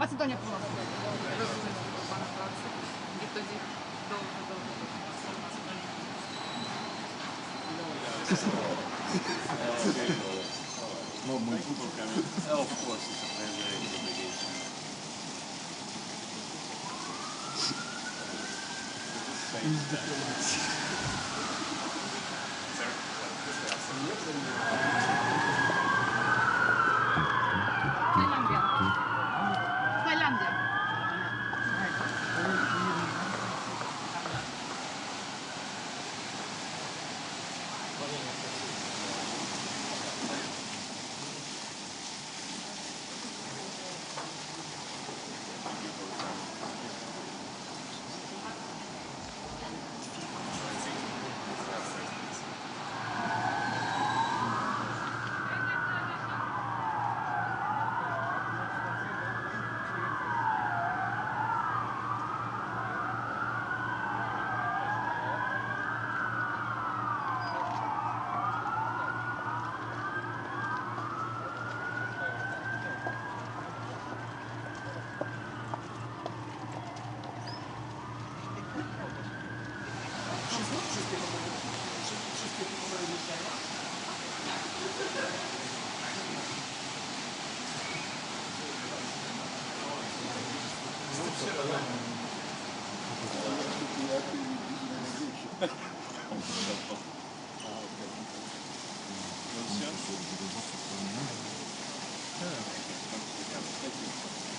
Macedonia Północna. І тоді довго. No, more people coming. Of course, it's a pleasure in delegation. Tajlandia. Tajlandia.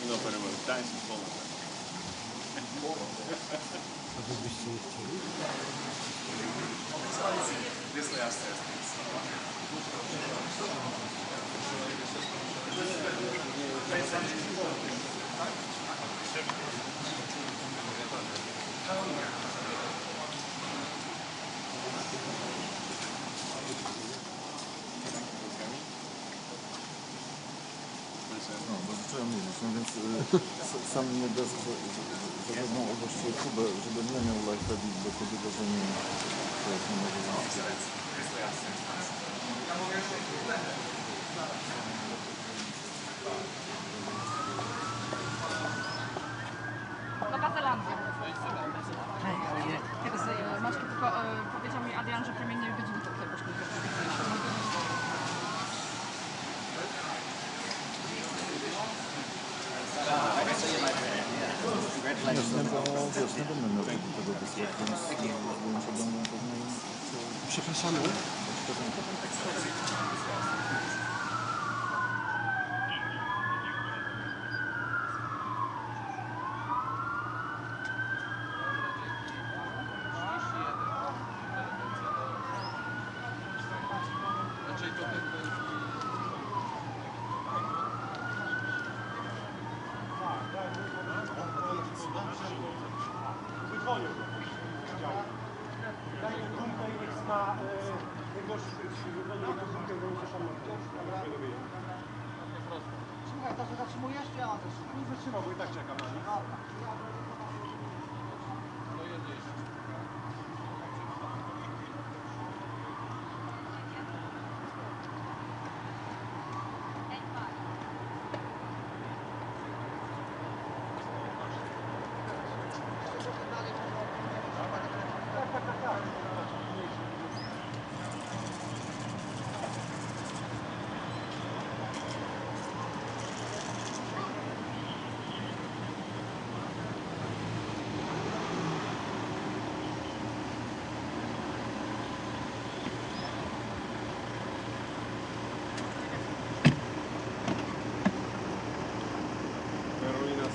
No, very well. Gdansk is Poland. This last test. No, bo zacząłem mówić, no więc sam mnie desk zagadnął właściwie Kubę, żebym nie miał live edit do tego, że nie może zrobić. Nowa Zelandia. Masz tu tylko, powiedział mi Adrian, że promiennie godziny tutaj poszły. Jasne, bo wiesz, nie będę miał tego wysłać, więc zdjęcia będą pewnie... Przepraszamy. Słuchaj, to się zatrzymujesz? Ja też. Nie zatrzymał, bo i tak czekam na nich.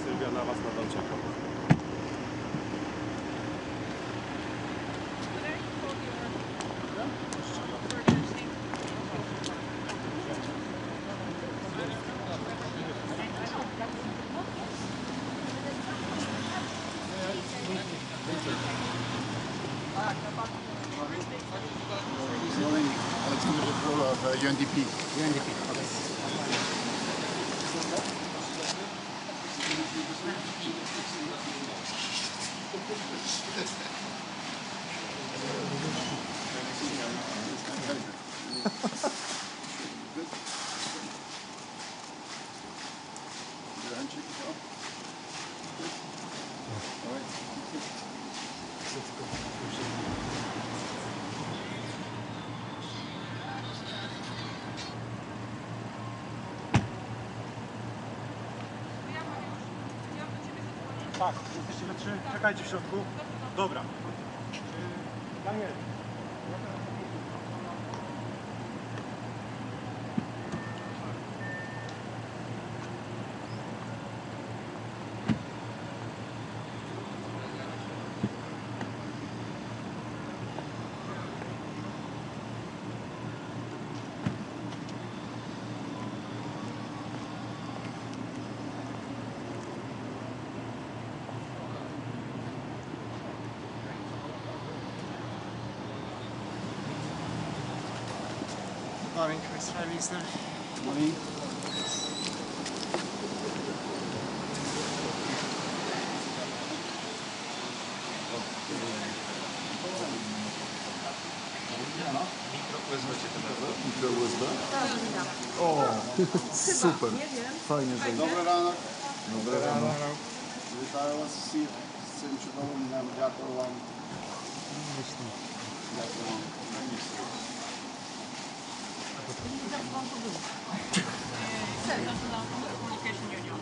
Sylwia na was nadal czeka. UNDP. Tak, jesteście we 3, czekajcie w środku. Dobra. Daniel. Morning, Mr. Lister. Morning. Mikro USB? O, super. Fajnie, że Dobre rano. Dobre rano. Вітаю вас всіх з цим чудовим днем. Дякую вам. Дякую вам. International Communication Union.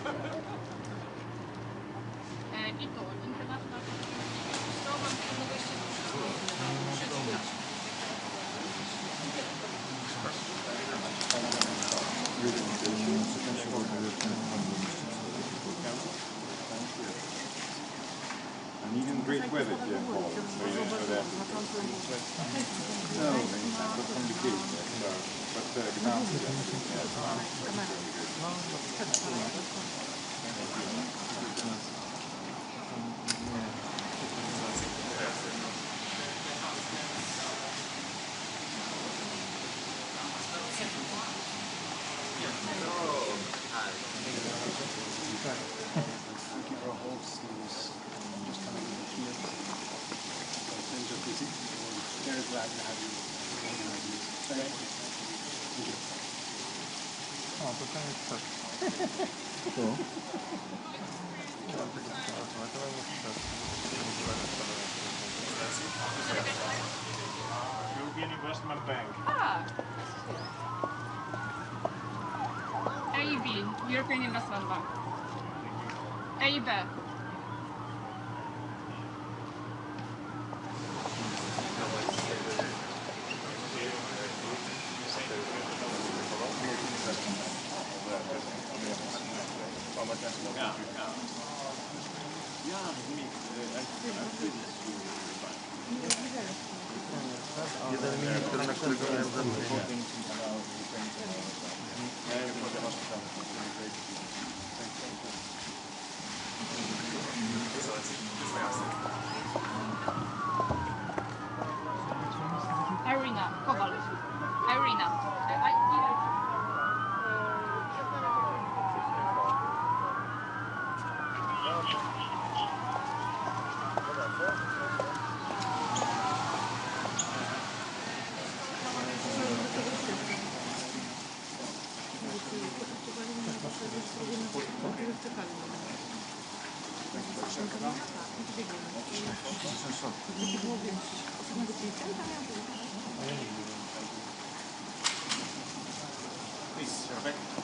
I to, International And even great weather here in Poland, so you know that. No, it's not complicated. But Gdansk, Thank you for hosting this. Just coming here. Change of visit. Very glad to have you. Thank you. O, to ten jest tak. To? European Investment Bank. EIB, European Investment Bank. EIB. Jeden minister, na którego miałem zamówić. Irina, Kowal. Irina. Please, Rebecca.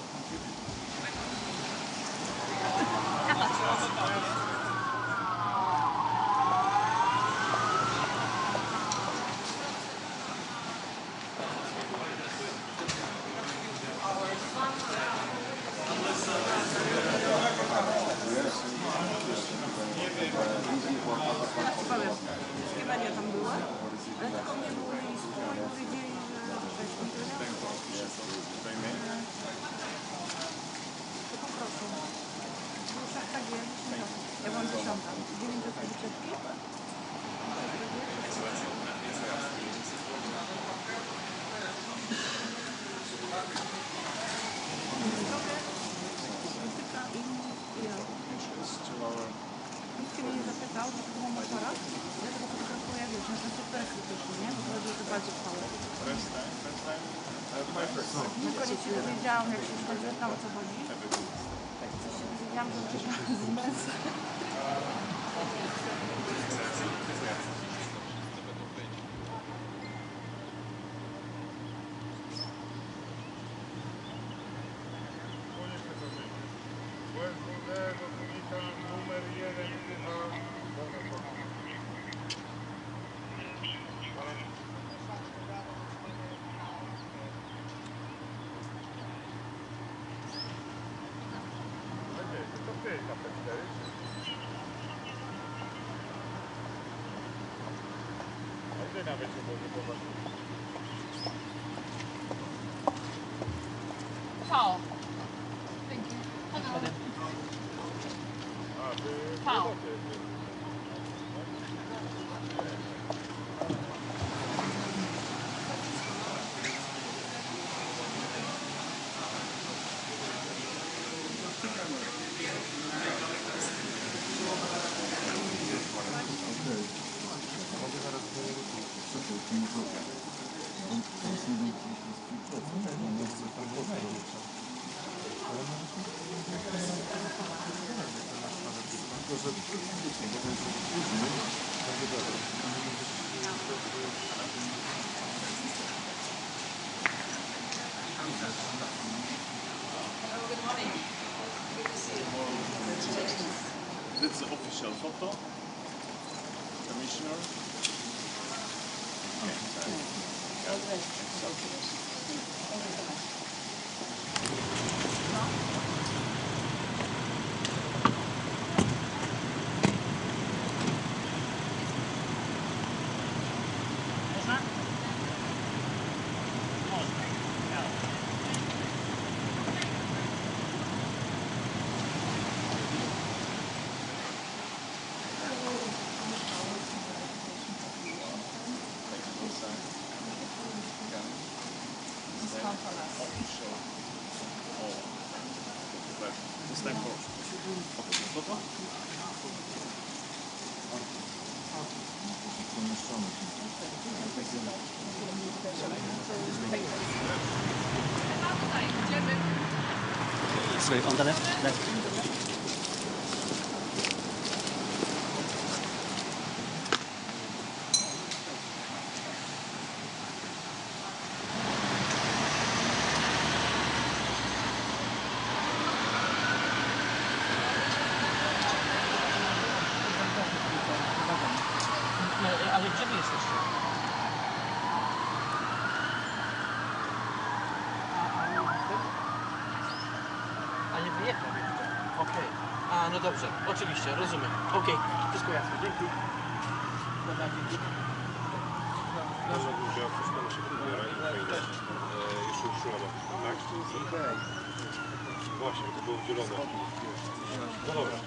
Śpiewania tam były, ale tylko mnie było miejsce. Powiedzieli, że po prostu. Już tak jest. Ja byłam 10. 9 wycieczki. Nikt mnie nie zapytał, dlaczego mam aparat. Ja tego fotografuję, wiesz, na sukcesy też, nie? Bo chodzi o te palce chwałe. No koniec się dowiedziałam, jak się już tak zapytałam, o co chodzi. Tak się dowiedziałam, że gdzieś z męsy. USWD dokunika numer 1 nawet nie może poważnie. Paul. Thank you. Hello. A, ty... Paul. Mogę zaraz przeszedł, może teraz nie wiem, czy jest współpraca, no nie chcę tak robić. Tylko, że wiecie, bo będzie później, będzie dalej. This is the official photo. Commissioner. Sorry, on the left. Ale gdzie wy jesteście? A nie wyjechał jeszcze. Okej. A, no dobrze. Oczywiście, rozumiem. Okej, wszystko jasne. Dzięki. Dobra, dzięki. Można by wziął wszystko na siebie pobiera i fajnie. Jeszcze uszulamy. Tak? Okej. Właśnie, to było zielone. No dobra.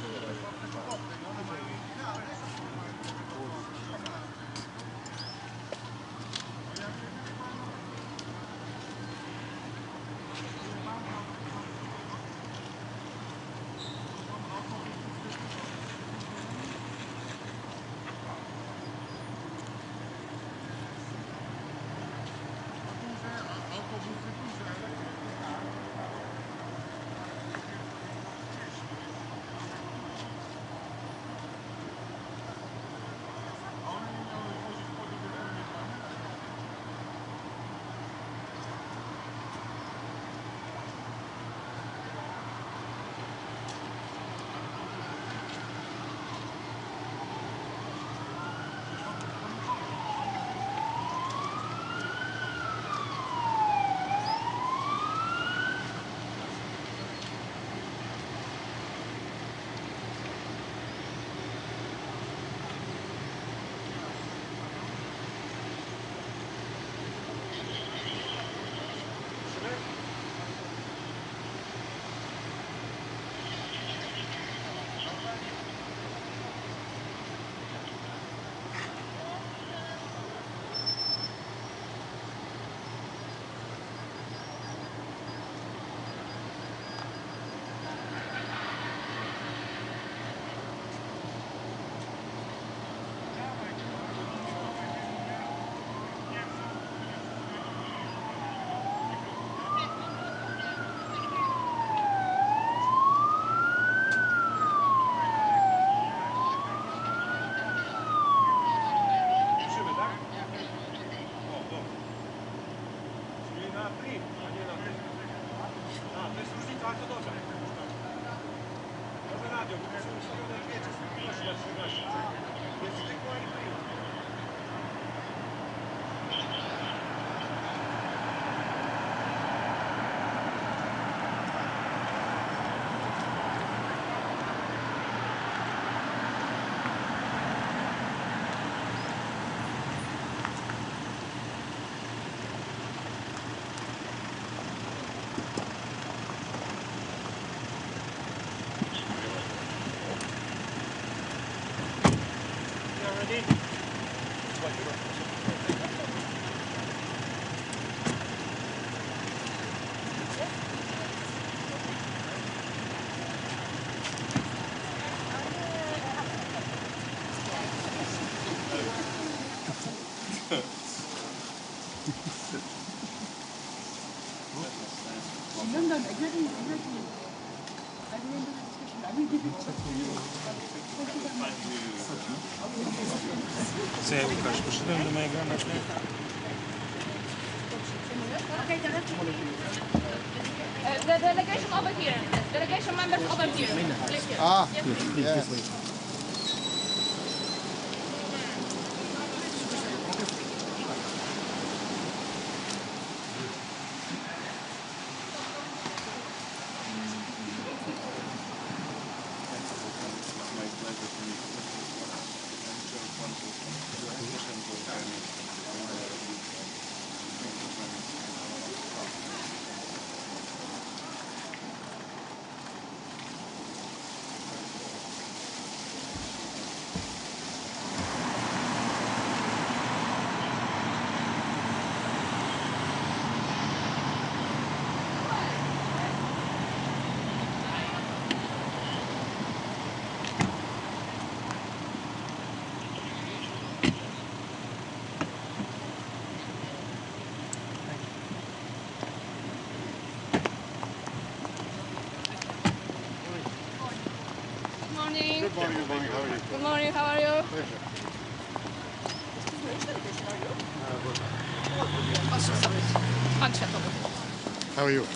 London, exactly. I remember the discussion. I will give it to you. Co ja, Łukasz, poszedłem do mojego naczka. Okay, the delegation over here. Delegation members over here. Ah, Yes, yes. Good morning, how are you? Bank Światowy. How are you?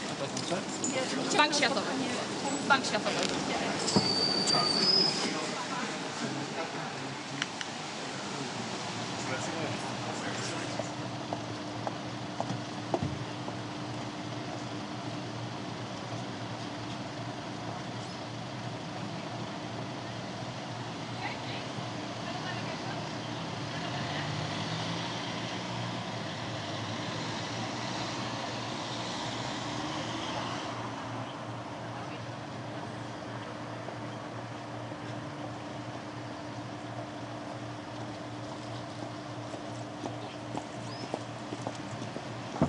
Bank Światowy. Bank Światowy.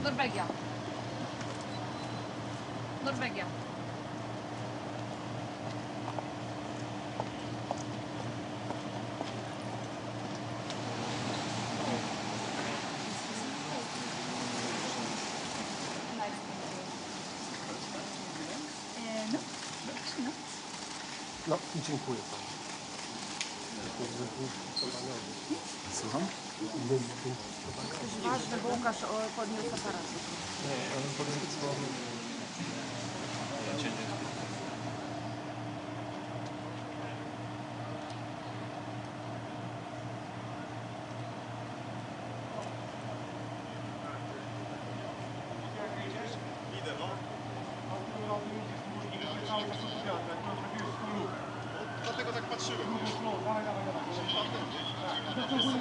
Norwegia. Norwegia. No, dziękuję Pani. Słucham? Ważne, bo Łukasz podniósł aparat. Dlatego tak patrzyłem.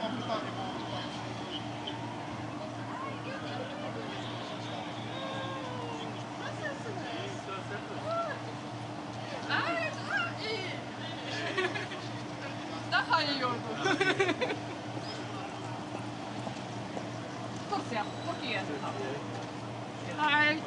Mam pytanie, bo... Daha iyi oldu. Turcja, Türkiye. Hi.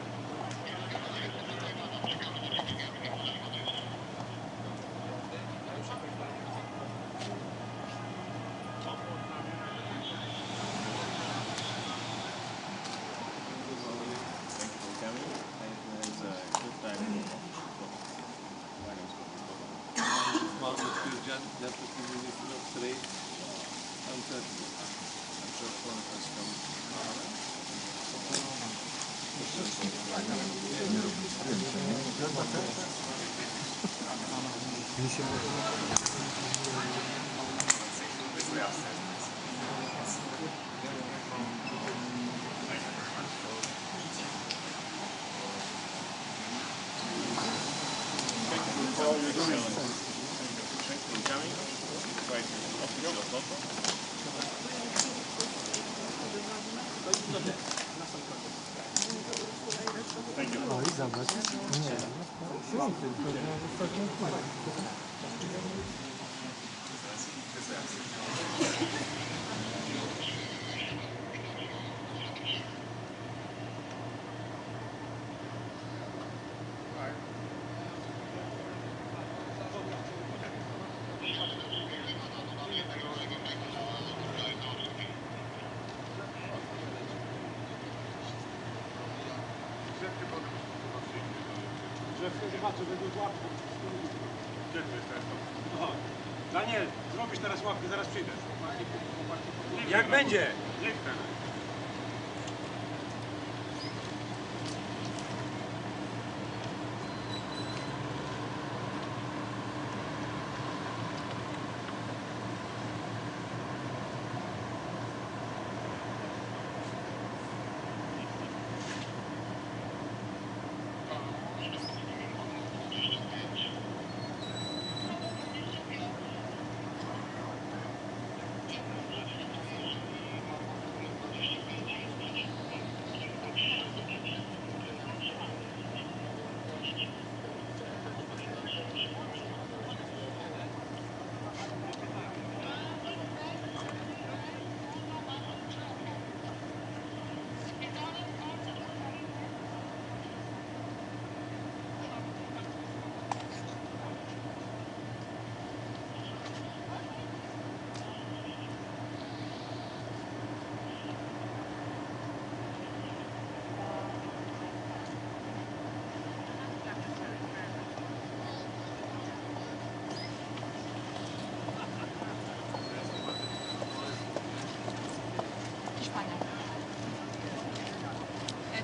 Daniel, zrobisz teraz łapkę, zaraz przyjdę. Jak będzie?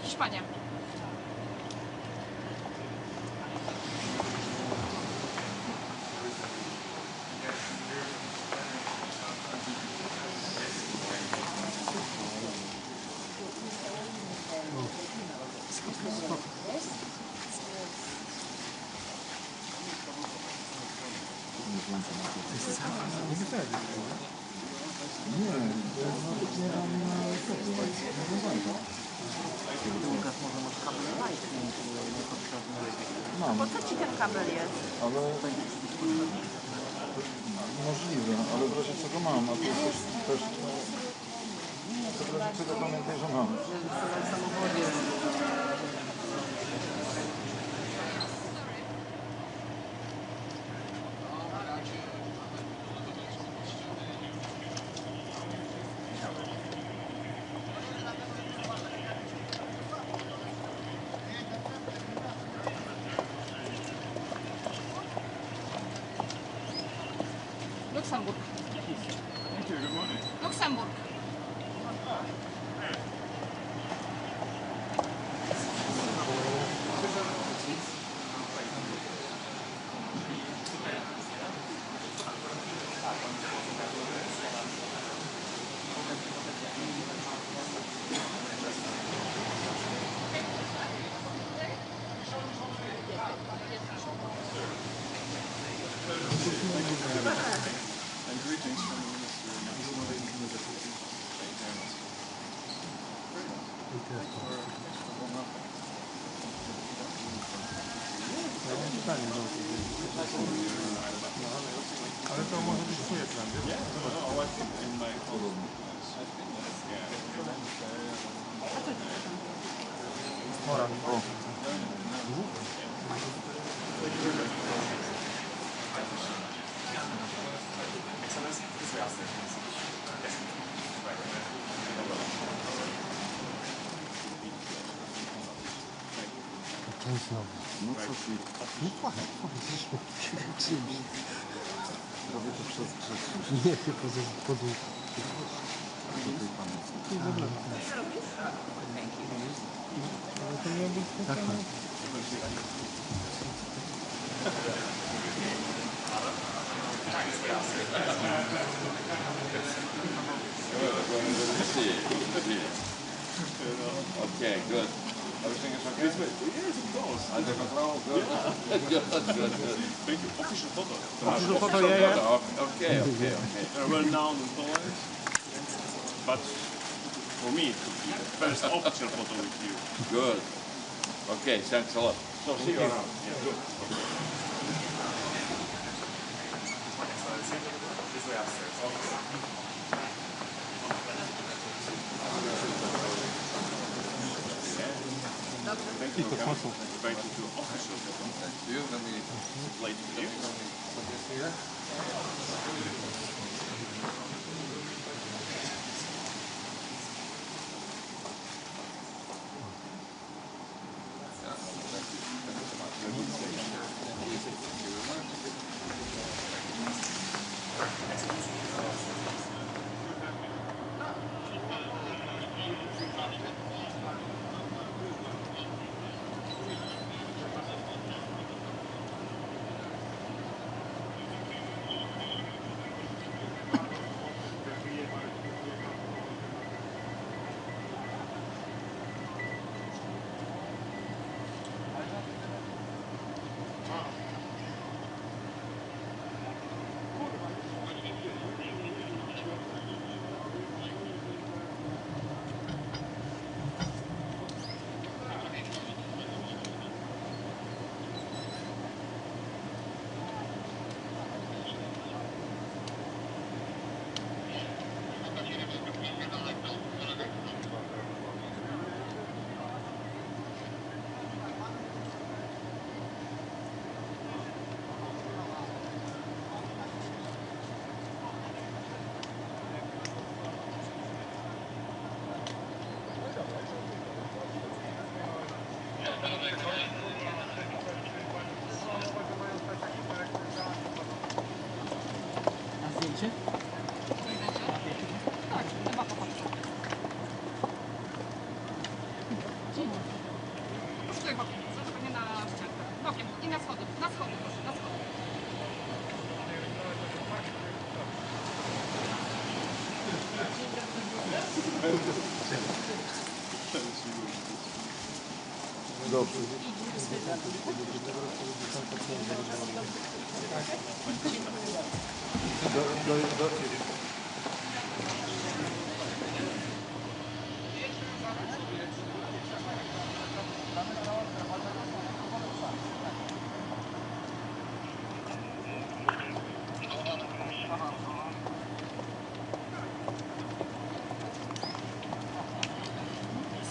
Hiszpania. Po co ci ten kabel jest? Ale możliwe, ale w razie czego mam, a to jest też to w razie czego pamiętaj, że mam. W samochodzie. Luksemburg. Luksemburg. And greetings from the Ministry. Ale to może być twoje plan, wiesz? Moran. O. No co ty? No powiedz. Robię to przez grzeczność. Nie, tylko że podłóg. Ale to miało być specjalne. Okay, good. Everything is okay? Yes, of course. Under control? Good. Good, good, good. Thank you. Official photo. Official photo, yeah. Okay, okay, okay. Well known in Poland. But for me, it could be the first official photo with you. Good. Okay, thanks a lot. So see you around. Yeah, good. This way upstairs. Thank you to officers. Late for you. Dobrze.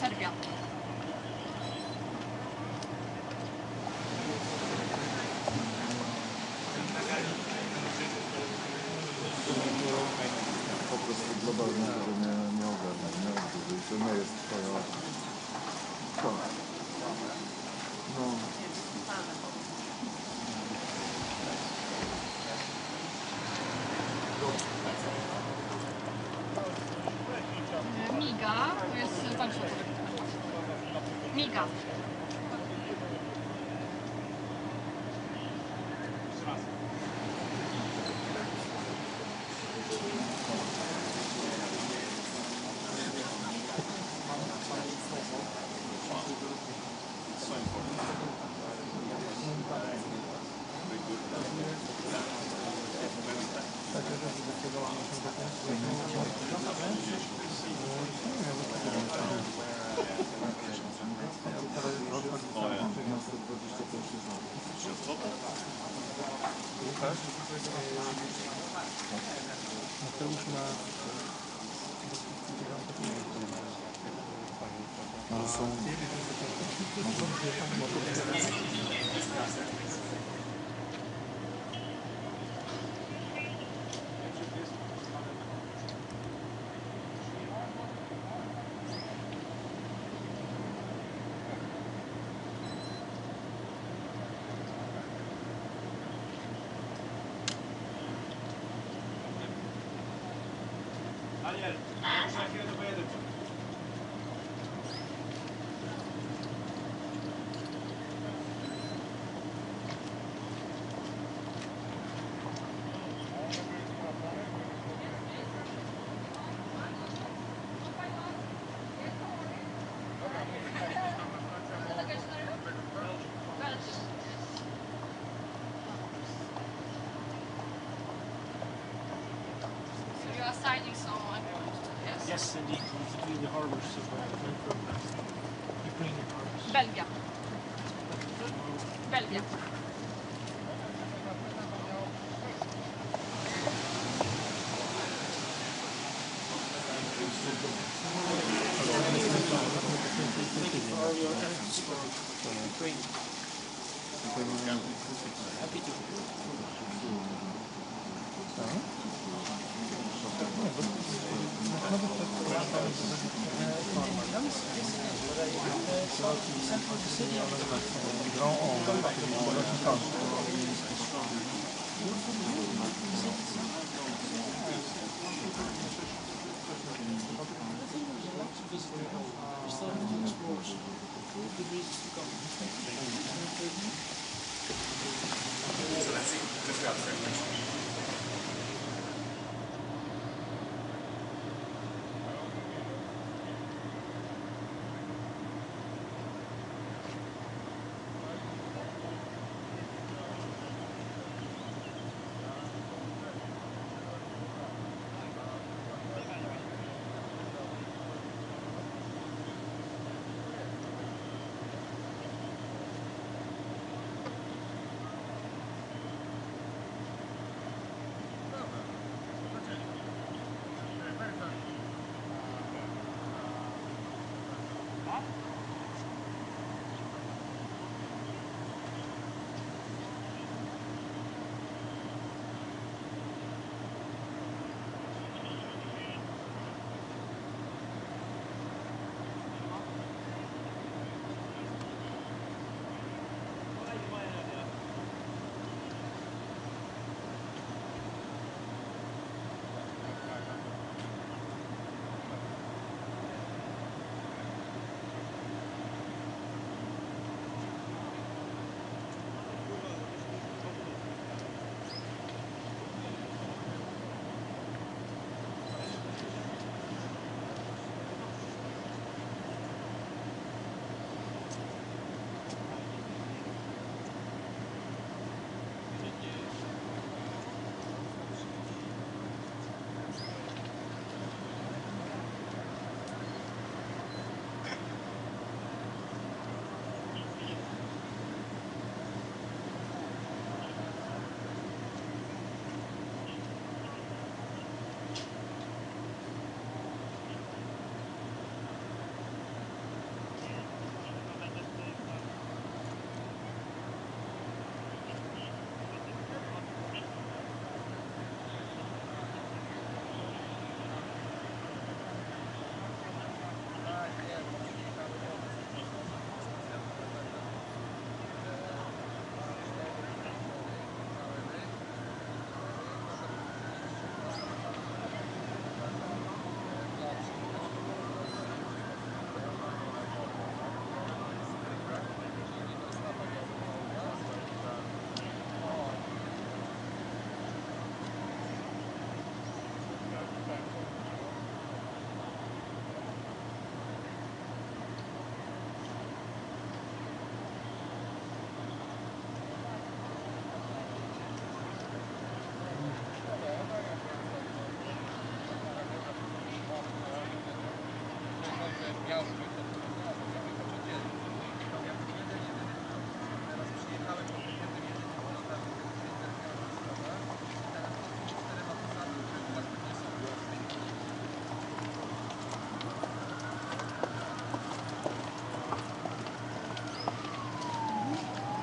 Serbia. Po prostu globalnie tego nie ogarnę, nie odbyły. To nie jest twoja... No. Miga to jest walczy. Miga. Mateusz ma... Ale są... Daniel, muszę na chwilę do pojedynczych. You are signing some agreement. Yes. Yes, indeed, between the harbors of Ukrainian harbors. Belgia. Belgia.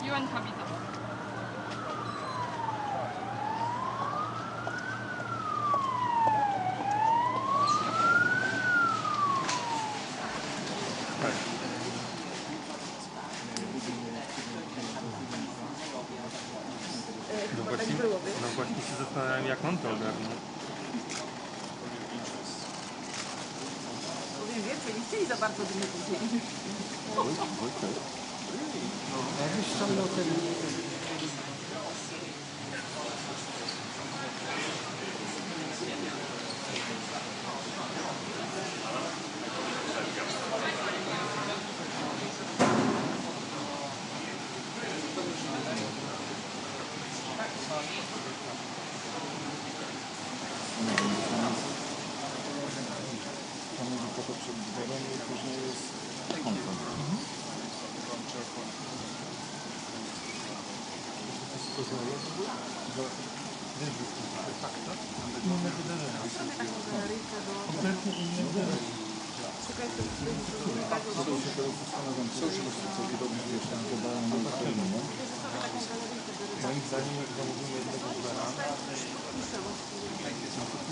UN Habitat. No właśnie się zastanawiam, jak on to ogarnął. Powiem więcej, nie chcieli za bardzo do mnie powiedzieć. Jakbyś ściągnął ten... Panowie po to przed dworem i później jest kontent. Wiesz, że są takie fakta, inne wydarzenia. Zrobię taką galeryjkę do... Kompletnie inne wydarzenia. Moim zdaniem jak zamówimy jednego zbera,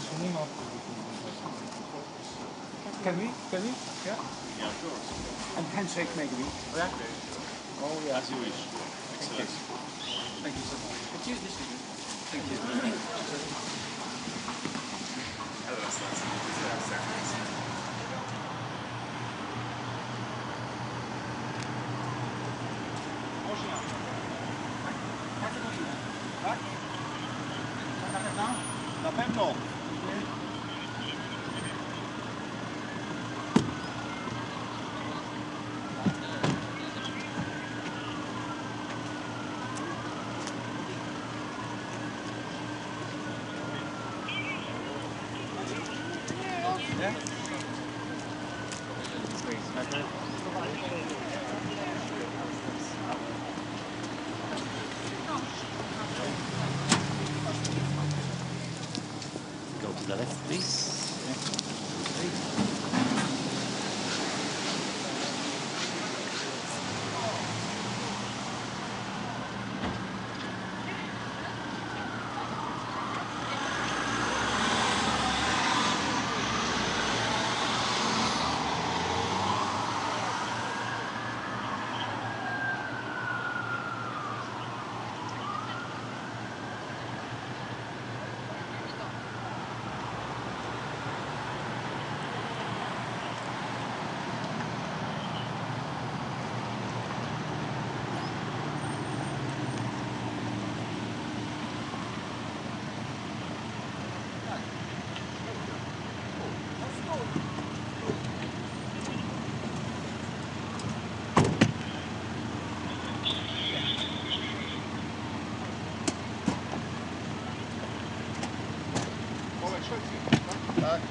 to nie ma opcji. Can we? Yeah? Yeah, sure. And handshake maybe? Okay. Oh yeah. As you wish. Excellency. Thank you so much. Excuse me. Thank you. Bosnia. Macie godzinę, tak? Na pewno? Na pewno. Go to the left, please.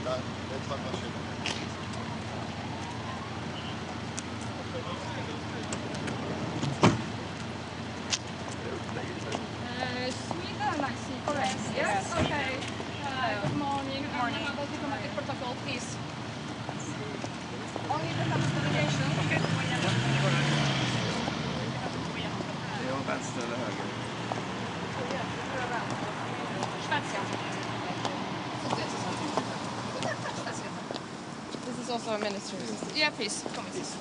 Tak, lecam na siebie. Sweden, I see. Correct. Yes. Okay. Good morning. Good morning. About diplomatic protocol, please. Only the delegation. Okay. Ja, vänster eller höger? Szwecja. This is also a ministry. Yeah, please. Come with us.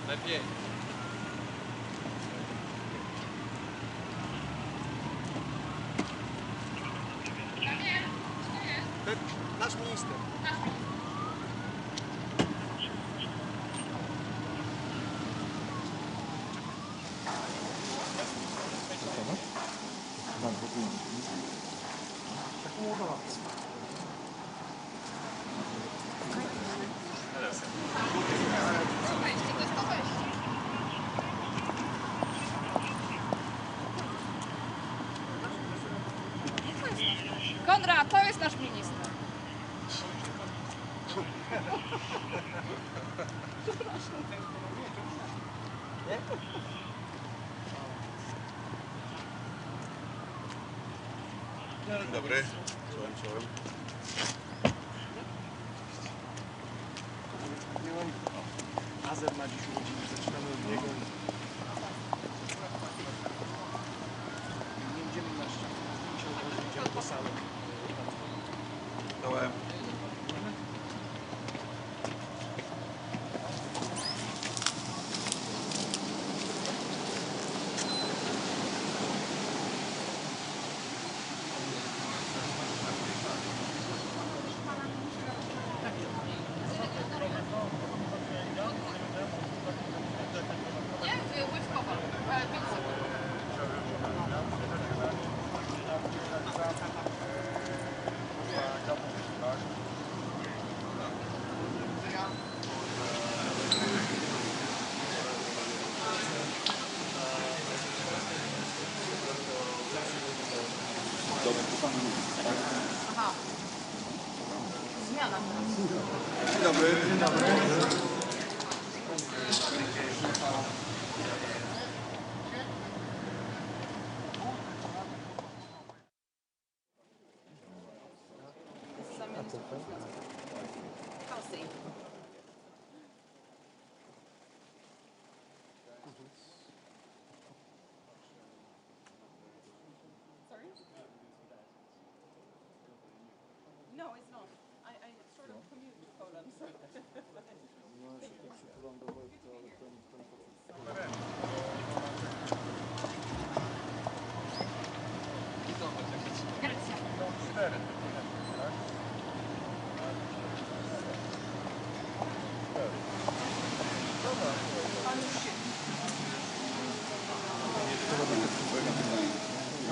Lepiej. Nasz minister. Konrad, to jest nasz minister. Dzień dobry. Czołem. Azer ma dziś urodziny, zaczynamy od niego. Nie idziemy na zdjęcie, od razu idziemy do salę. Czołem. Nie, Aha. Zmiana teraz. Dzień dobry. Dzień dobry. No, it's not. I sort of commute to Poland, so...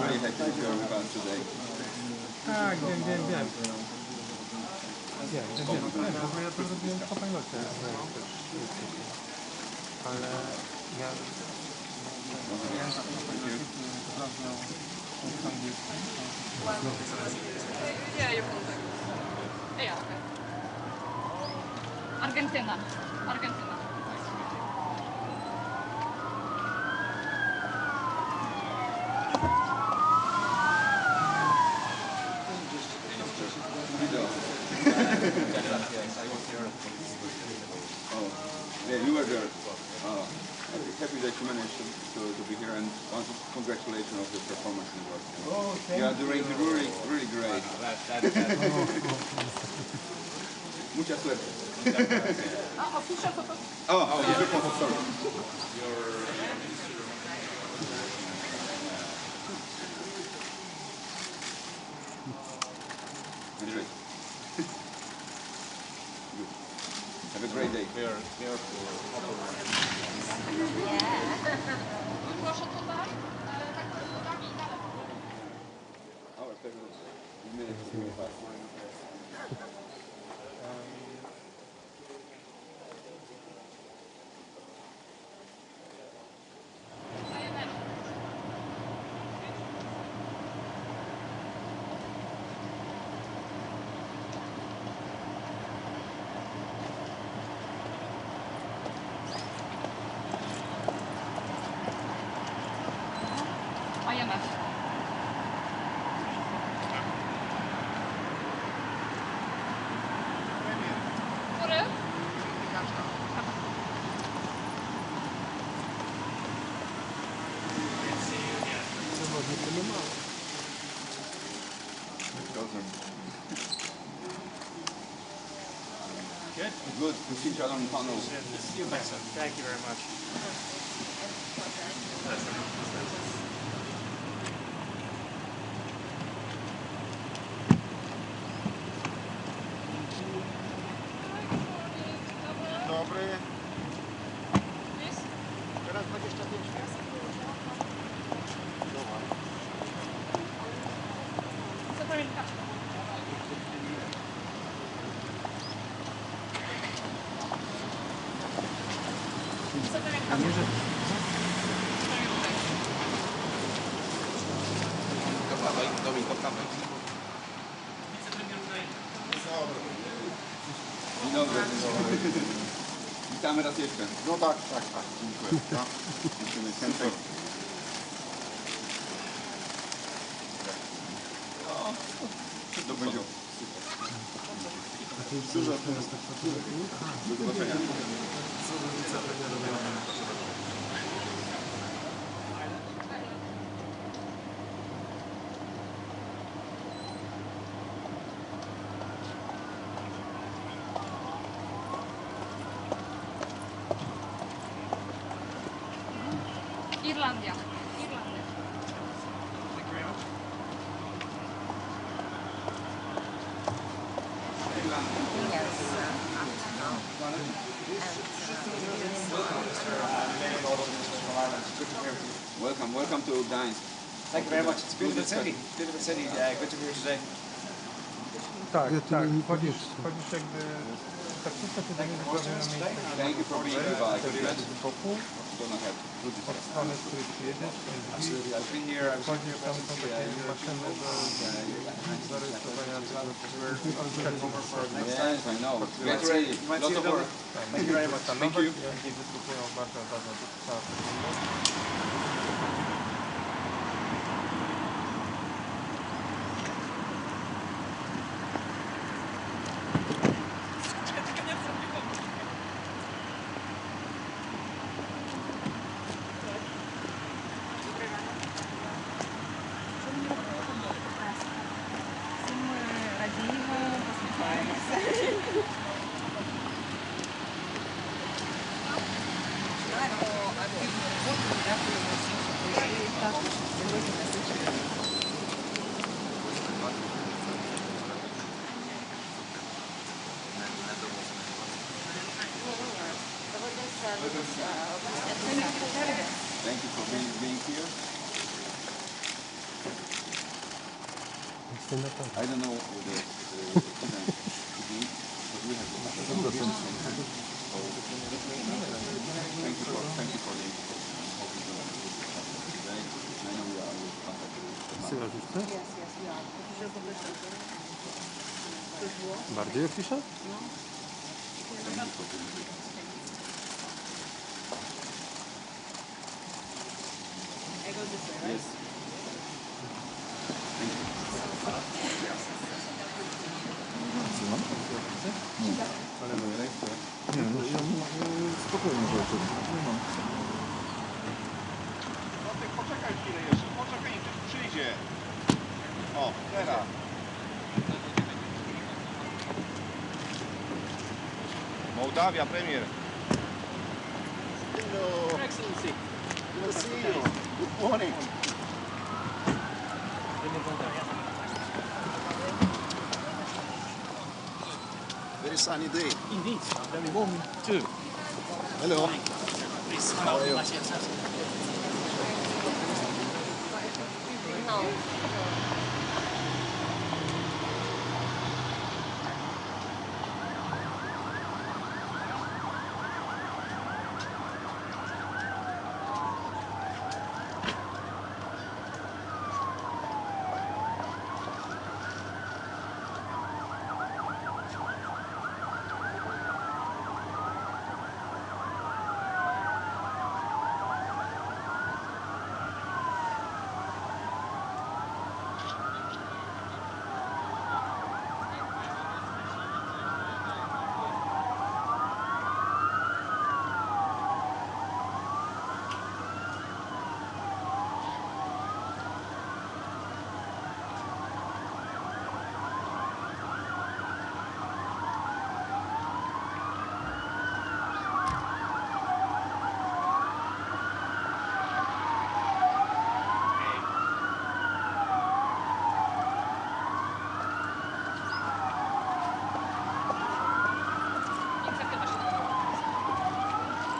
Really happy that you're with us today. Tak, wiem. Wiem. W ogóle ja to zrobiłem po pilocie. Ale ja... Yeah, you're from Czech. Yeah, okay. Argentina. Yeah, you were there. Happy that you managed to be here and want to congratulate you on your performance in work. You are doing really great. Muchas suerte. Official photo. Oh, sorry. Good. Have a great day. Proszę tutaj, tak schodami i na lewo. Our pleasure. You made it really fast. IMF. Który? Good. We see each other on tunnel. See you better. Thank you very much. Dobry. Jest? Teraz 25 minut. Co to jest kaczka? Co to jest kaczka? Dzień dobry. Witamy raz jeszcze. No tak. Dziękuję. No. Musimy super. To będzie Dużo. do zobaczenia. Irlandia. Welcome to Gdansk. Thank you very much. It's a beautiful city. Good to be here today. Tak. Chodzisz jakby... Tak wszystko się dzieje zupełnie na miejscu. Thank you for being with us. Wokół, Gonna have good od strony, z której przyjedziesz, Absolutely. I've been here. I was wchodzisz, tam są takie maszyny do zarejestrowania Yes, I know. Get ready. Lots of work. Thank you very much. Thank you. I występują bardzo ważne sekundy. Thank you for being here. I don't know what the students to be, but we have to have so thank you for the today. I know we are contact with Yes, we are. Bardziej pisze? No. I go this way, right? Yes. Ale Nie, no ja spokojnie rzeczy. Nie mam. Poczekaj chwilę jeszcze, poczekaj, niech przyjdzie. O, teraz. Mołdawia, premier. Hello. Excellency. Good to see you. Good morning. Very sunny day. Indeed, very warm too. Hello. Please, How are you?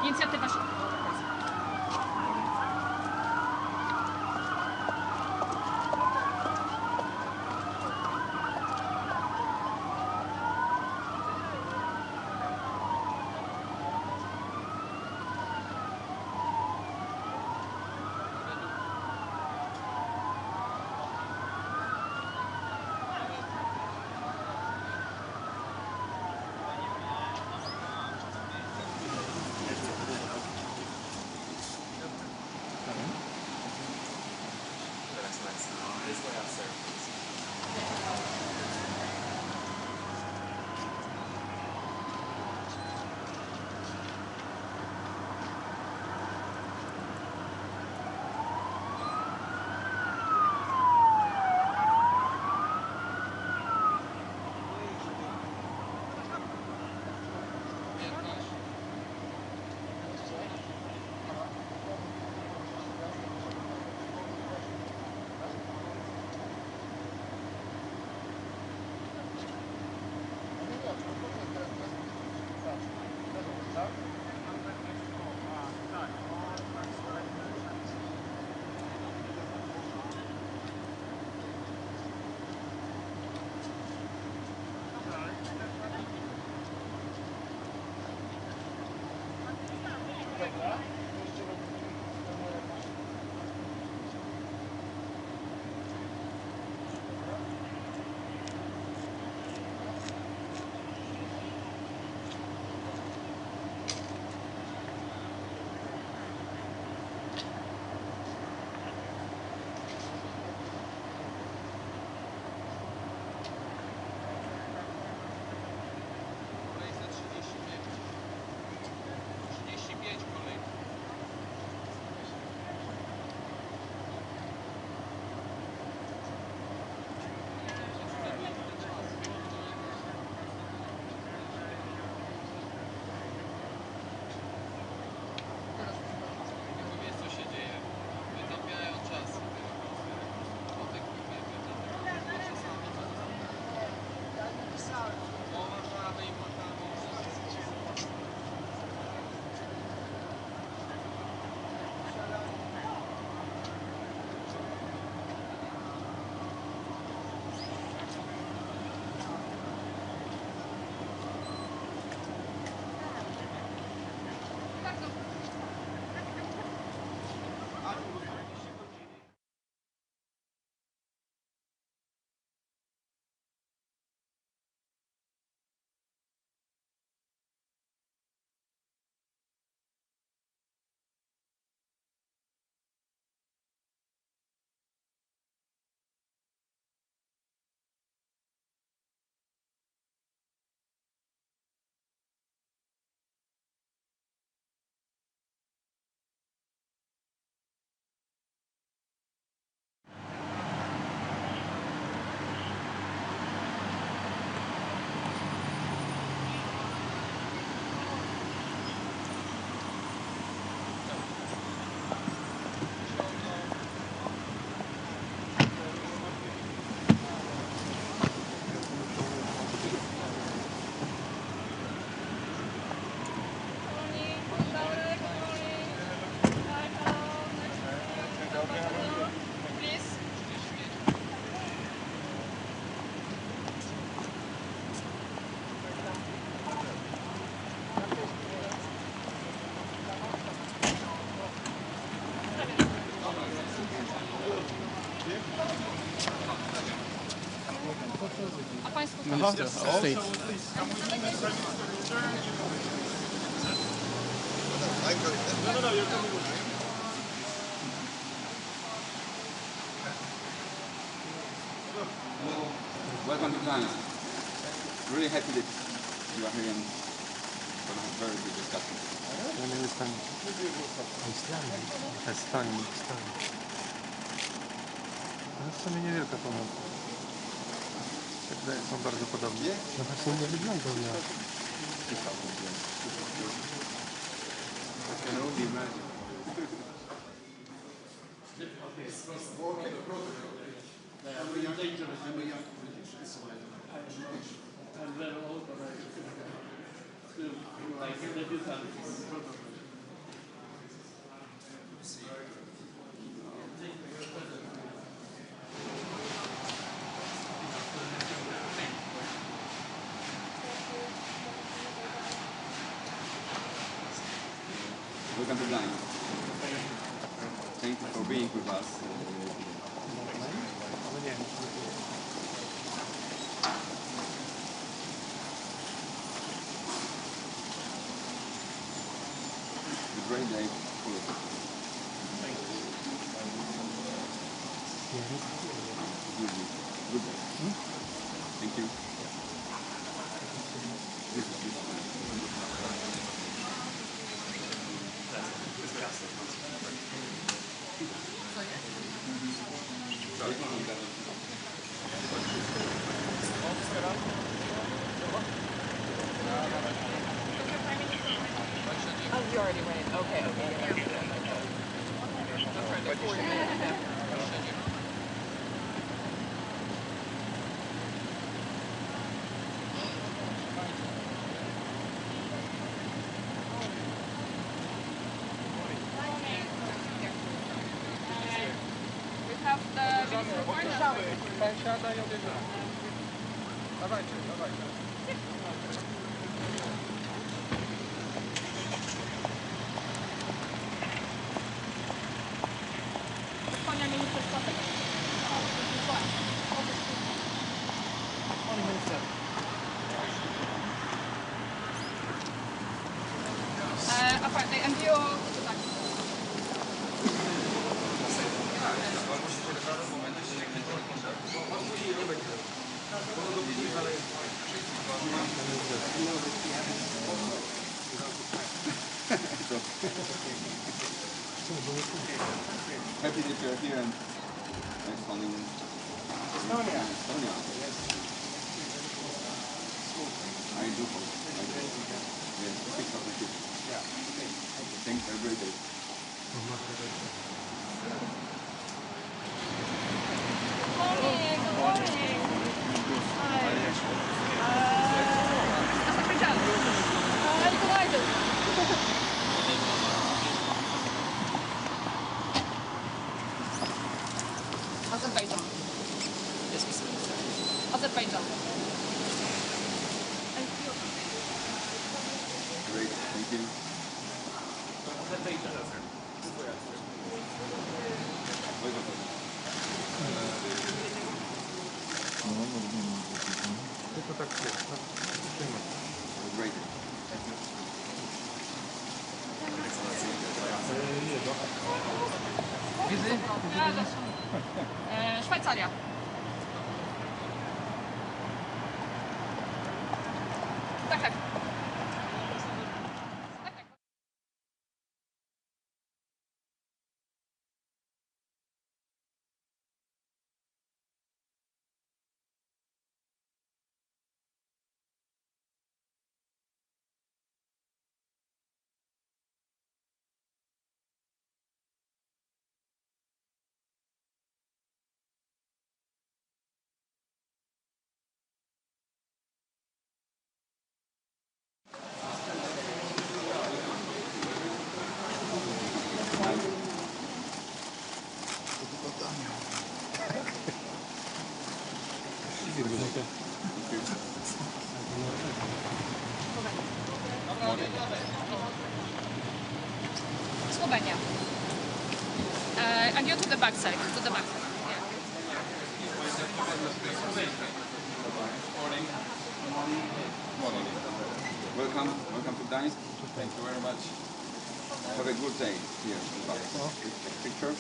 Inicjatywa się. Państwo Minister of State. Welcome to Gdansk. Really happy that you are here and going to have very good discussion. Estonia. To w sumie niewielka pomoc. Są bardzo podobne. No właśnie nie wyglądał na... I can only imagine. Welcome to Gdansk. Thank you for being with us. It's a great day full of good day. Thank you. Oh, you already went. Okay. We have the minister of finance. Siadaj i odjeżdżamy. Dawajcie. Estonia, minister statek. Apparently, and you... Tak. Happy that you're here and next one in Estonia. Yes. I do hope. Yes, pick up the ship. Yeah. Thanks for a great day. Good morning. Hi. Azerbaijan. Lithuania. Azerbaijan. Yes, Mr. Minister. Azerbaijan. Great, thank you. Tylko tak jest. Great. Szwajcaria. Tak. Slovenia. And you to the back side. To the back side. Yeah. welcome to Gdansk. Thank you very much. Have a good day here. Take pictures.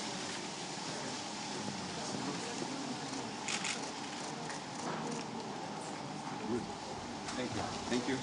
Thank you. Thank you.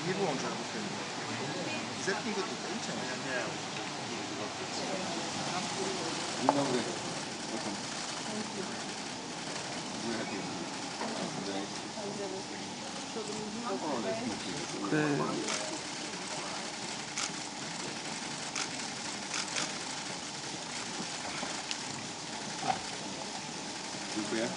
Nie włączę tego. Zepnij go tutaj i czemu? Dzień dobry. Dziękuję.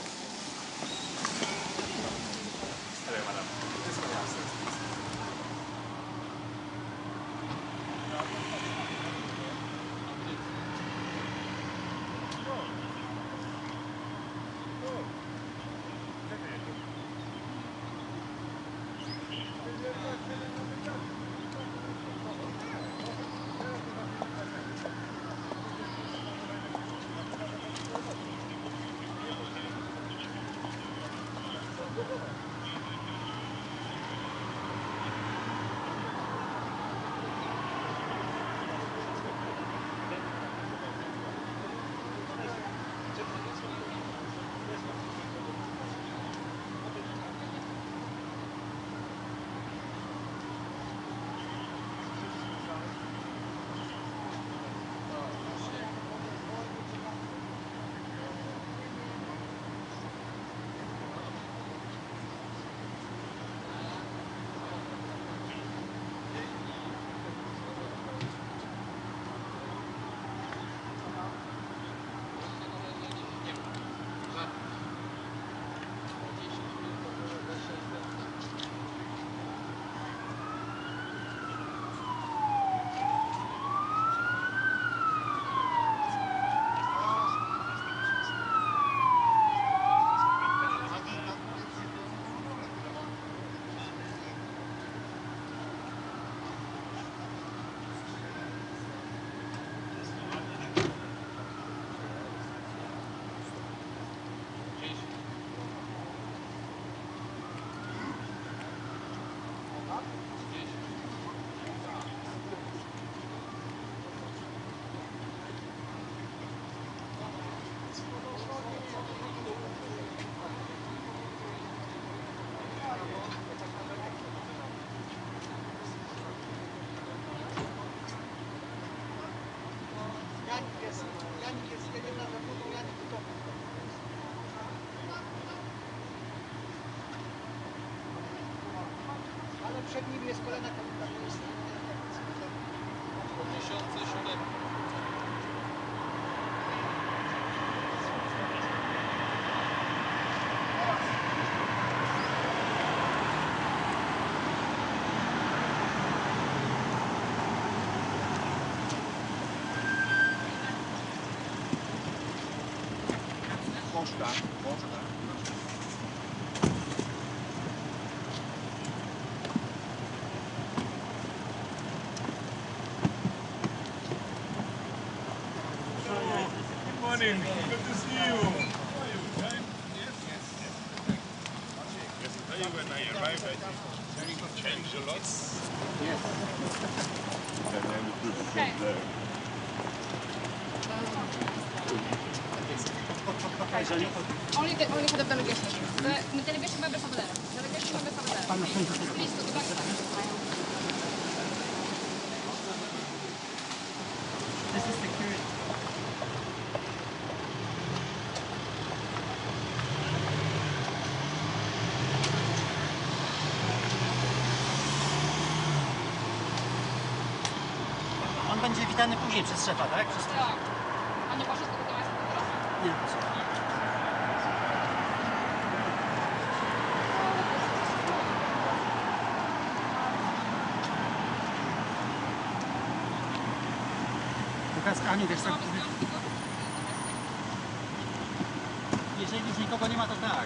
przed nimi jest kolejna kabina. Morning. Good to see you. How are you? Fine? Yes. Yesterday when I arrived, I think things changed a lot. Yes. Only for the delegation. The delegation members over there. Delegation members over there. Please go back. This is security. On będzie witany później przez szefa, tak? Tak. A nie poszedł do Gdańska teraz? Nie, proszę. Aniu, wiesz co? Jeżeli już nikogo nie ma, to tak.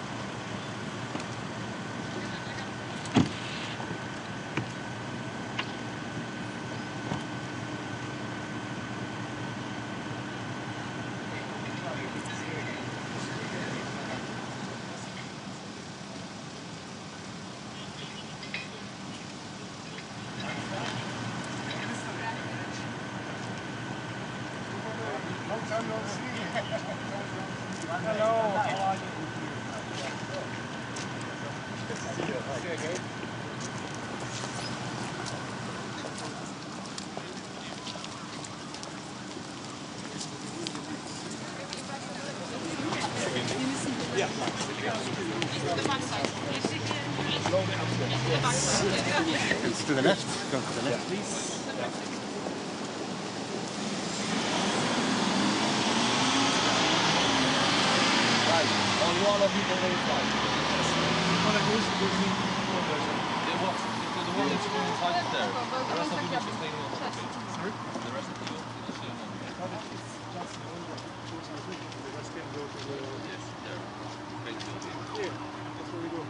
It's to the left. Go to the left, please. Right. Only one of you can go inside. The one that's going inside is there. The rest of you need to stay home. Sorry? The rest of you need to stay home. Yes, there. Great building. Yeah, that's what we do.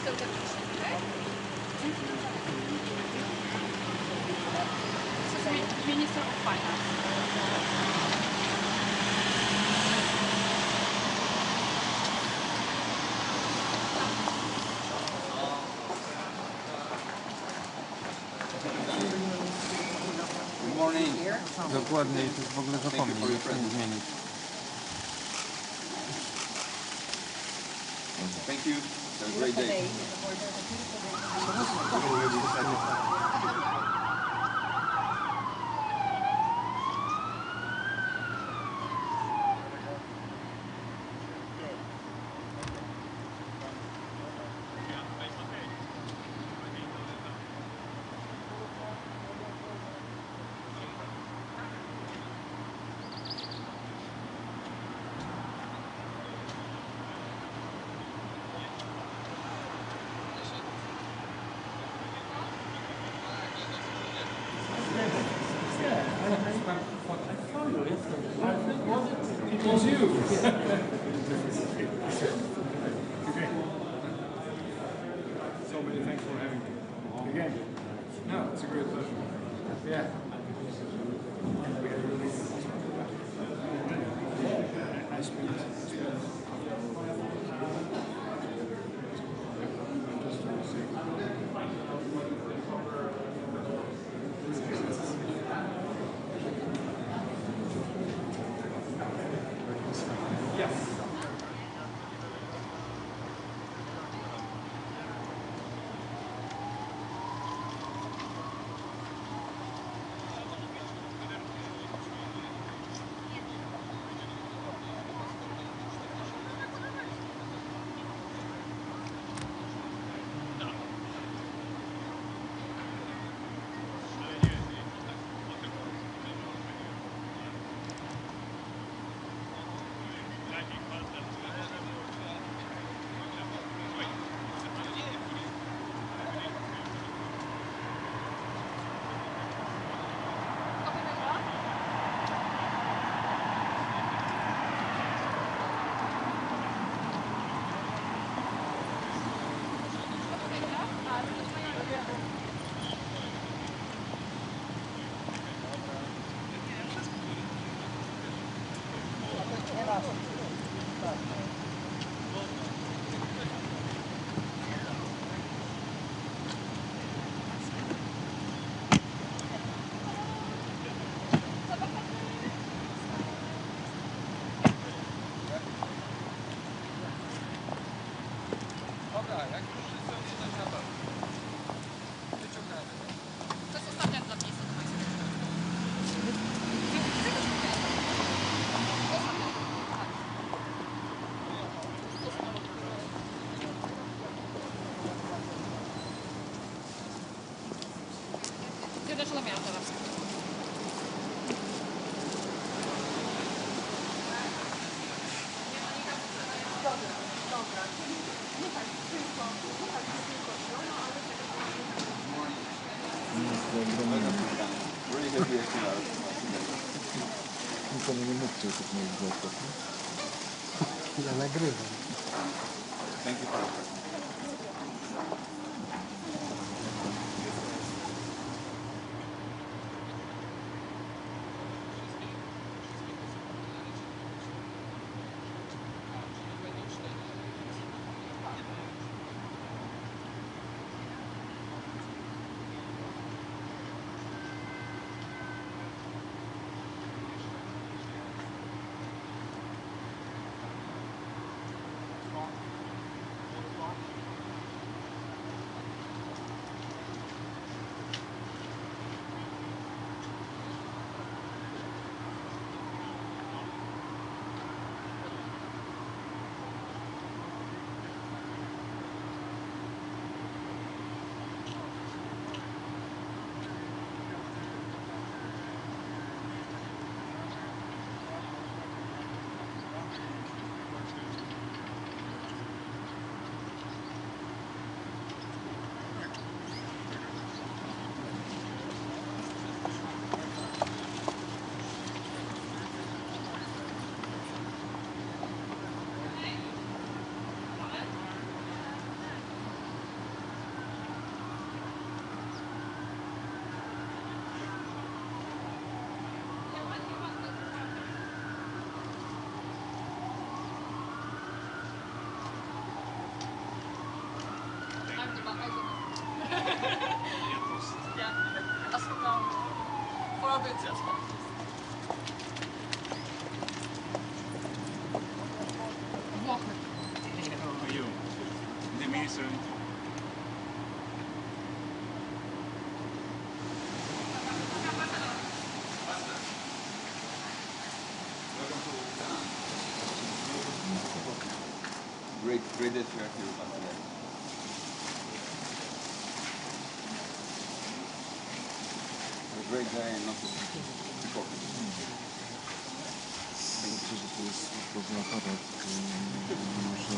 still get this, okay? This is Minister of Finance. Dokładnie, i to w ogóle zapomnij, nie zmienić. Thank you. Have a great day. It was you. So many thanks for having me. Again. No, it's a great pleasure. Yeah. I spent Nikomu nie mówcie o tych moich gestach. Ja nagrywam. Thank you for Great that you are here with us today. A great day and not important. Myślę, że to jest ważny aparat, że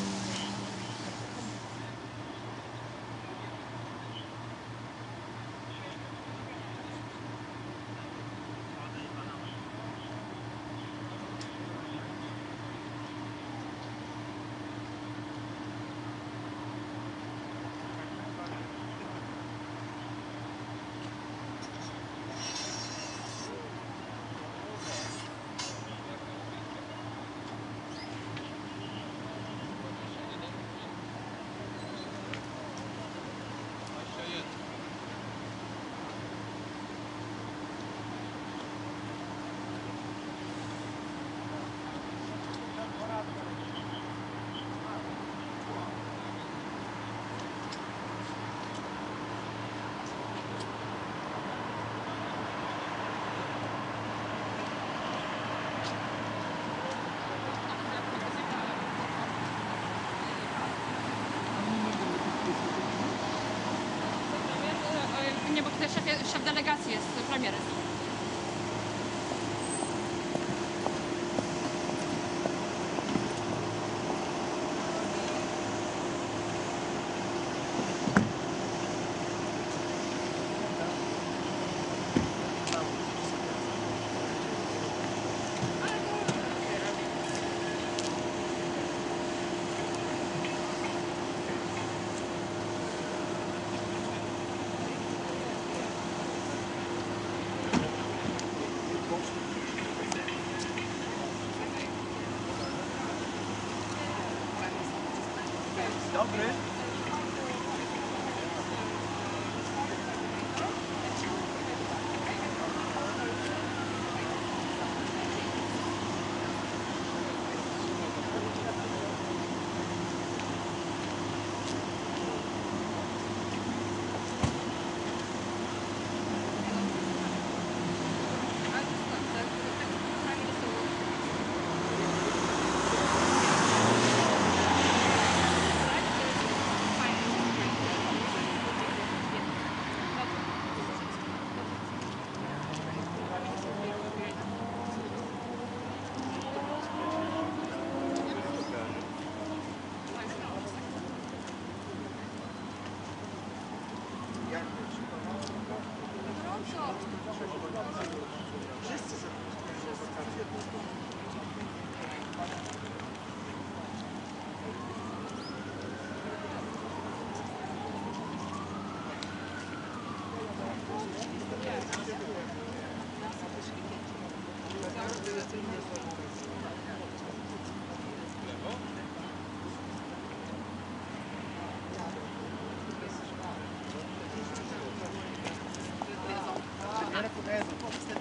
Nie, bo tutaj szef delegacji jest premierem. Dobry.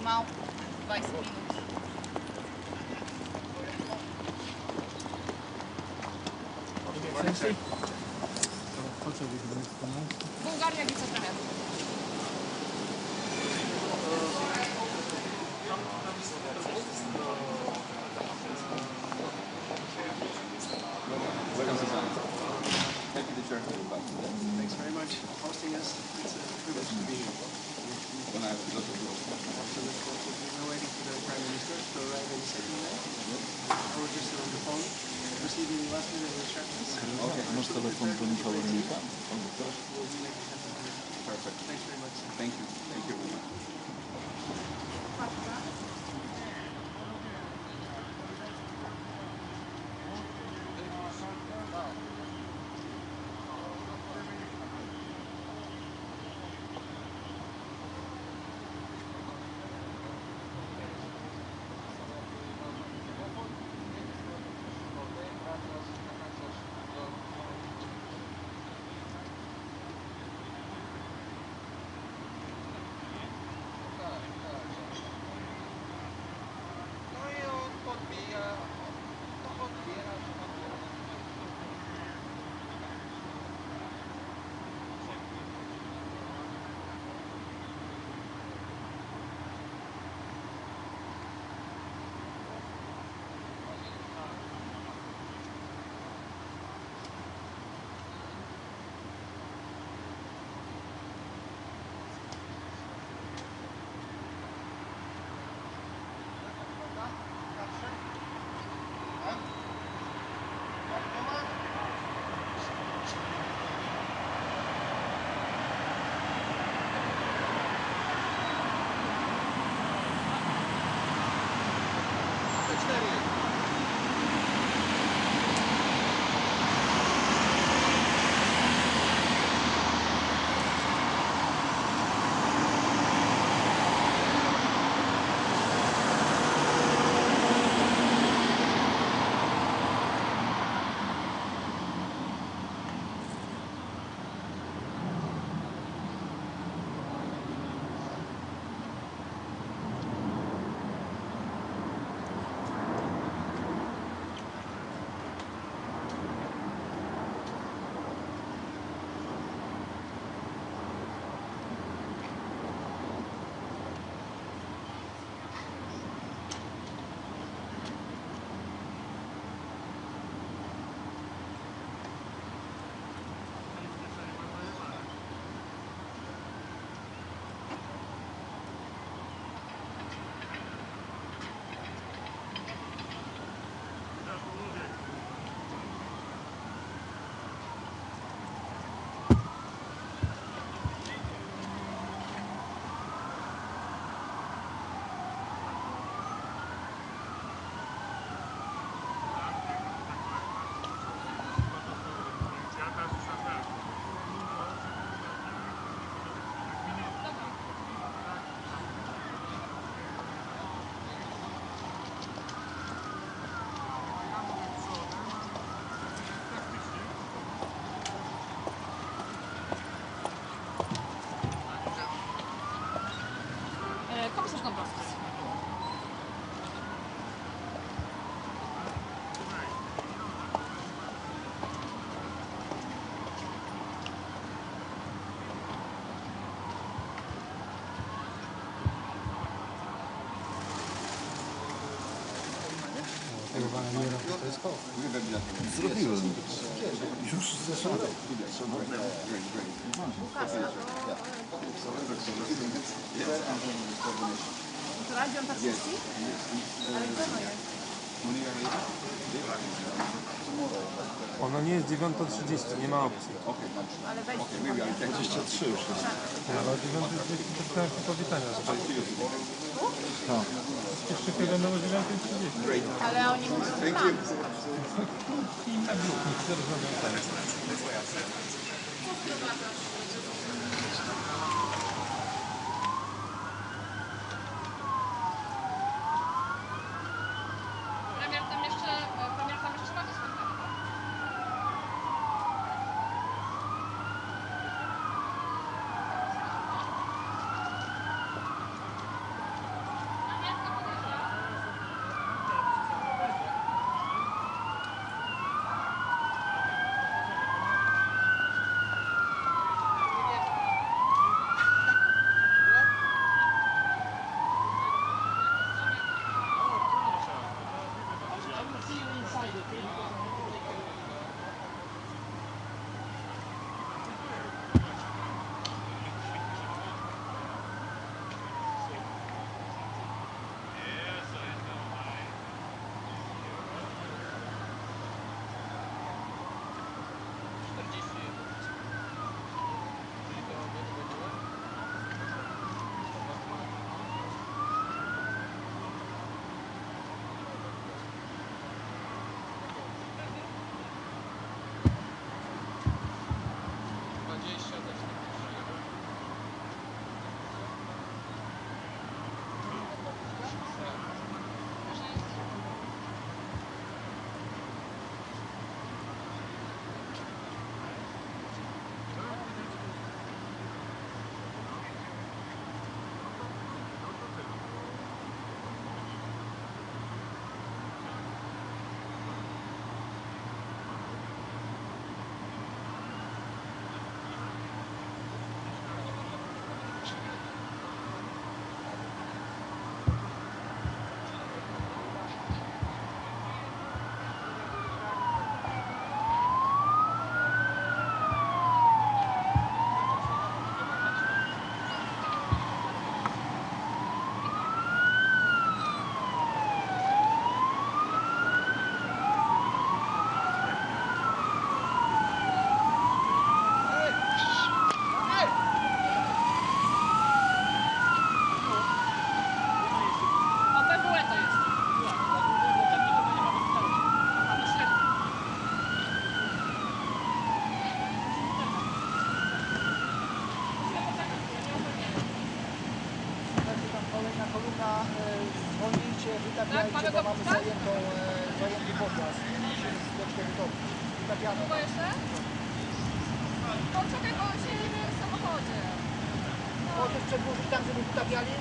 Mal 20 minut. Bułgaria wicepremier. Welcome to Gdansk. Happy that you are here with us today. Thanks very much for hosting us. It's a privilege to be here. When I have a lot of people. Absolutely. We're waiting for the Prime Minister to arrive any second now. We're just on the phone receiving last minute instructions. Okay. masz telefon do Michała Renika? Pan doktora? We'll make it happen for you. Perfect. Thanks very much. Thank you. Thank you very much. Zrobiłem. Już zeszedłem. Radio on tak puści? Ale gdzie ono jest? Ono nie jest 9:30, nie ma opcji. Ale wejście. 23 już jest. Ale o 9:30 powitania. Tak. Jeszcze chwilę będą o 9:30. Ale oni muszą tam. I na grup, nie chcę rozmawiać. Premier tam jeszcze ma to spotkanie, tak? Wytapiajcie, bo mamy zajęty podjazd. Wytapiamy. Długo jeszcze? Poczekaj, bo siedzimy w samochodzie. Możesz przedłużyć tam, żeby wytapiali?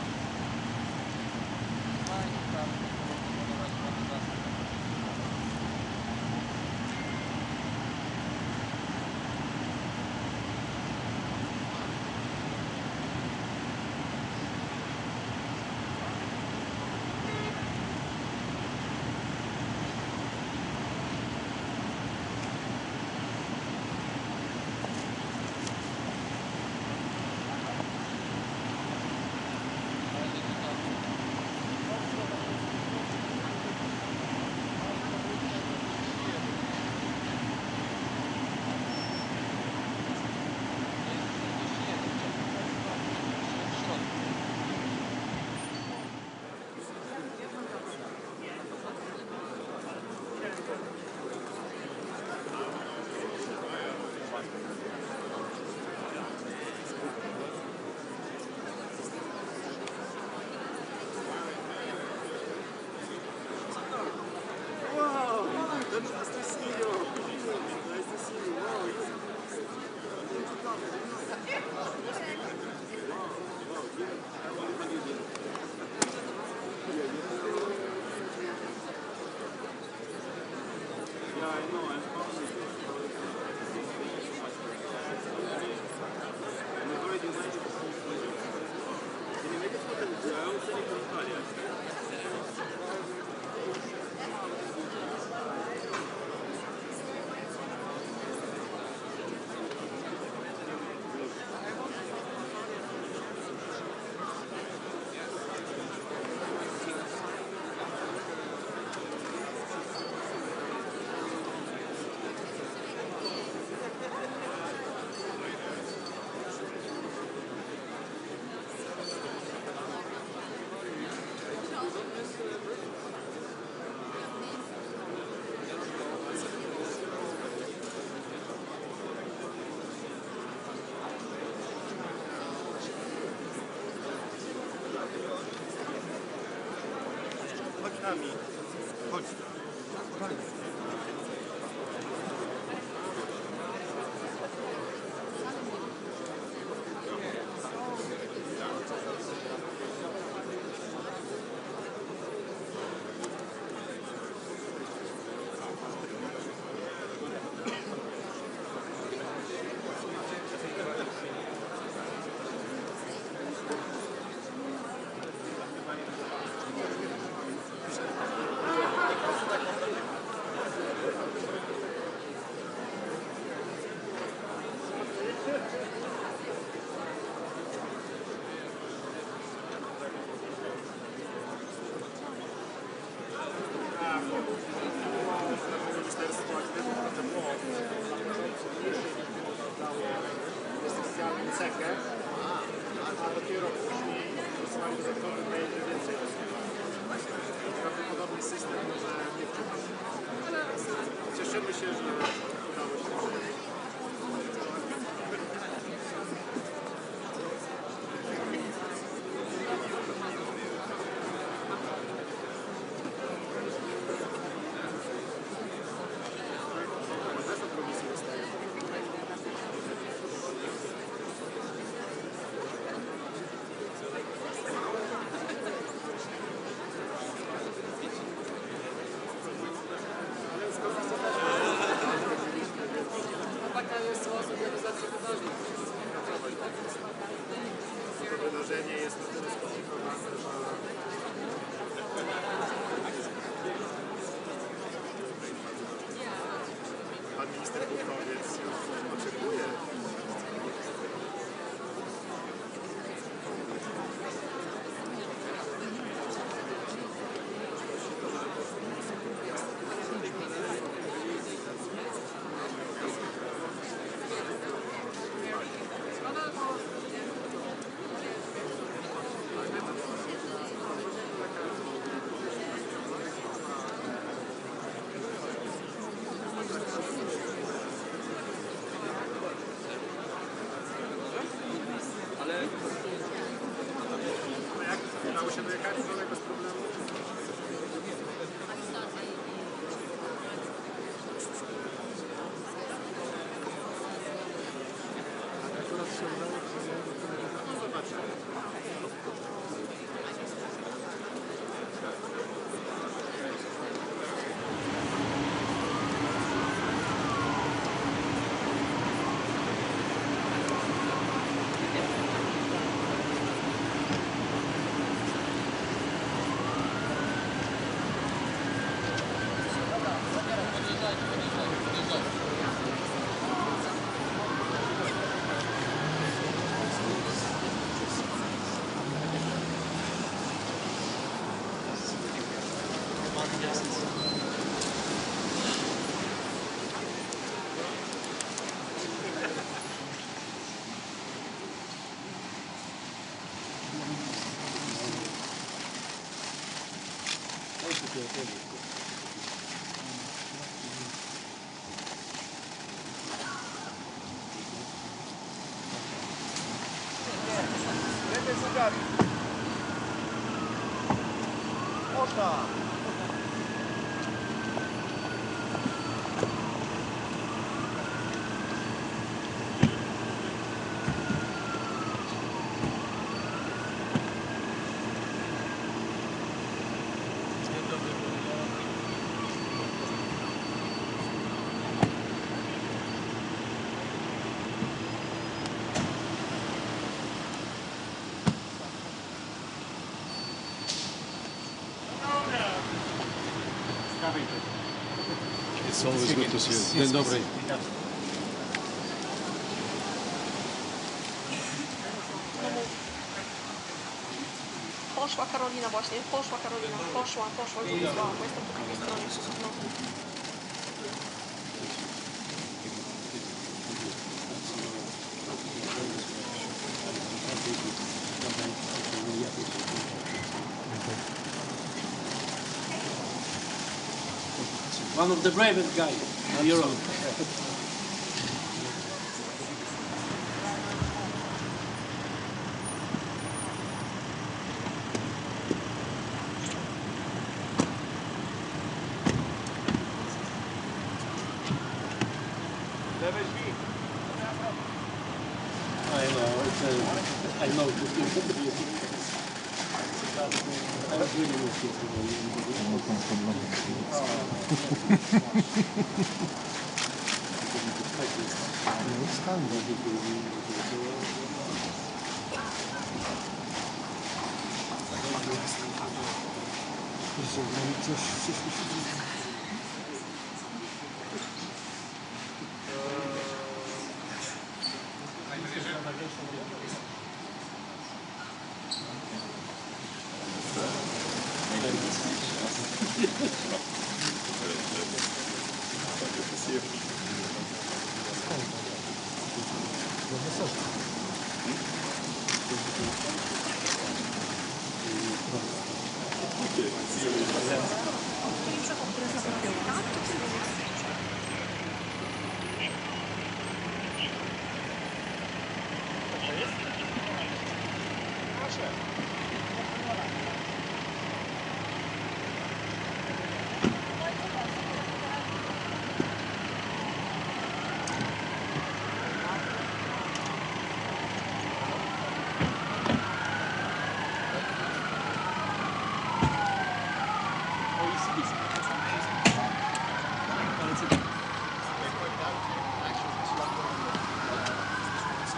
nami. Chodź. A dopiero później wysłali do zakonu będzie więcej osób. Prawdopodobnie system może nie wczytać. Ale cieszymy się, że udało się. Wydarzenie jest na tyle skomplikowane, że pan minister Bukowiec oczekuje. Udało się dojechać do tego problemu? No zobaczymy. Jeden zegarek. Można. It's always good to see you. Dzień dobry. Poszła Karolina właśnie, poszła Karolina, poszła, już wysłałam, bo jestem po drugiej stronie. No. One of the bravest guys in Europe. I know, I know this is I was really with you.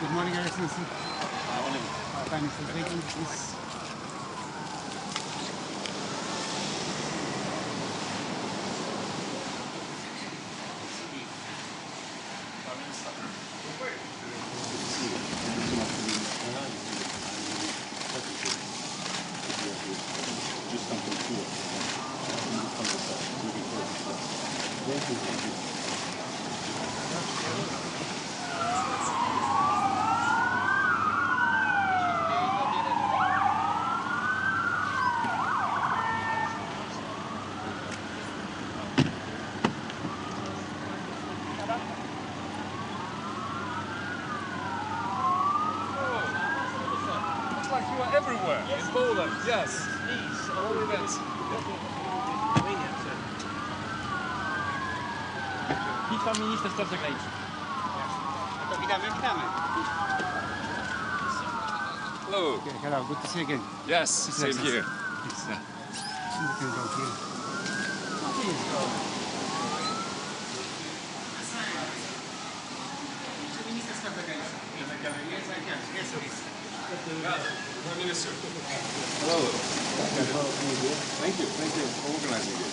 Good morning, Excellency. Time is waiting, please. Everywhere in Poland, yes. Please, all events. Bitwa minister spraw zagranicznych. To witamy. Hello. Okay, hello, good to see you again. Yes, same here. Prime Minister. Hello. Thank you for organizing it.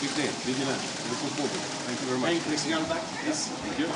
Big day, big event. Looking forward. Thank you very much. Thank you. Yes, thank you.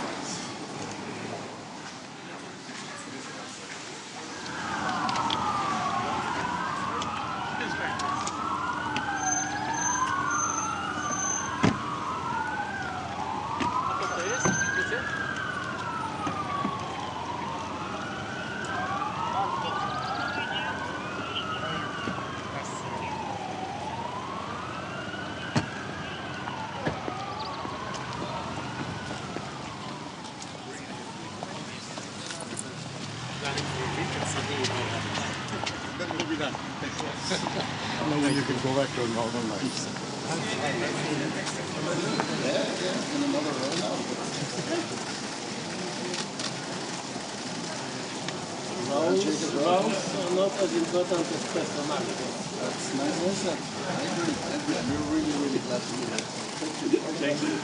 And then you can go back to a normal life. In another row now. Rounds are not as important as personality. That's nice. I agree. We're really glad to be here. Thank you.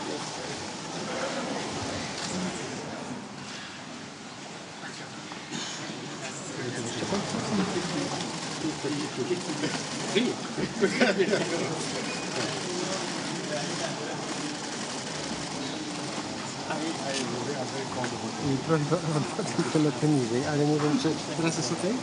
Trochę niżej, ale nie wiem, czy teraz jest okej?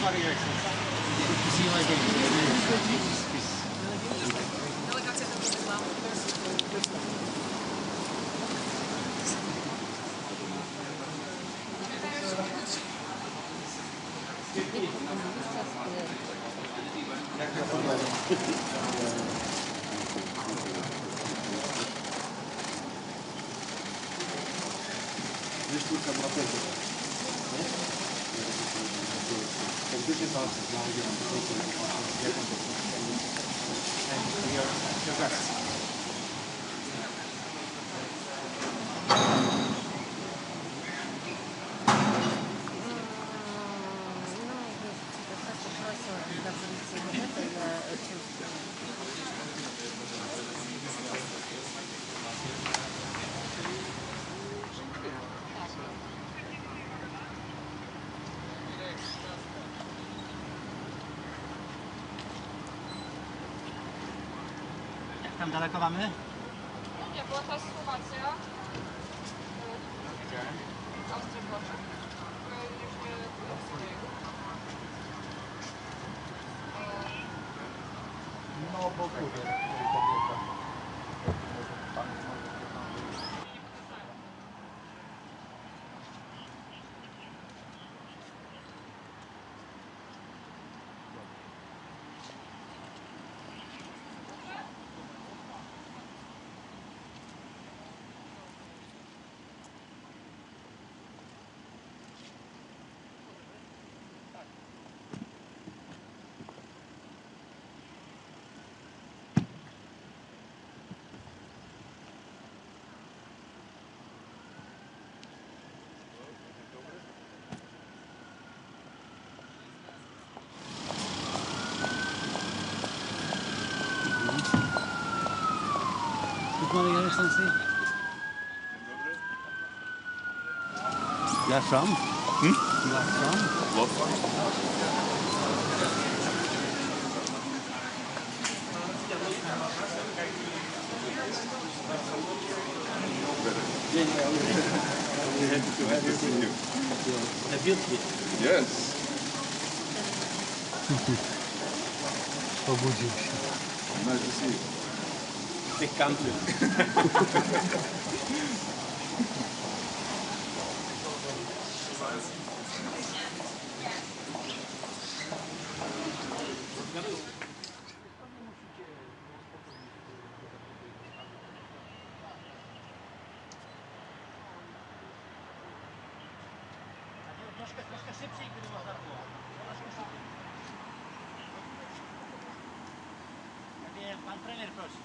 Very excellent. See you again. Peace. Delegacja do Władysława. Wiesz, tylko dla tego. Faktycznie patrzę, znajdziemy jaką to Tam daleko mamy? No nie, była ta Słowacja. Austria była. Już nie... No bo kurde, kobieta. Good morning, Your Excellency. You are from? You are from? The beauty. Yes. Obudził się. Nice to see you. Big country. Troszkę szybciej, gdyby można było. Troszkę szybciej. Ja wiem, pan premier prosi.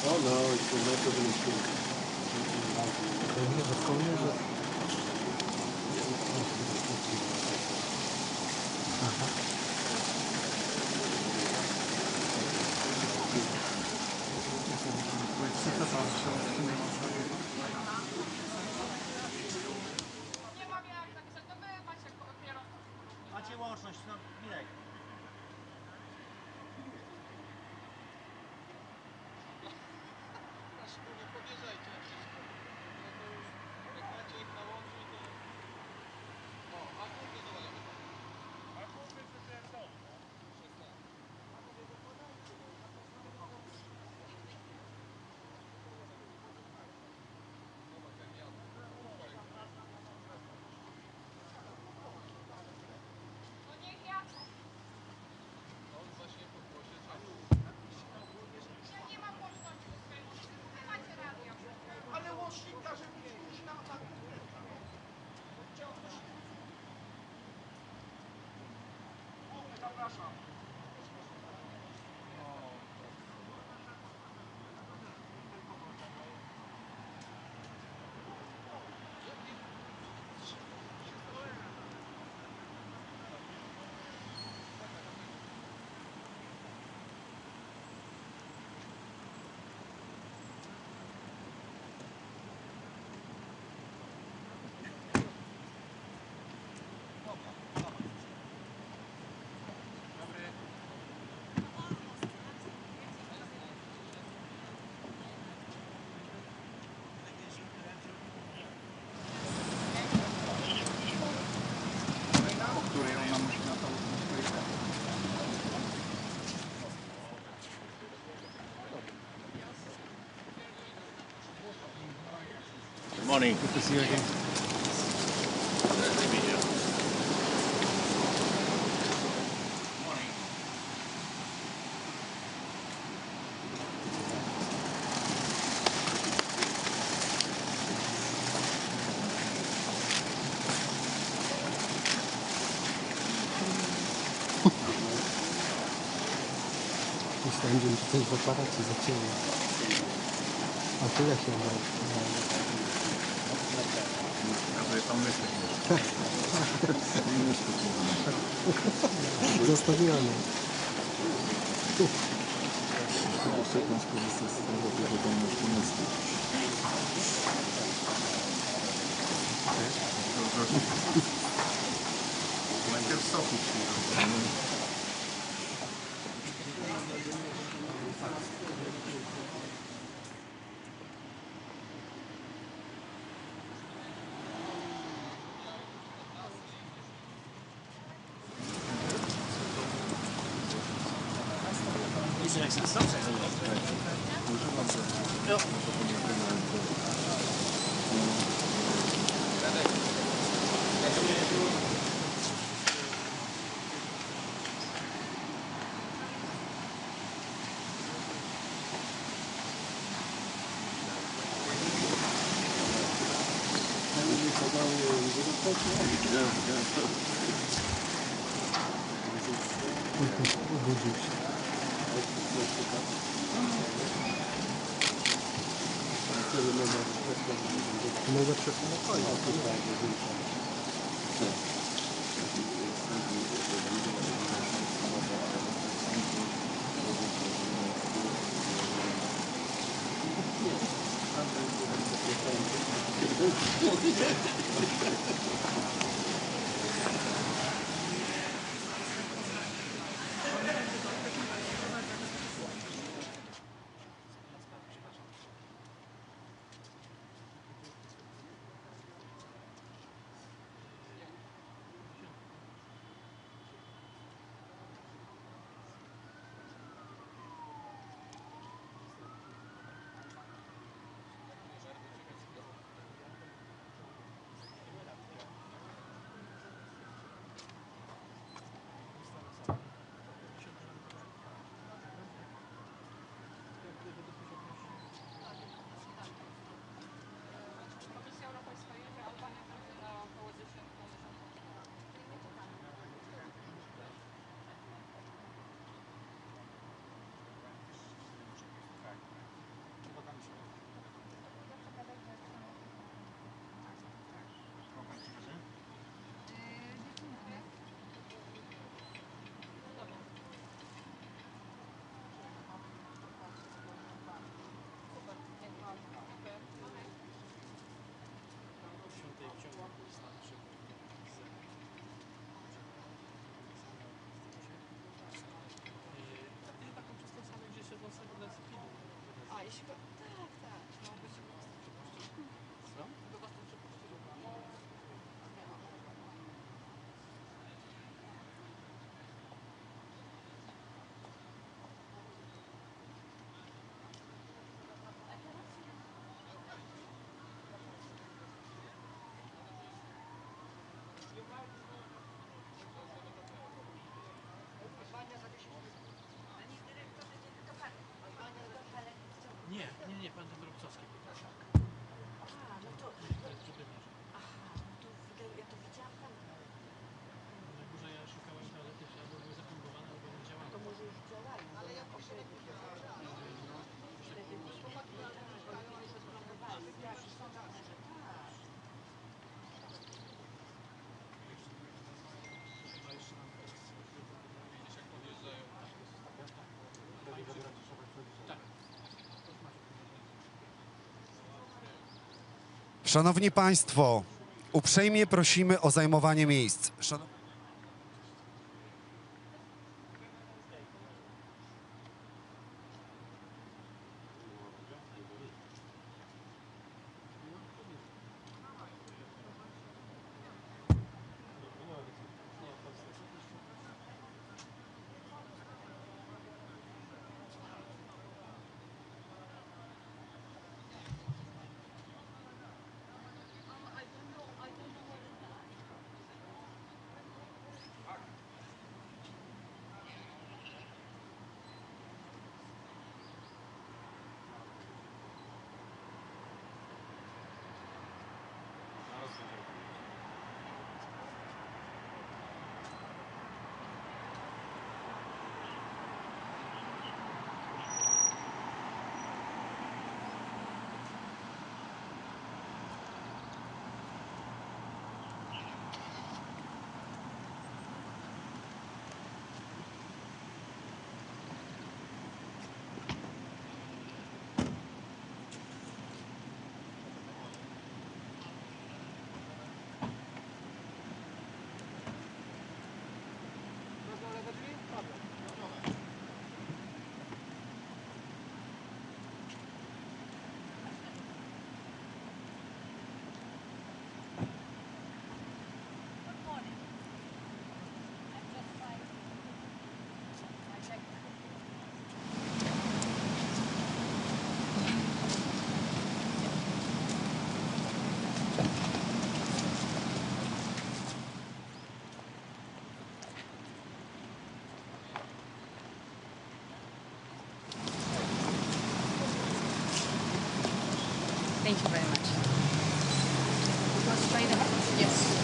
Oh no, it will not have an issue. Nie mam jak napisać, to wy macie kierowców. Macie łączność, no Mirek. Morning. Good to see you again. Nice to meet you. Myślałem, że mi coś w aparacie zacięło. A tyle się udało. Zostawiamy. Jeszcze pan skorzysta z tego, że tam masz pomysły. Najpierw stopić się. Obudził się. Mogę przesunąć. Nie, pan Dąbrowski. Aha, no to... Aha, no to ja to widziałam tam. Na górze ja szukałem toalety, czy albo były zaplombowane, albo nie działały. To może już działają, ale jak się... Wtedy oni zaplomowali, tak, są tam, że tak. Chyba jeszcze nam widzisz, jak podjeżdżają. Tak. Szanowni Państwo, uprzejmie prosimy o zajmowanie miejsc. Thank you very much. You want to try them? Yes.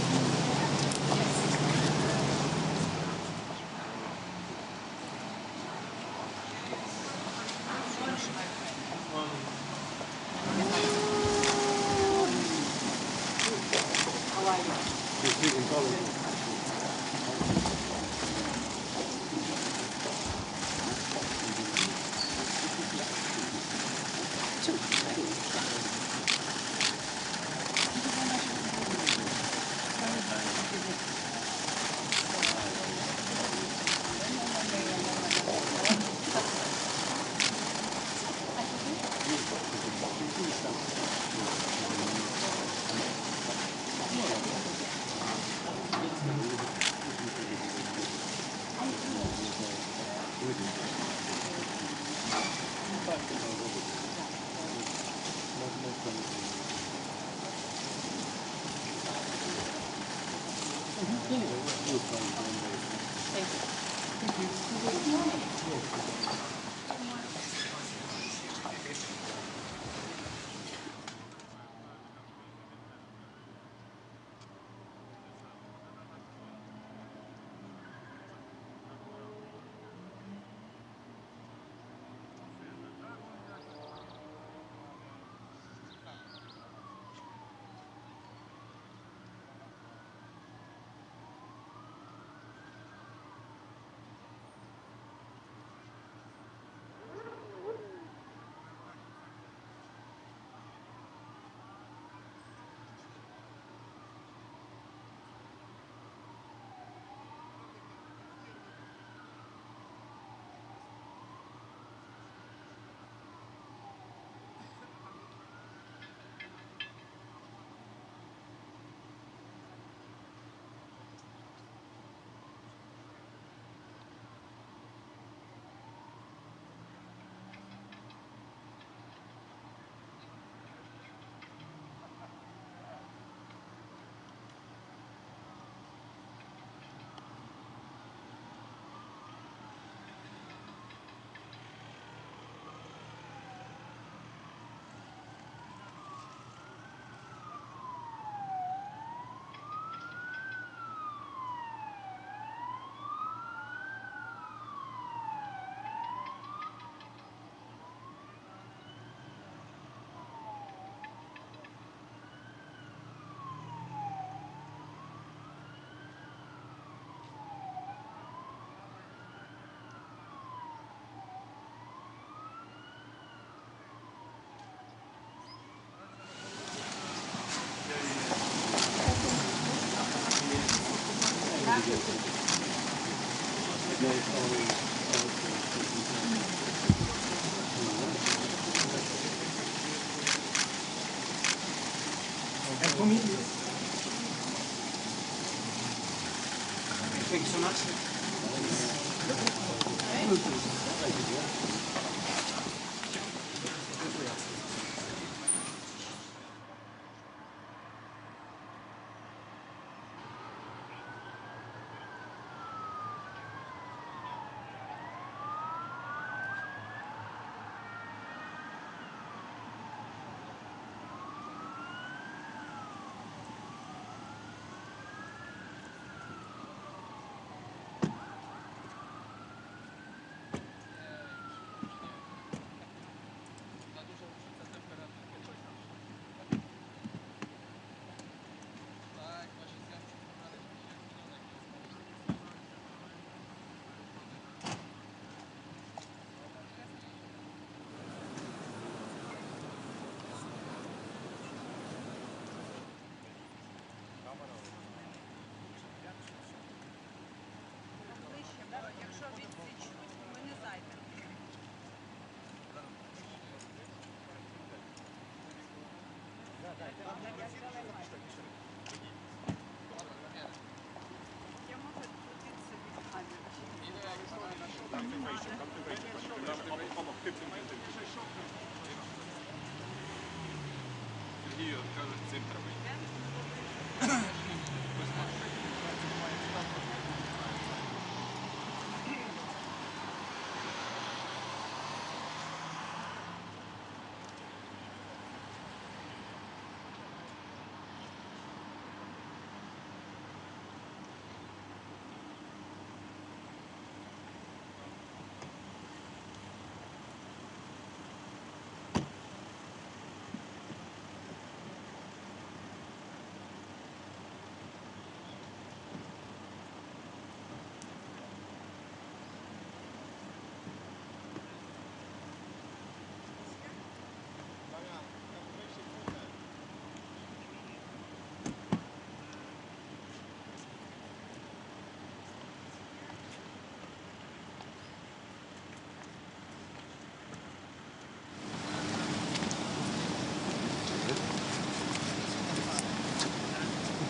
Thank you so much.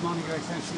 morning, Your Excellency.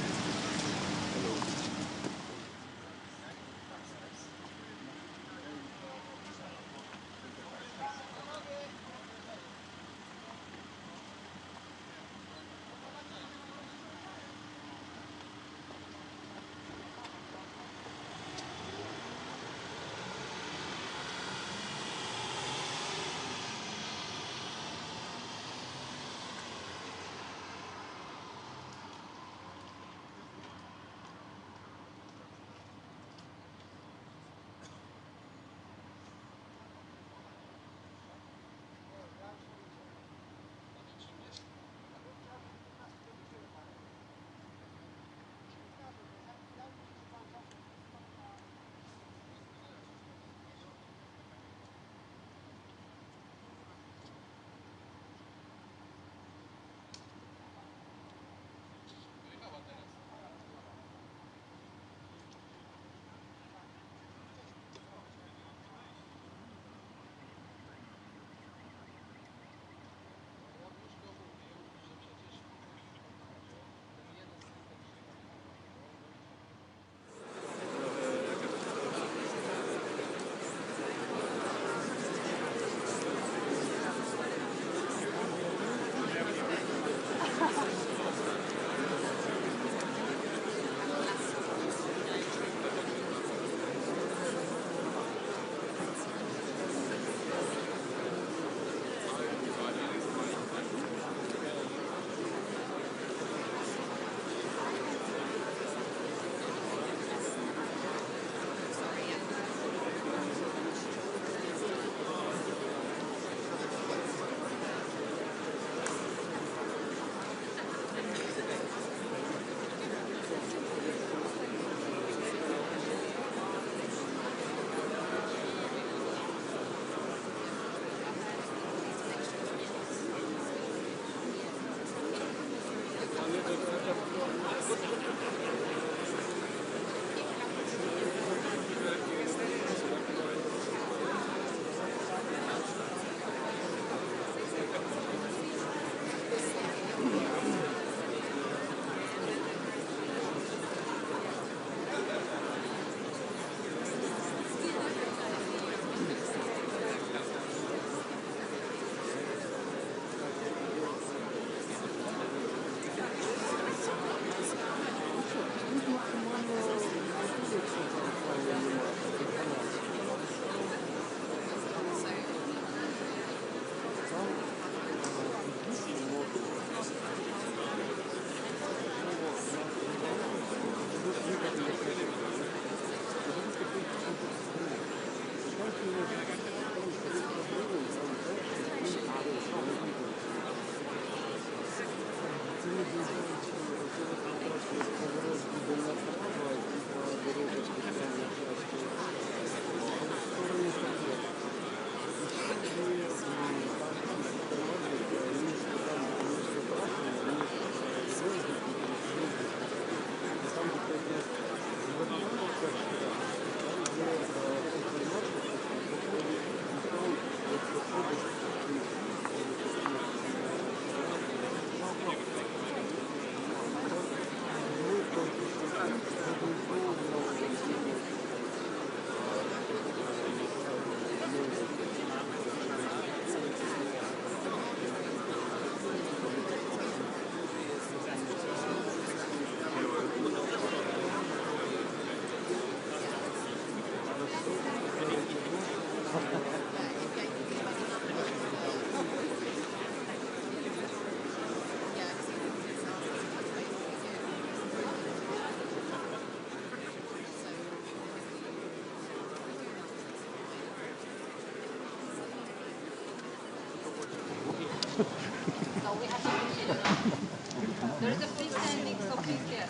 There is a freestanding, so please yes.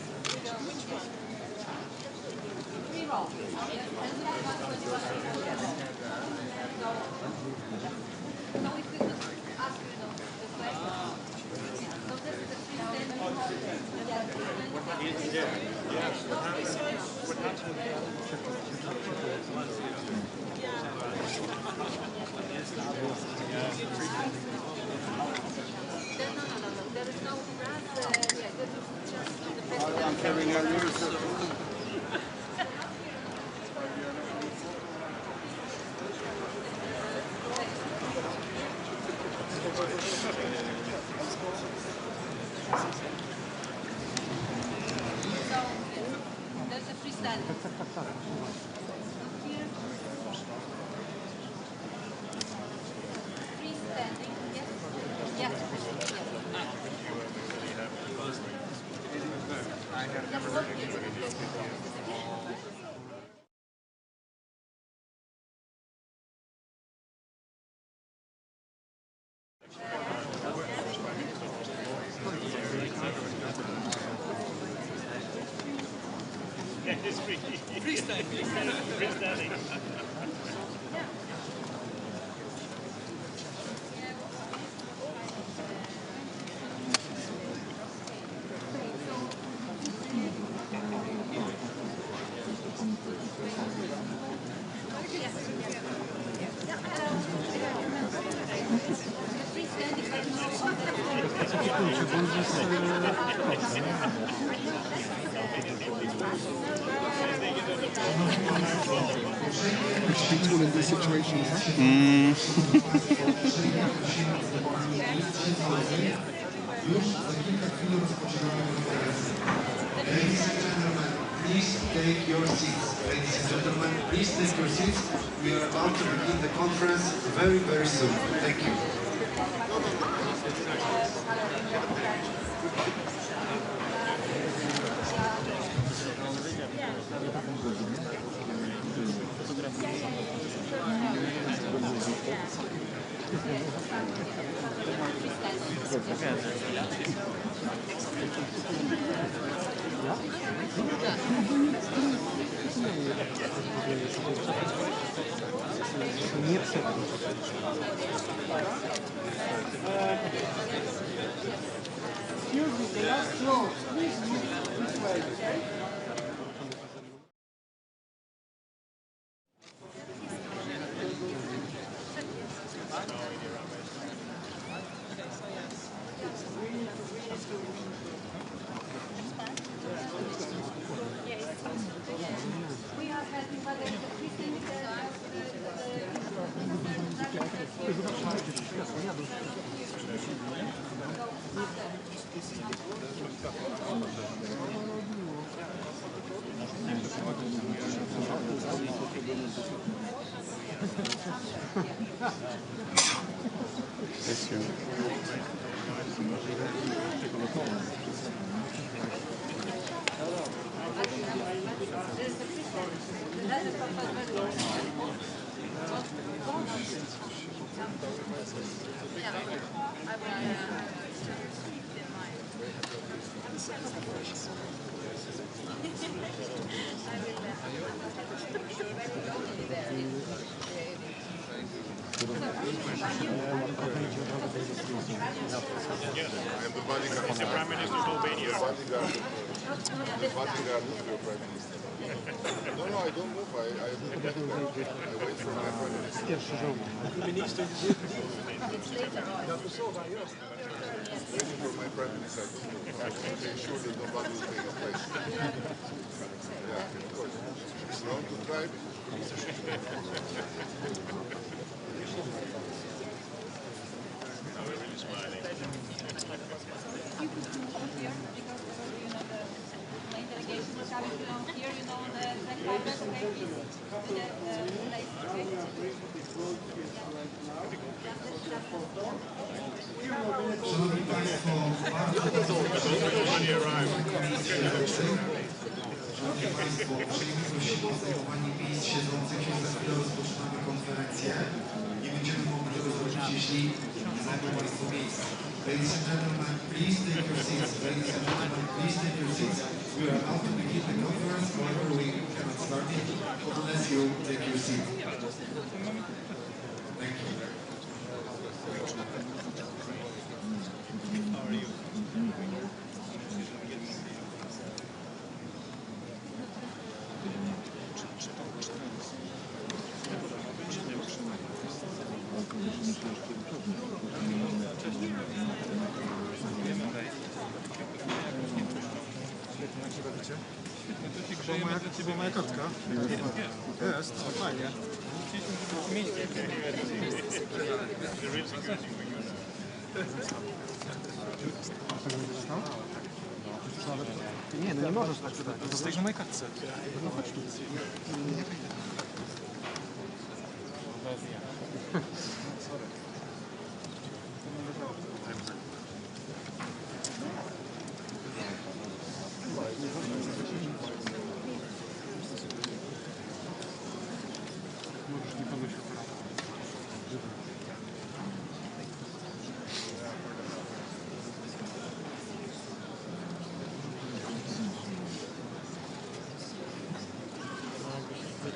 Three rows. So if we could ask you, this way. So this is a freestanding. No. There is no grass. This is just having a new reception. There's a freestanding. Freestanding, yes. Yes. Freestanding. Peaceful in these situations, huh? Ladies and gentlemen, please take your seats. Ladies and gentlemen, please take your seats. We are about to begin the conference very, very soon. Thank you. Nie przed. Excuse me, the last floor. Please move this way, okay? We are helping others to present I'm the bodyguard. It's the Prime Minister of Albania. The bodyguard of your Prime Minister. No, I don't move. I wait for my Prime Minister. Waiting for my Prime Minister. I don't move. I want to make sure that nobody will take a place. Yeah, of course. You want to drive? You could come over here because the main delegation is coming down here, the Czech Republic, Szanowni Państwo, uprzejmie prosimy o zajmowanie miejsc siedzących się, za chwilę rozpoczynamy konferencję. Nie będziemy mogli tego zrobić, jeśli nie zajmą Państwo miejsc. Ladies and gentlemen, please take your seats. Ladies and gentlemen, please take your seats. We are about to begin the conference, however we cannot start it unless you take your seat. Thank you. How are you? była moja kotka. Jest, fajnie. Nie, no nie możesz tak czytać. To zostajesz na mojej kartce. No chodź tu.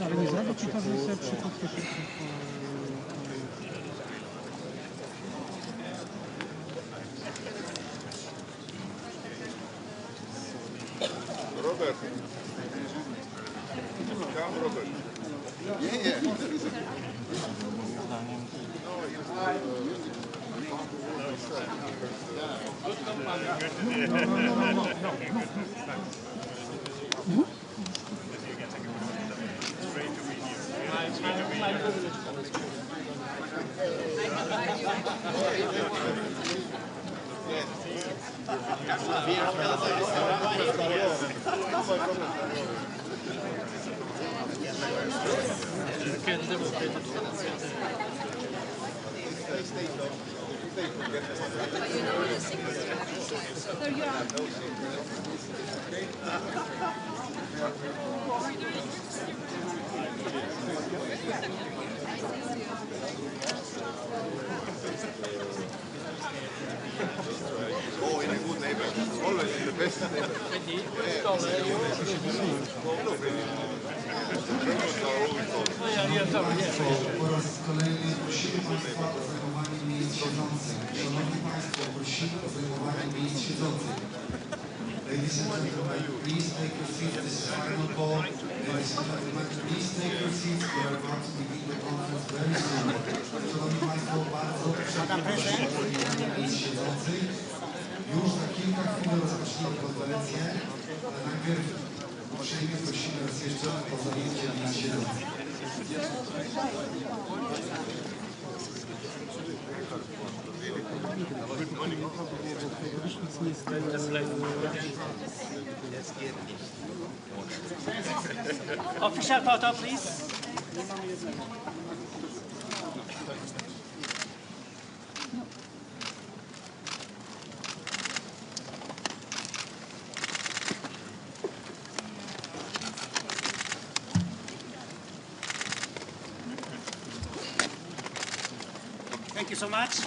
Ale nie zrobię ci to, że sobie przykład Robert. Come, Robert. Yeah. Oh, in a good neighbor. Always the best neighbor. Po raz kolejny prosimy Państwa o zajmowanie miejsc siedzących. Szanowni Państwo, prosimy o zajmowanie miejsc siedzących. Ladies and gentlemen, please take your seats. This is final call. Ladies and gentlemen, please take your seats. We are about to begin the conference very soon. Szanowni Państwo, bardzo prosimy o zajmowanie miejsc siedzących. Już za kilka chwil rozpoczniemy konferencję, ale najpierw uprzejmie prosimy raz jeszcze o zajęcie miejsc siedzących. Official photo, please. Thank you so much.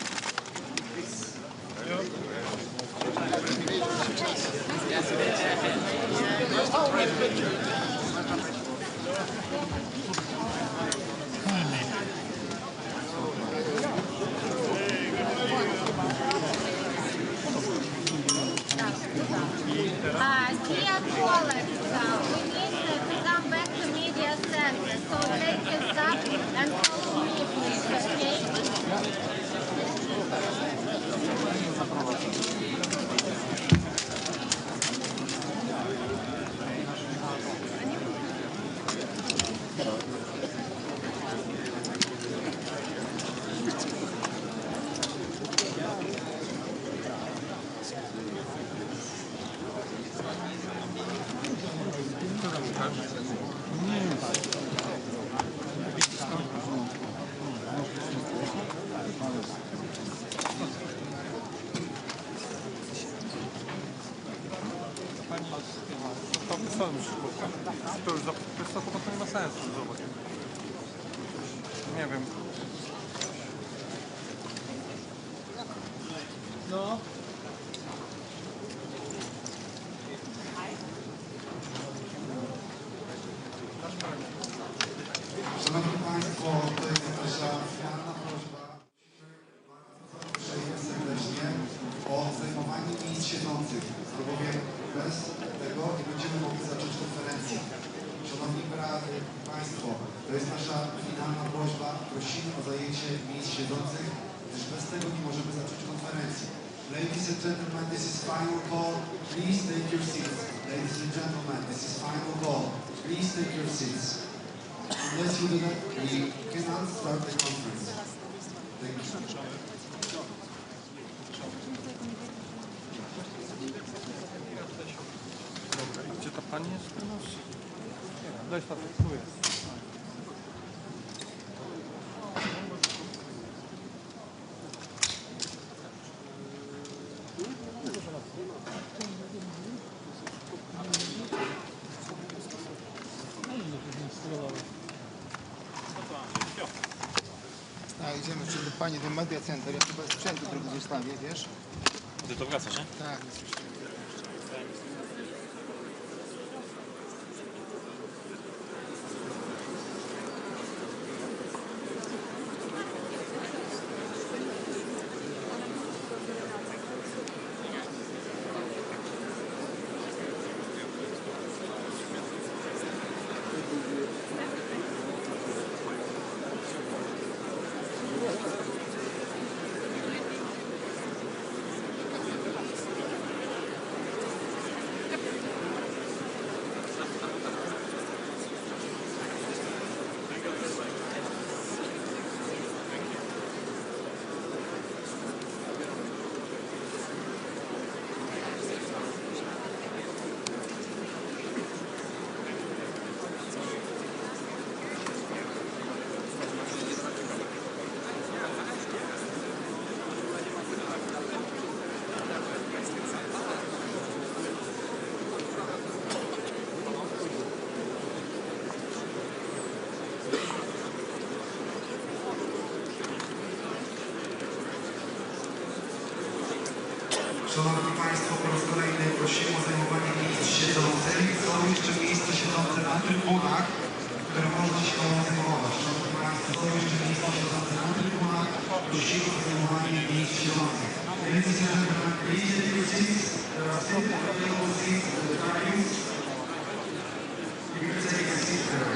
Dear colleagues, we need to come back to media center, so take us up and follow me, please, okay? To już wysoko, bo to nie ma sensu. Zobacz. Nie wiem. No. Szanowni Państwo, to jest nasza finalna prośba. Prosimy serdecznie o zajmowanie miejsc siedzących, bowiem bez tego nie będziemy mogli zacząć konferencji. Szanowni Państwo, to jest nasza finalna prośba. Prosimy o zajęcie miejsc siedzących, gdyż bez tego nie możemy zacząć konferencji. Ladies and gentlemen, this is final call. Please take your seats. Ladies and gentlemen, this is final call. Please take your seats. Unless you do that, we cannot start the conference. Thank you. Gdzie ta pani jest teraz? Daj tam, tu jest. A idziemy przed pani do Media Center, ja chyba sprzętu trochę zostawię, wiesz? Ty to wracasz, nie? Tak. Szanowni Państwo, po raz kolejny prosimy o zajmowanie miejsc siedzących. Są jeszcze miejsca siedzące na trybunach, które można się zajmować. Szanowni Państwo, są jeszcze miejsca siedzące na trybunach. Prosimy o zajmowanie miejsc siedzących. Ladies and gentlemen, please take your seats. There are still available seats in the audience. You can take a seat there.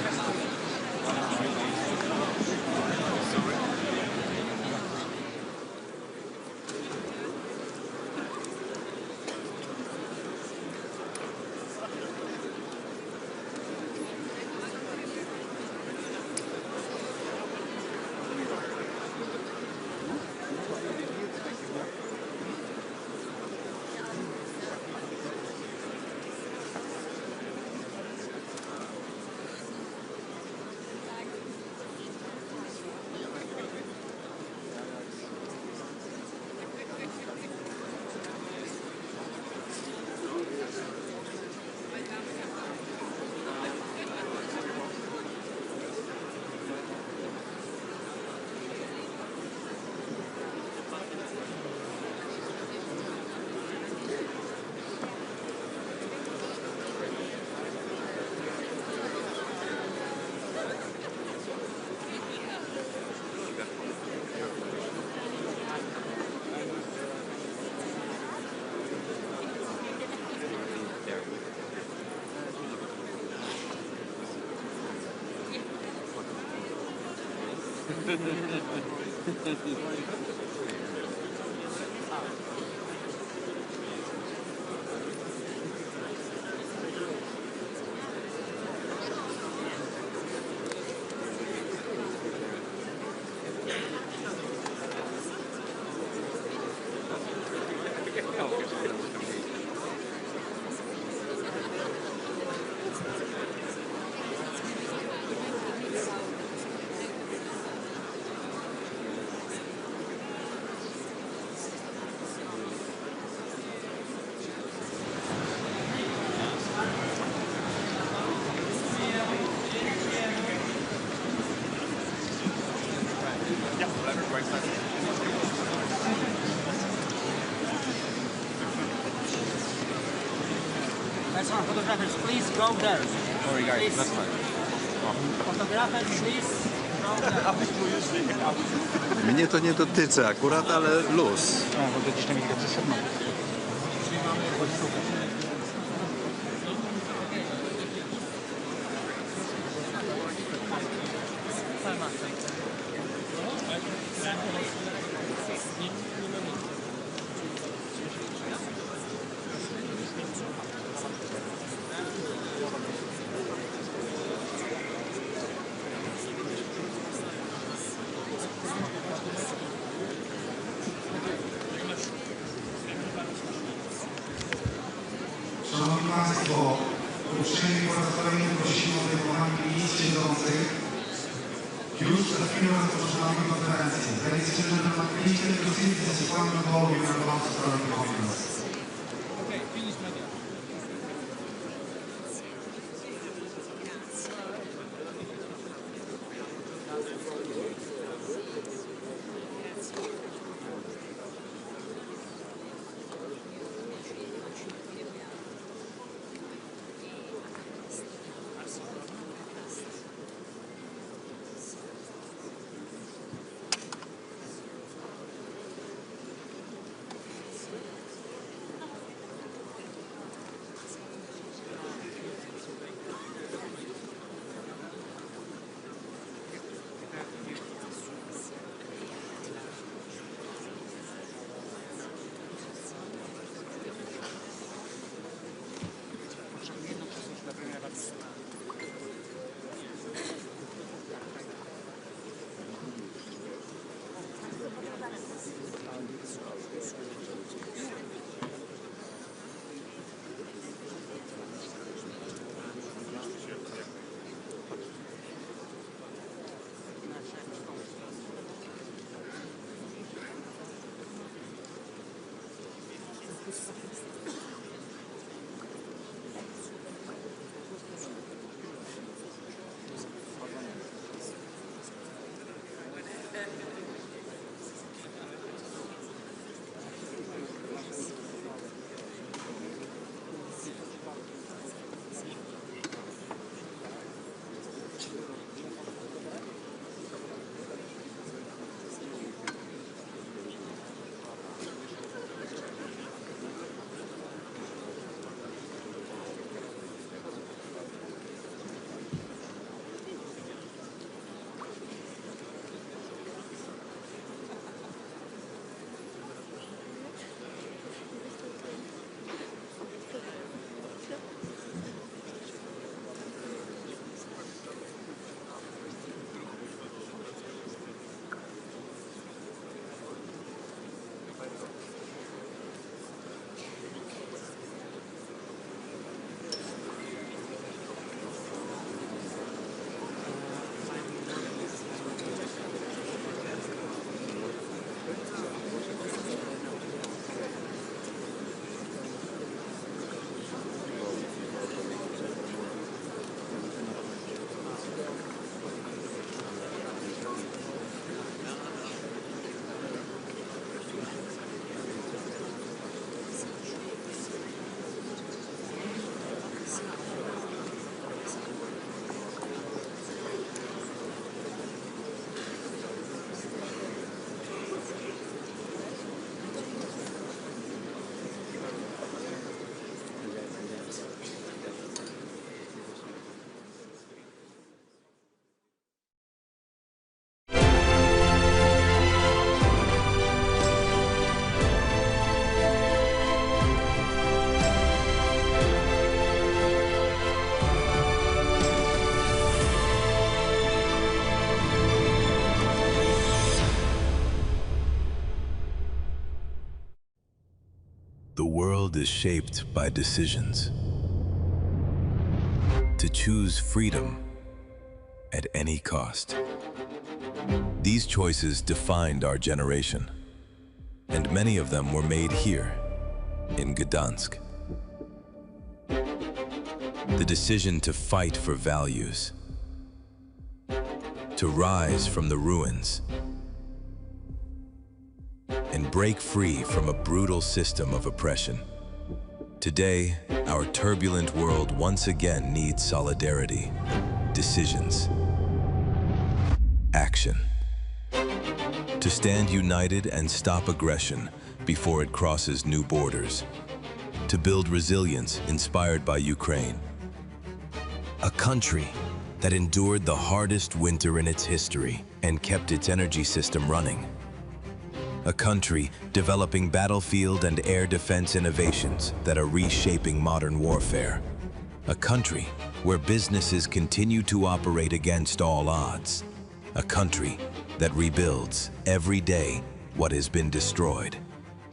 Photographers, please go there. Sorry guys, that's fine. Photographers, please go there. Mnie to nie dotyczy akurat, ale luz. A, bo gdzieś tam widać ze sobą. Państwo, uprzejmie po raz kolejny prosimy o zajmowanie miejsc siedzących. Już za chwilę rozpoczynamy konferencję. Ladies and gentlemen, please take your seats. This is one call. We are about to start the conference. Okay, finish, Maria. The world is shaped by decisions. To choose freedom at any cost. These choices defined our generation, and many of them were made here, in Gdansk. The decision to fight for values, to rise from the ruins, and break free from a brutal system of oppression. Today, our turbulent world once again needs solidarity, decisions, action. To stand united and stop aggression before it crosses new borders. To build resilience inspired by Ukraine. A country that endured the hardest winter in its history and kept its energy system running. A country developing battlefield and air defense innovations that are reshaping modern warfare. A country where businesses continue to operate against all odds. A country that rebuilds every day what has been destroyed.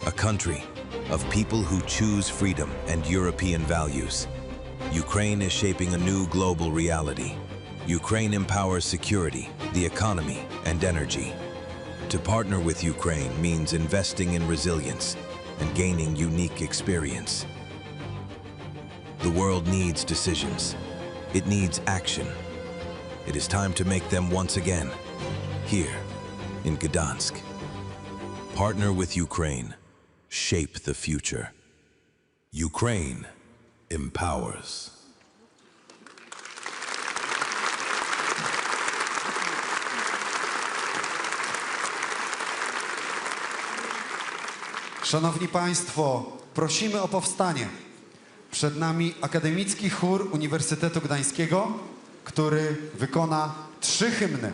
A country of people who choose freedom and European values. Ukraine is shaping a new global reality. Ukraine empowers security, the economy, and energy. To partner with Ukraine means investing in resilience and gaining unique experience. The world needs decisions. It needs action. It is time to make them once again, here in Gdansk. Partner with Ukraine. Shape the future. Ukraine empowers. Szanowni Państwo, prosimy o powstanie. Przed nami akademicki chór Uniwersytetu Gdańskiego, który wykona 3 hymny.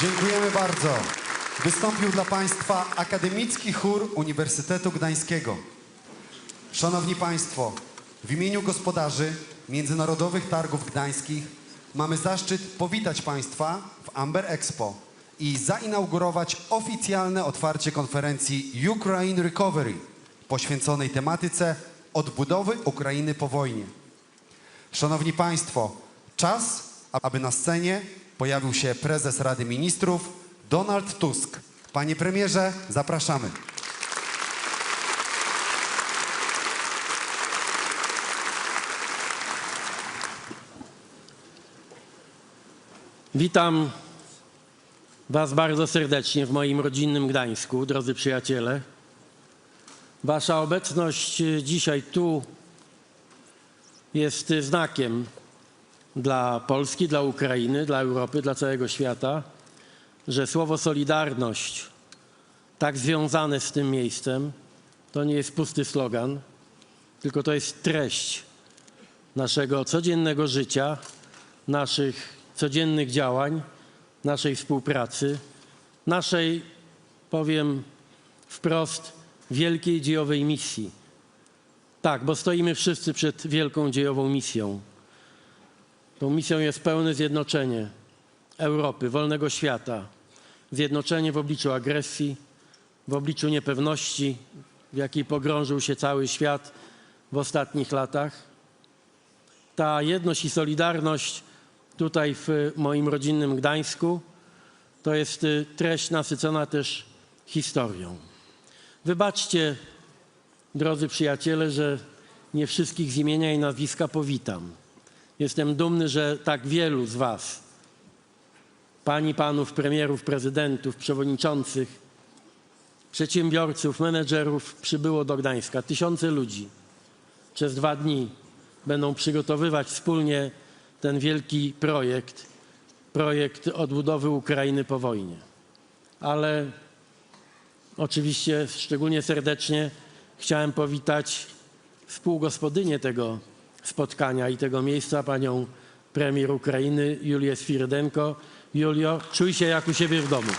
Dziękujemy bardzo. Wystąpił dla Państwa Akademicki Chór Uniwersytetu Gdańskiego. Szanowni Państwo, w imieniu gospodarzy Międzynarodowych Targów Gdańskich mamy zaszczyt powitać Państwa w Amber Expo i zainaugurować oficjalne otwarcie konferencji Ukraine Recovery poświęconej tematyce odbudowy Ukrainy po wojnie. Szanowni Państwo, czas, aby na scenie pojawił się prezes Rady Ministrów Donald Tusk. Panie premierze, zapraszamy. Witam Was bardzo serdecznie w moim rodzinnym Gdańsku, drodzy przyjaciele. Wasza obecność dzisiaj tu jest znakiem dla Polski, dla Ukrainy, dla Europy, dla całego świata, że słowo solidarność, tak związane z tym miejscem, to nie jest pusty slogan, tylko to jest treść naszego codziennego życia, naszych codziennych działań, naszej współpracy, naszej, powiem wprost, wielkiej dziejowej misji. Tak, bo stoimy wszyscy przed wielką dziejową misją. Tą misją jest pełne zjednoczenie Europy, wolnego świata. Zjednoczenie w obliczu agresji, w obliczu niepewności, w jakiej pogrążył się cały świat w ostatnich latach. Ta jedność i solidarność tutaj w moim rodzinnym Gdańsku to jest treść nasycona też historią. Wybaczcie, drodzy przyjaciele, że nie wszystkich z imienia i nazwiska powitam. Jestem dumny, że tak wielu z Was, pań i panów premierów, prezydentów, przewodniczących, przedsiębiorców, menedżerów przybyło do Gdańska. Tysiące ludzi przez 2 dni będą przygotowywać wspólnie ten wielki projekt odbudowy Ukrainy po wojnie. Ale oczywiście szczególnie serdecznie chciałem powitać współgospodynię tego spotkania i tego miejsca, panią premier Ukrainy Julię Swiridenko. Julio, czuj się jak u siebie w domu.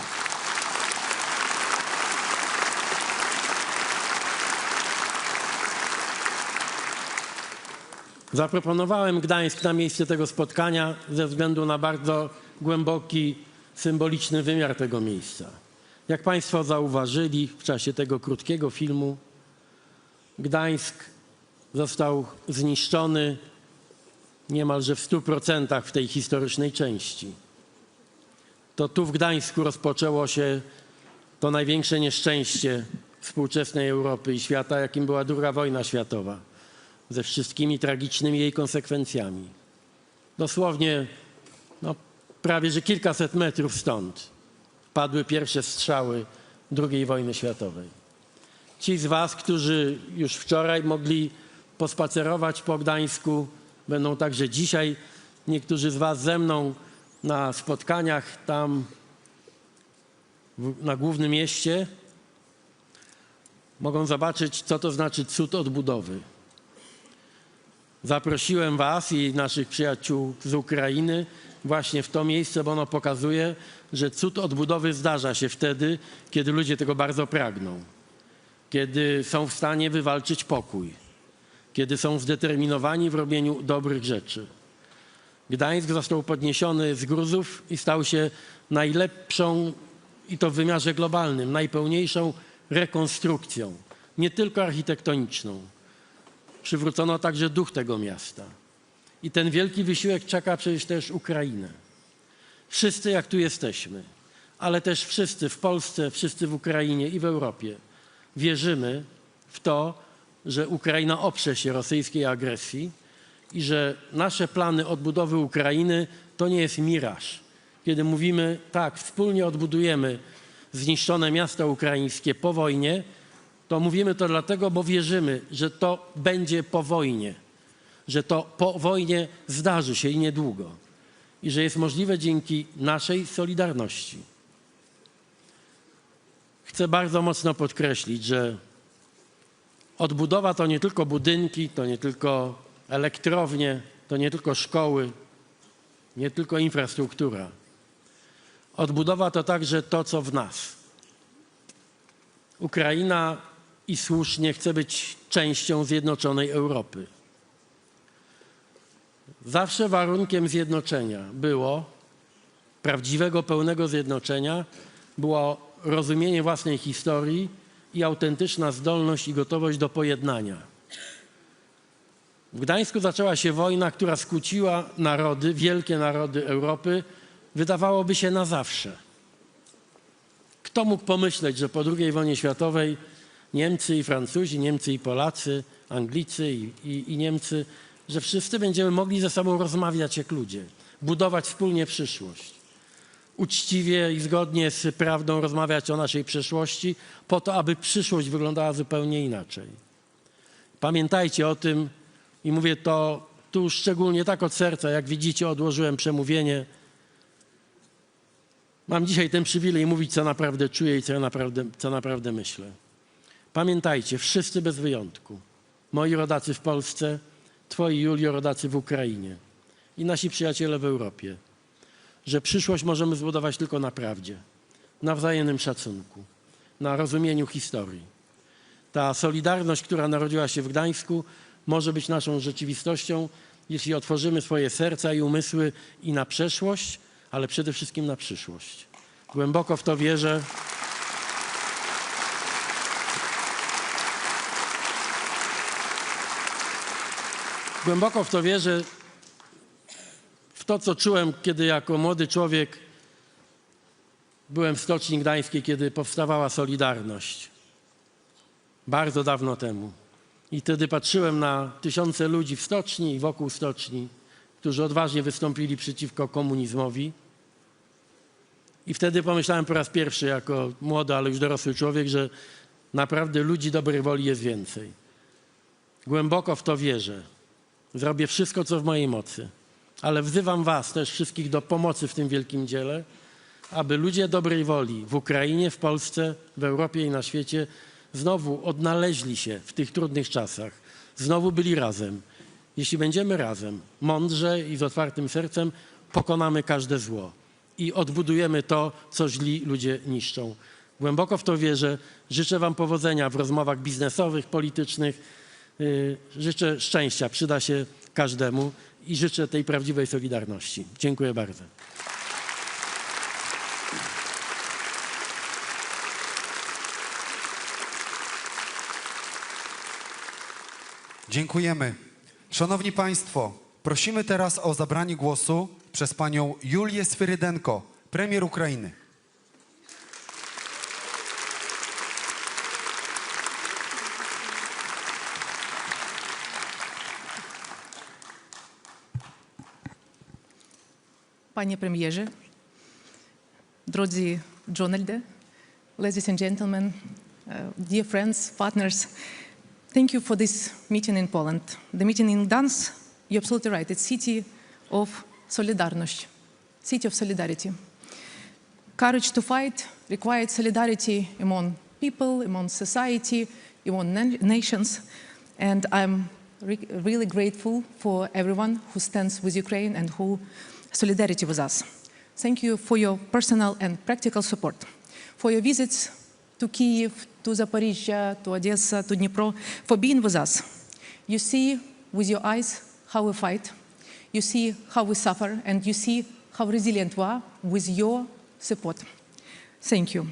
Zaproponowałem Gdańsk na miejsce tego spotkania ze względu na bardzo głęboki, symboliczny wymiar tego miejsca. Jak Państwo zauważyli w czasie tego krótkiego filmu, Gdańsk został zniszczony niemalże w 100% w tej historycznej części. To tu w Gdańsku rozpoczęło się to największe nieszczęście współczesnej Europy i świata, jakim była II wojna światowa, ze wszystkimi tragicznymi jej konsekwencjami. Dosłownie prawie że kilkaset metrów stąd padły pierwsze strzały II wojny światowej. Ci z Was, którzy już wczoraj mogli pospacerować po Gdańsku, będą także dzisiaj niektórzy z Was ze mną na spotkaniach tam na głównym mieście, mogą zobaczyć, co to znaczy cud odbudowy. Zaprosiłem Was i naszych przyjaciół z Ukrainy właśnie w to miejsce, bo ono pokazuje, że cud odbudowy zdarza się wtedy, kiedy ludzie tego bardzo pragną, kiedy są w stanie wywalczyć pokój, kiedy są zdeterminowani w robieniu dobrych rzeczy. Gdańsk został podniesiony z gruzów i stał się najlepszą, i to w wymiarze globalnym, najpełniejszą rekonstrukcją, nie tylko architektoniczną. Przywrócono także duch tego miasta. I ten wielki wysiłek czeka przecież też Ukrainę. Wszyscy jak tu jesteśmy, ale też wszyscy w Polsce, wszyscy w Ukrainie i w Europie wierzymy w to, że Ukraina oprze się rosyjskiej agresji i że nasze plany odbudowy Ukrainy to nie jest miraż. Kiedy mówimy, tak, wspólnie odbudujemy zniszczone miasta ukraińskie po wojnie, to mówimy to dlatego, bo wierzymy, że to będzie po wojnie, że to po wojnie zdarzy się i niedługo i że jest możliwe dzięki naszej solidarności. Chcę bardzo mocno podkreślić, że odbudowa to nie tylko budynki, to nie tylko elektrownie, to nie tylko szkoły, nie tylko infrastruktura. Odbudowa to także to, co w nas. Ukraina i słusznie chce być częścią zjednoczonej Europy. Zawsze warunkiem zjednoczenia było, prawdziwego, pełnego zjednoczenia, było rozumienie własnej historii i autentyczna zdolność i gotowość do pojednania. W Gdańsku zaczęła się wojna, która skłóciła narody, wielkie narody Europy, wydawałoby się na zawsze. Kto mógł pomyśleć, że po II wojnie światowej Niemcy i Francuzi, Niemcy i Polacy, Anglicy i Niemcy, że wszyscy będziemy mogli ze sobą rozmawiać jak ludzie, budować wspólnie przyszłość. uczciwie i zgodnie z prawdą rozmawiać o naszej przeszłości, po to, aby przyszłość wyglądała zupełnie inaczej. Pamiętajcie o tym i mówię to tu szczególnie tak od serca, jak widzicie, odłożyłem przemówienie. Mam dzisiaj ten przywilej mówić, co naprawdę czuję i co naprawdę myślę. Pamiętajcie, wszyscy bez wyjątku, moi rodacy w Polsce, twoi, Julio, rodacy w Ukrainie i nasi przyjaciele w Europie, że przyszłość możemy zbudować tylko na prawdzie, na wzajemnym szacunku, na rozumieniu historii. Ta solidarność, która narodziła się w Gdańsku, może być naszą rzeczywistością, jeśli otworzymy swoje serca i umysły i na przeszłość, ale przede wszystkim na przyszłość. Głęboko w to wierzę. Głęboko w to wierzę, w to, co czułem, kiedy jako młody człowiek byłem w Stoczni Gdańskiej, kiedy powstawała Solidarność. Bardzo dawno temu. I wtedy patrzyłem na tysiące ludzi w Stoczni i wokół Stoczni, którzy odważnie wystąpili przeciwko komunizmowi. I wtedy pomyślałem po raz pierwszy, jako młody, ale już dorosły człowiek, że naprawdę ludzi dobrej woli jest więcej. Głęboko w to wierzę. Zrobię wszystko, co w mojej mocy. Ale wzywam was też wszystkich do pomocy w tym wielkim dziele, aby ludzie dobrej woli w Ukrainie, w Polsce, w Europie i na świecie znowu odnaleźli się w tych trudnych czasach. Znowu byli razem. Jeśli będziemy razem, mądrze i z otwartym sercem, pokonamy każde zło i odbudujemy to, co źli ludzie niszczą. Głęboko w to wierzę. Życzę wam powodzenia w rozmowach biznesowych, politycznych. Życzę szczęścia, przyda się każdemu i życzę tej prawdziwej solidarności. Dziękuję bardzo. Dziękujemy. Szanowni Państwo, prosimy teraz o zabranie głosu przez panią Julię Swyrydenko, premier Ukrainy. Panie premierze, drodzy Donaldzie, ladies and gentlemen, dear friends, partners, thank you for this meeting in Poland. The meeting in Gdansk, you're absolutely right, it's city of Solidarność, city of solidarity. Courage to fight required solidarity among people, among society, among nations, and I'm really grateful for everyone who stands with Ukraine and who solidarity with us. Thank you for your personal and practical support, for your visits to Kyiv, to Zaporizhzhia, to Odessa, to Dnipro, for being with us. You see with your eyes how we fight, you see how we suffer, and you see how resilient we are with your support. Thank you.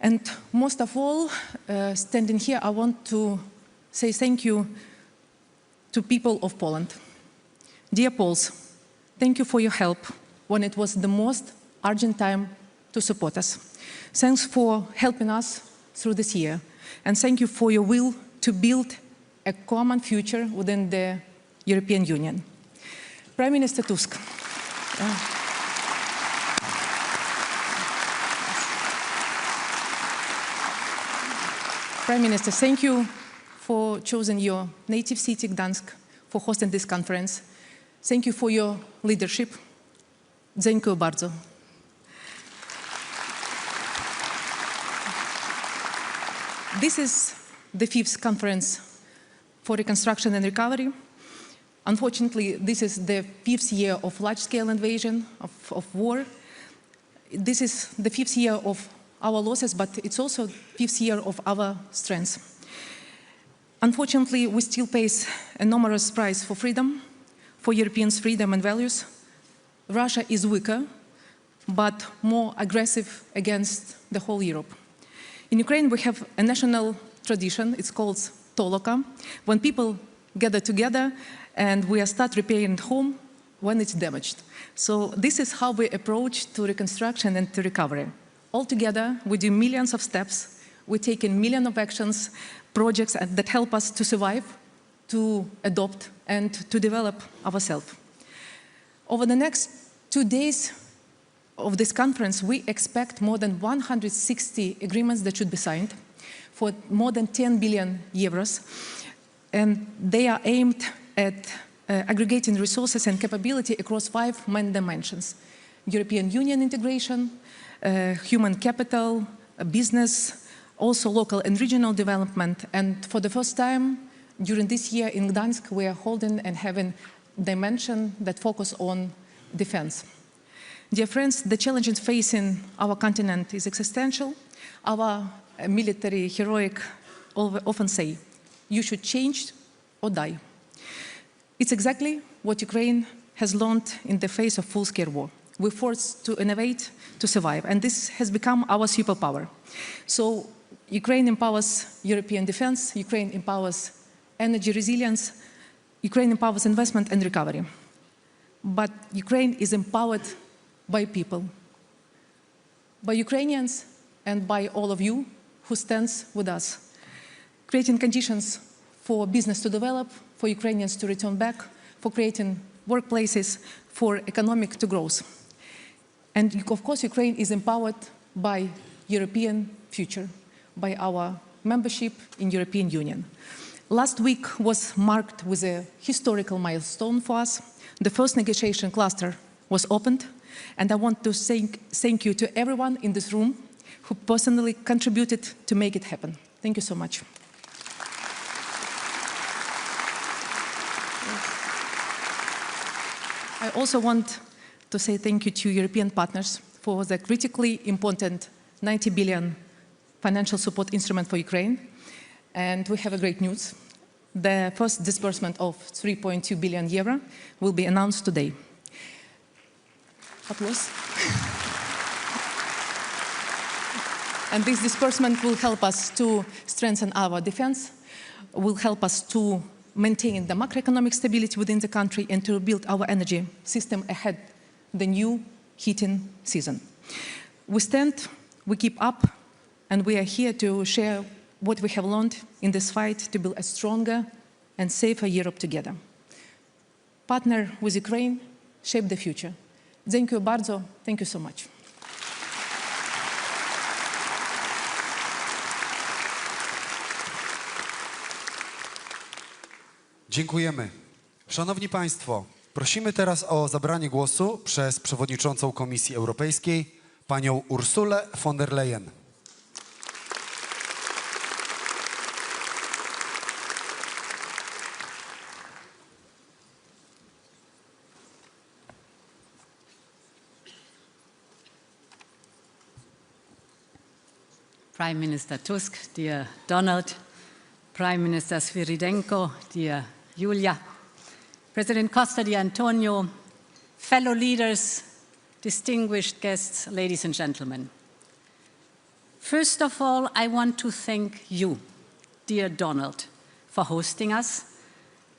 And most of all, standing here, I want to say thank you to people of Poland. Dear Poles, thank you for your help when it was the most urgent time to support us. Thanks for helping us through this year. And thank you for your will to build a common future within the European Union. Prime Minister Tusk. Prime Minister, thank you for choosing your native city, Gdansk, for hosting this conference. Thank you for your leadership. Dziękuję bardzo. This is the 5th conference for reconstruction and recovery. Unfortunately, this is the 5th year of large-scale invasion, of war. This is the 5th year of our losses, but it's also the 5th year of our strengths. Unfortunately, we still face an enormous price for freedom, for Europeans' freedom and values. Russia is weaker, but more aggressive against the whole Europe. In Ukraine, we have a national tradition, it's called Toloka, when people gather together and we start repairing home when it's damaged. So this is how we approach to reconstruction and to recovery. All together, we do millions of steps, we take in millions of actions, projects that help us to survive, to adopt, and to develop ourselves. Over the next 2 days, of this conference, we expect more than 160 agreements that should be signed for more than 10 billion euros. And they are aimed at aggregating resources and capability across 5 main dimensions: European Union integration, human capital, business, also local and regional development. And for the first time during this year in Gdansk, we are holding and having dimension that focus on defense. Dear friends, the challenges facing our continent is existential. Our military heroic often say, you should change or die. It's exactly what Ukraine has learned in the face of full-scale war. We're forced to innovate to survive, and this has become our superpower. So Ukraine empowers European defense, Ukraine empowers energy resilience, Ukraine empowers investment and recovery. But Ukraine is empowered by people, by Ukrainians and by all of you who stands with us, creating conditions for business to develop, for Ukrainians to return back, for creating workplaces, for economic to growth. And of course, Ukraine is empowered by European future, by our membership in European Union. Last week was marked with a historical milestone for us. The first negotiation cluster was opened, and I want to thank you to everyone in this room who personally contributed to make it happen. Thank you so much. I also want to say thank you to European partners for the critically important 90 billion financial support instrument for Ukraine. And we have a great news. The first disbursement of 3.2 billion euro will be announced today. Applause. And this disbursement will help us to strengthen our defense, will help us to maintain the macroeconomic stability within the country and to rebuild our energy system ahead the new heating season. We stand, we keep up, and we are here to share what we have learned in this fight to build a stronger and safer Europe together. Partner with Ukraine, shape the future. Thank you bardzo. Thank you so much. Dziękujemy. Szanowni Państwo, prosimy teraz o zabranie głosu przez przewodniczącą Komisji Europejskiej, panią Ursulę von der Leyen. Prime Minister Tusk, dear Donald, Prime Minister Sviridenko, dear Julia, President Costa di Antonio, fellow leaders, distinguished guests, ladies and gentlemen. First of all, I want to thank you, dear Donald, for hosting us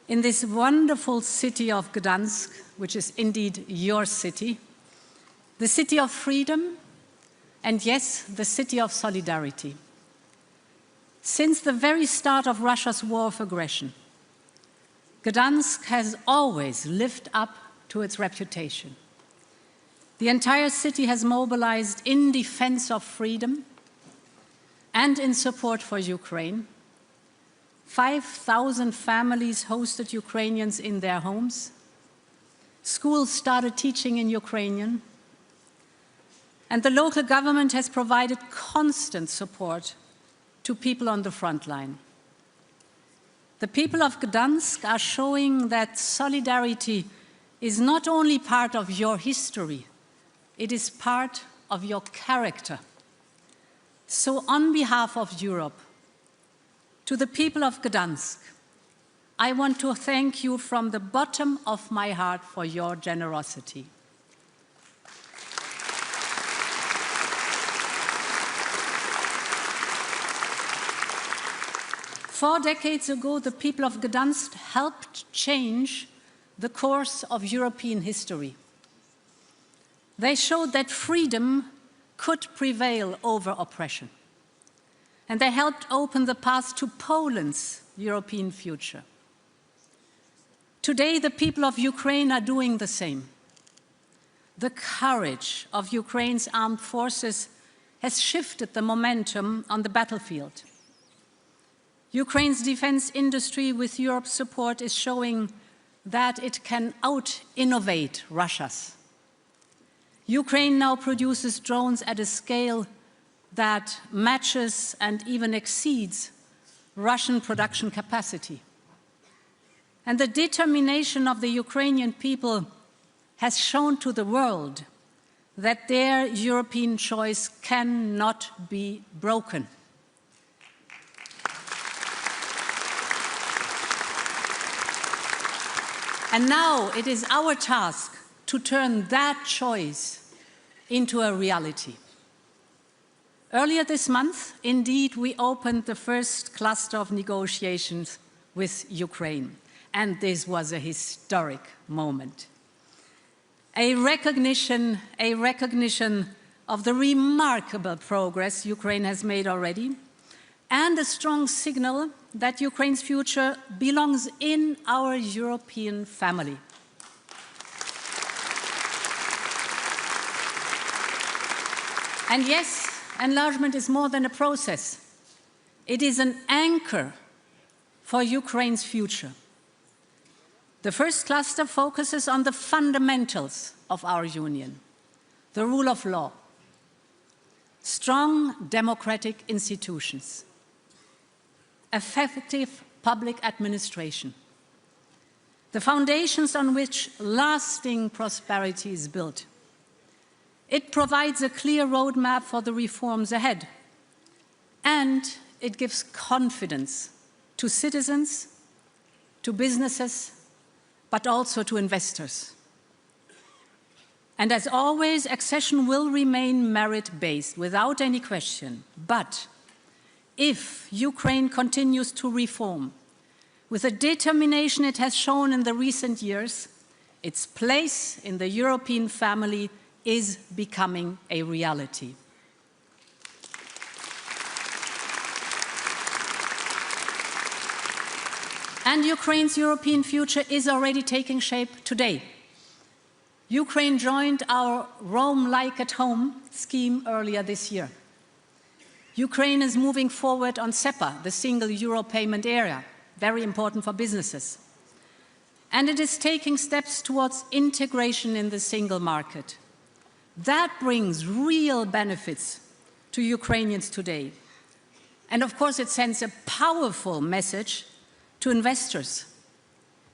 in this wonderful city of Gdansk, which is indeed your city, the city of freedom, and yes, the city of solidarity. Since the very start of Russia's war of aggression, Gdansk has always lived up to its reputation. The entire city has mobilized in defense of freedom and in support for Ukraine. 5,000 families hosted Ukrainians in their homes. Schools started teaching in Ukrainian. And the local government has provided constant support to people on the front line. The people of Gdansk are showing that solidarity is not only part of your history, it is part of your character. So on behalf of Europe, to the people of Gdansk, I want to thank you from the bottom of my heart for your generosity. 4 decades ago, the people of Gdansk helped change the course of European history. They showed that freedom could prevail over oppression. And they helped open the path to Poland's European future. Today, the people of Ukraine are doing the same. the courage of Ukraine's armed forces has shifted the momentum on the battlefield. Ukraine's defense industry, with Europe's support, is showing that it can out-innovate Russia's. Ukraine now produces drones at a scale that matches and even exceeds Russian production capacity. And the determination of the Ukrainian people has shown to the world that their European choice cannot be broken. And now it is our task to turn that choice into a reality. Earlier this month, indeed, we opened the first cluster of negotiations with Ukraine, and this was a historic moment. A recognition of the remarkable progress Ukraine has made already, and a strong signal that Ukraine's future belongs in our European family. And yes, enlargement is more than a process. It is an anchor for Ukraine's future. The first cluster focuses on the fundamentals of our union: the rule of law, strong democratic institutions, effective public administration, the foundations on which lasting prosperity is built. It provides a clear roadmap for the reforms ahead, and it gives confidence to citizens, to businesses, but also to investors. And as always, accession will remain merit-based, without any question. But if Ukraine continues to reform with the determination it has shown in the recent years, its place in the European family is becoming a reality. And Ukraine's European future is already taking shape today. Ukraine joined our Rome Like at Home scheme earlier this year. Ukraine is moving forward on SEPA, the single euro payment area, very important for businesses. And it is taking steps towards integration in the single market. That brings real benefits to Ukrainians today. And of course, it sends a powerful message to investors.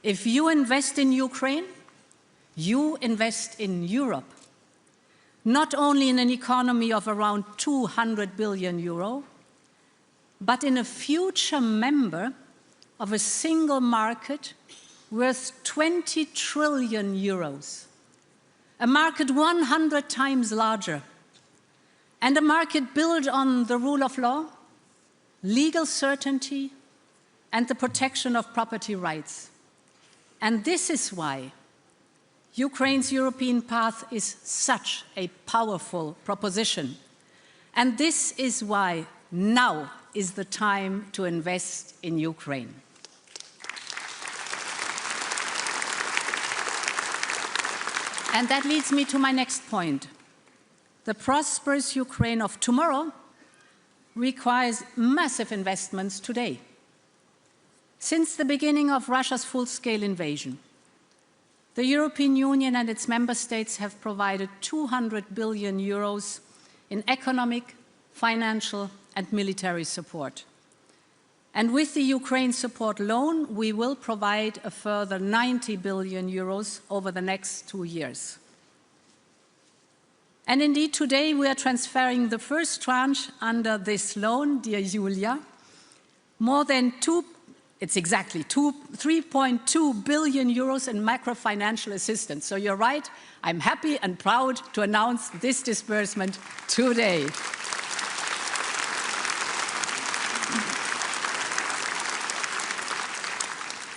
If you invest in Ukraine, you invest in Europe. Not only in an economy of around 200 billion euro, but in a future member of a single market worth 20 trillion euros. A market 100 times larger, and a market built on the rule of law, legal certainty, and the protection of property rights. And this is why Ukraine's European path is such a powerful proposition. And this is why now is the time to invest in Ukraine. And that leads me to my next point. The prosperous Ukraine of tomorrow requires massive investments today. Since the beginning of Russia's full-scale invasion, the European Union and its member states have provided 200 billion euros in economic, financial, and military support. And with the Ukraine support loan, we will provide a further 90 billion euros over the next 2 years. And indeed, today we are transferring the first tranche under this loan, dear Julia, more than 3.2 billion euros in macro-financial assistance. So you're right, I'm happy and proud to announce this disbursement today.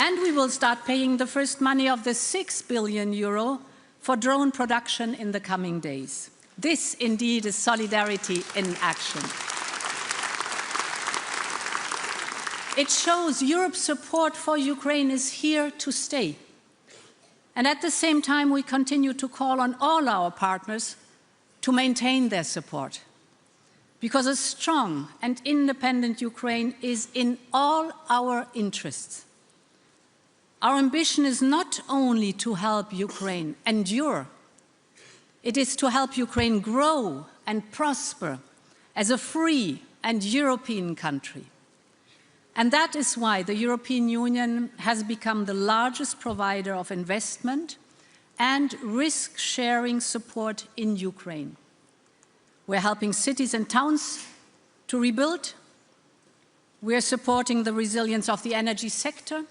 And we will start paying the first money of the 6 billion euro for drone production in the coming days. This indeed is solidarity in action. It shows Europe's support for Ukraine is here to stay. And at the same time, we continue to call on all our partners to maintain their support, because a strong and independent Ukraine is in all our interests. Our ambition is not only to help Ukraine endure, it is to help Ukraine grow and prosper as a free and European country. And that is why the European Union has become the largest provider of investment and risk-sharing support in Ukraine. We're helping cities and towns to rebuild. We're supporting the resilience of the energy sector.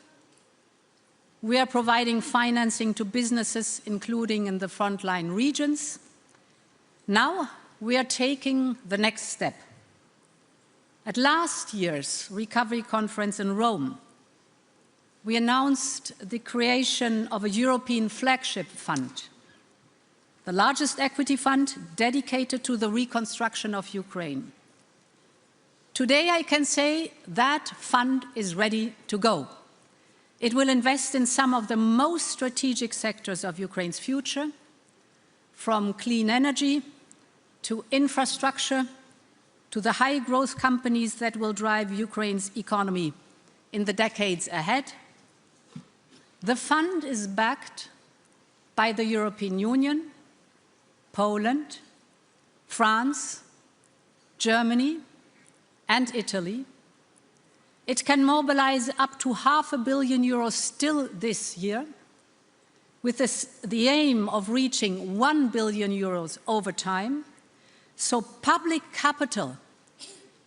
We are providing financing to businesses, including in the frontline regions. Now we are taking the next step. At last year's Recovery Conference in Rome, we announced the creation of a European flagship fund, the largest equity fund dedicated to the reconstruction of Ukraine. Today I can say that fund is ready to go. It will invest in some of the most strategic sectors of Ukraine's future, from clean energy to infrastructure, to the high-growth companies that will drive Ukraine's economy in the decades ahead. The fund is backed by the European Union, Poland, France, Germany, and Italy. It can mobilize up to €500 million still this year, with the aim of reaching €1 billion over time. So public capital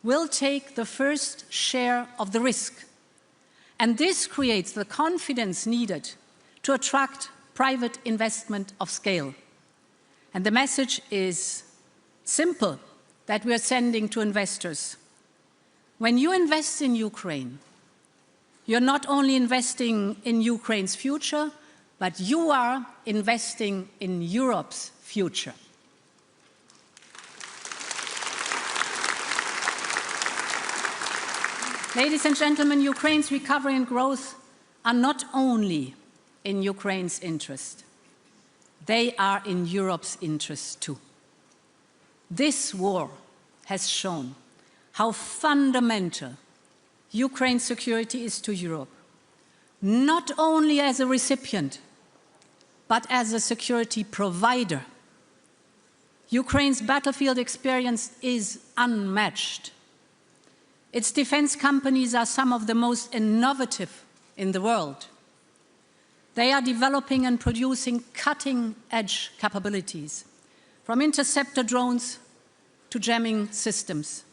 will take the first share of the risk. And this creates the confidence needed to attract private investment of scale. And the message is simple that we are sending to investors. When you invest in Ukraine, you're not only investing in Ukraine's future, but you are investing in Europe's future. Ladies and gentlemen, Ukraine's recovery and growth are not only in Ukraine's interest, they are in Europe's interest too. This war has shown how fundamental Ukraine's security is to Europe, not only as a recipient, but as a security provider. Ukraine's battlefield experience is unmatched. Its defense companies are some of the most innovative in the world. They are developing and producing cutting-edge capabilities, from interceptor drones to jamming systems.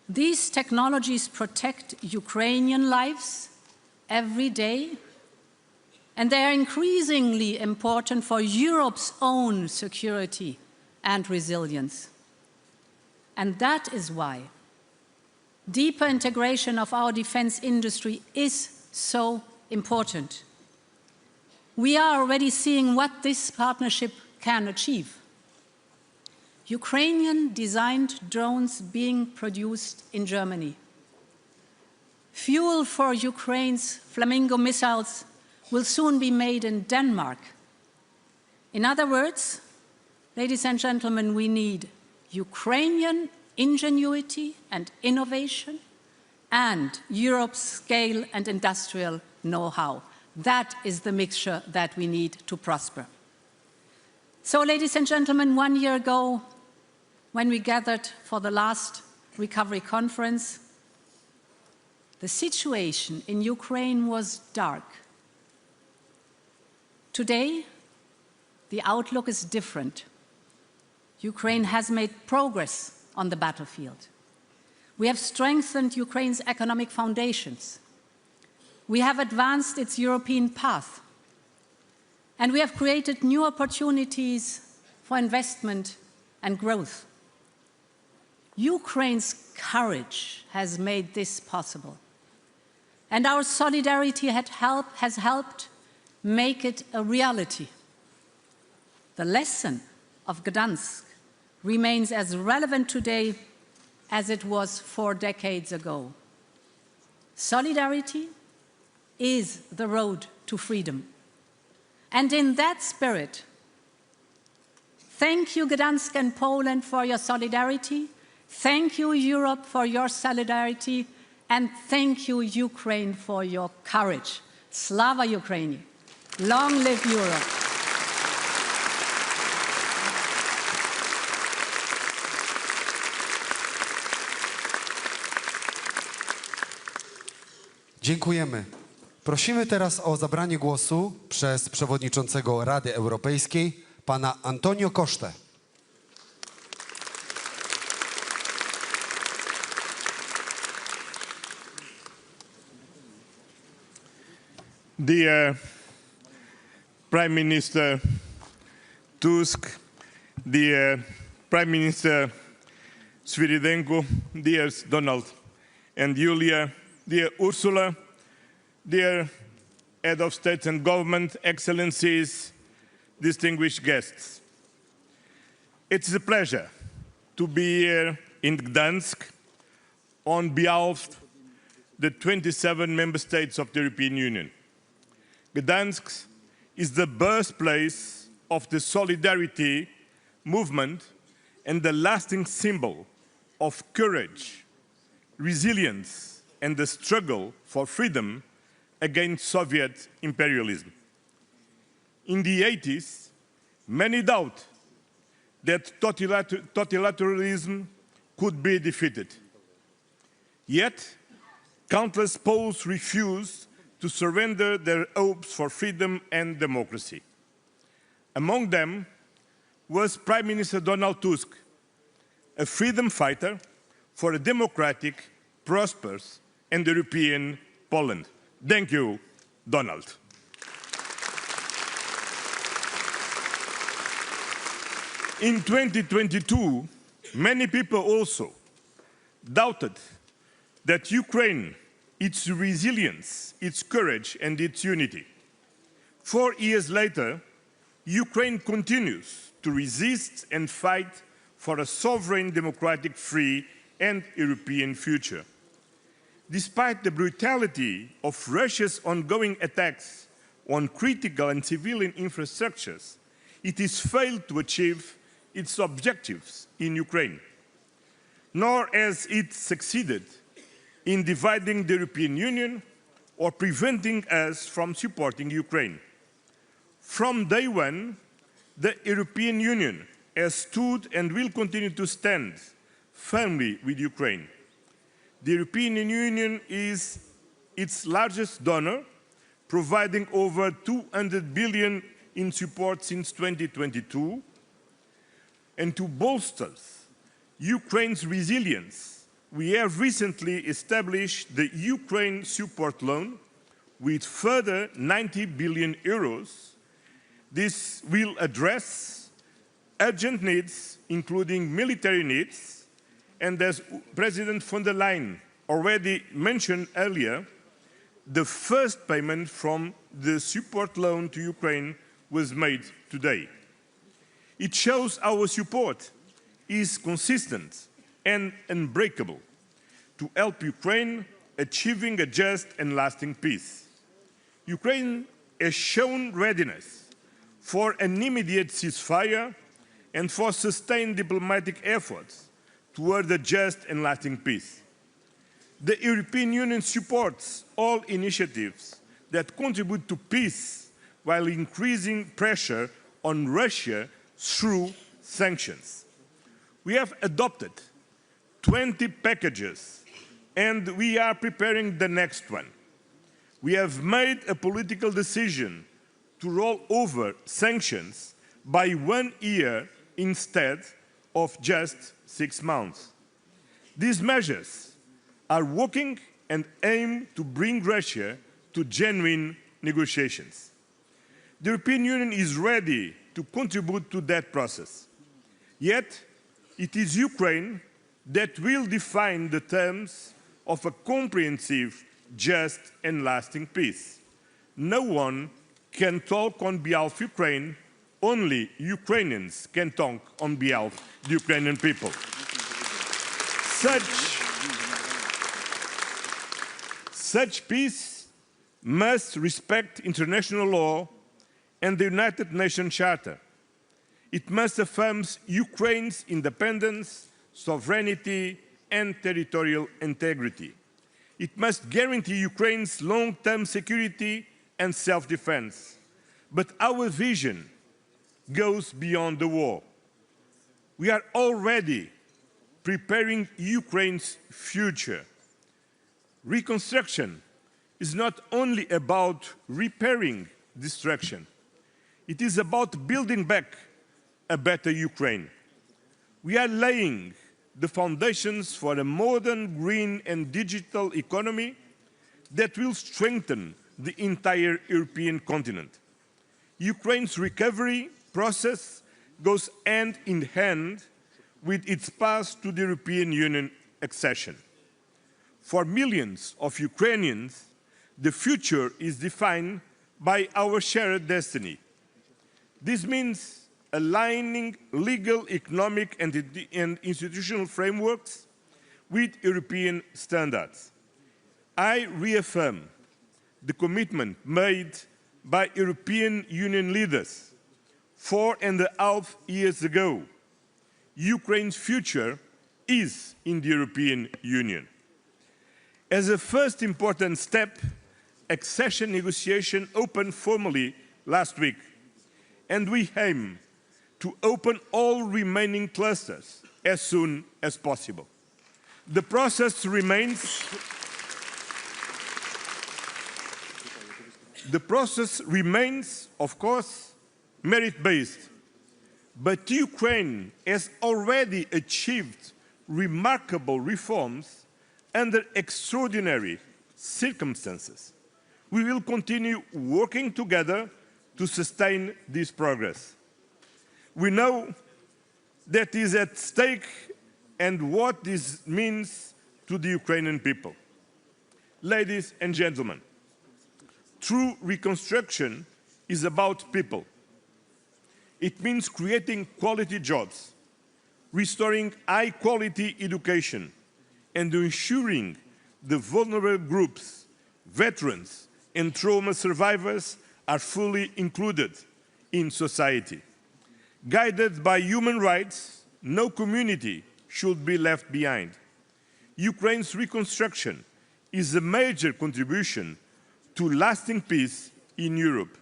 These technologies protect Ukrainian lives every day, and they are increasingly important for Europe's own security and resilience. And that is why deeper integration of our defense industry is so important. We are already seeing what this partnership can achieve. Ukrainian-designed drones being produced in Germany. Fuel for Ukraine's Flamingo missiles will soon be made in Denmark. In other words, ladies and gentlemen, we need Ukrainian ingenuity and innovation, and Europe's scale and industrial know-how. That is the mixture that we need to prosper. So, ladies and gentlemen, 1 year ago, when we gathered for the last recovery conference, the situation in Ukraine was dark. Today, the outlook is different. Ukraine has made progress on the battlefield. We have strengthened Ukraine's economic foundations. We have advanced its European path. And we have created new opportunities for investment and growth. Ukraine's courage has made this possible. And our solidarity has helped make it a reality. The lesson of Gdansk remains as relevant today as it was 4 decades ago. Solidarity is the road to freedom. And in that spirit, thank you, Gdansk and Poland, for your solidarity. Thank you, Europe, for your solidarity. And thank you, Ukraine, for your courage. Slava Ukraini. Long live Europe. Dziękujemy. Prosimy teraz o zabranie głosu przez przewodniczącego Rady Europejskiej, pana Antonio Costę. Dear Prime Minister Tusk, dear Prime Minister Svyridenko, dear Donald and Julia, dear Ursula, dear Head of State and Government, Excellencies, distinguished guests. It is a pleasure to be here in Gdansk on behalf of the 27 member states of the European Union. Gdansk is the birthplace of the solidarity movement and the lasting symbol of courage, resilience, and the struggle for freedom against Soviet imperialism. In the 80s, many doubt that totalitarianism could be defeated. Yet, countless Poles refused to surrender their hopes for freedom and democracy. Among them was Prime Minister Donald Tusk, a freedom fighter for a democratic, prosperous, and European Poland. Thank you, Donald. In 2022, many people also doubted that Ukraine, its resilience, its courage, and its unity. 4 years later, Ukraine continues to resist and fight for a sovereign, democratic, free, and European future. Despite the brutality of Russia's ongoing attacks on critical and civilian infrastructures, it has failed to achieve its objectives in Ukraine, nor has it succeeded in dividing the European Union or preventing us from supporting Ukraine. From day one, the European Union has stood and will continue to stand firmly with Ukraine. The European Union is its largest donor, providing over 200 billion in support since 2022. And to bolster Ukraine's resilience, we have recently established the Ukraine Support Loan with further 90 billion euros. This will address urgent needs, including military needs, and as President von der Leyen already mentioned earlier, the first payment from the support loan to Ukraine was made today. It shows our support is consistent and unbreakable to help Ukraine achieving a just and lasting peace. Ukraine has shown readiness for an immediate ceasefire and for sustained diplomatic efforts toward a just and lasting peace. The European Union supports all initiatives that contribute to peace while increasing pressure on Russia through sanctions. We have adopted 20 packages and we are preparing the next one. We have made a political decision to roll over sanctions by 1 year instead of just 6 months. These measures are working and aim to bring Russia to genuine negotiations. The European Union is ready to contribute to that process. Yet, it is Ukraine that will define the terms of a comprehensive, just and lasting peace. No one can talk on behalf of Ukraine, only Ukrainians can talk on behalf of the Ukrainian people. Such peace must respect international law and the United Nations Charter. It must affirm Ukraine's independence, sovereignty, and territorial integrity. It must guarantee Ukraine's long-term security and self-defense. But our vision goes beyond the war. We are already preparing Ukraine's future. Reconstruction is not only about repairing destruction. It is about building back a better Ukraine. We are laying the foundations for a modern, green and digital economy that will strengthen the entire European continent. Ukraine's recovery process goes hand in hand with its path to the European Union accession. For millions of Ukrainians, the future is defined by our shared destiny. This means aligning legal, economic, and institutional frameworks with European standards. I reaffirm the commitment made by European Union leaders 4.5 years ago. Ukraine's future is in the European Union. As a first important step, accession negotiations opened formally last week, and we aim to open all remaining clusters as soon as possible. The process remains, of course, merit-based, but Ukraine has already achieved remarkable reforms under extraordinary circumstances. We will continue working together to sustain this progress. We know that is at stake and what this means to the Ukrainian people. Ladies and gentlemen, true reconstruction is about people. It means creating quality jobs, restoring high-quality education, and ensuring the vulnerable groups, veterans, and trauma survivors are fully included in society. Guided by human rights, no community should be left behind. Ukraine's reconstruction is a major contribution to lasting peace in Europe.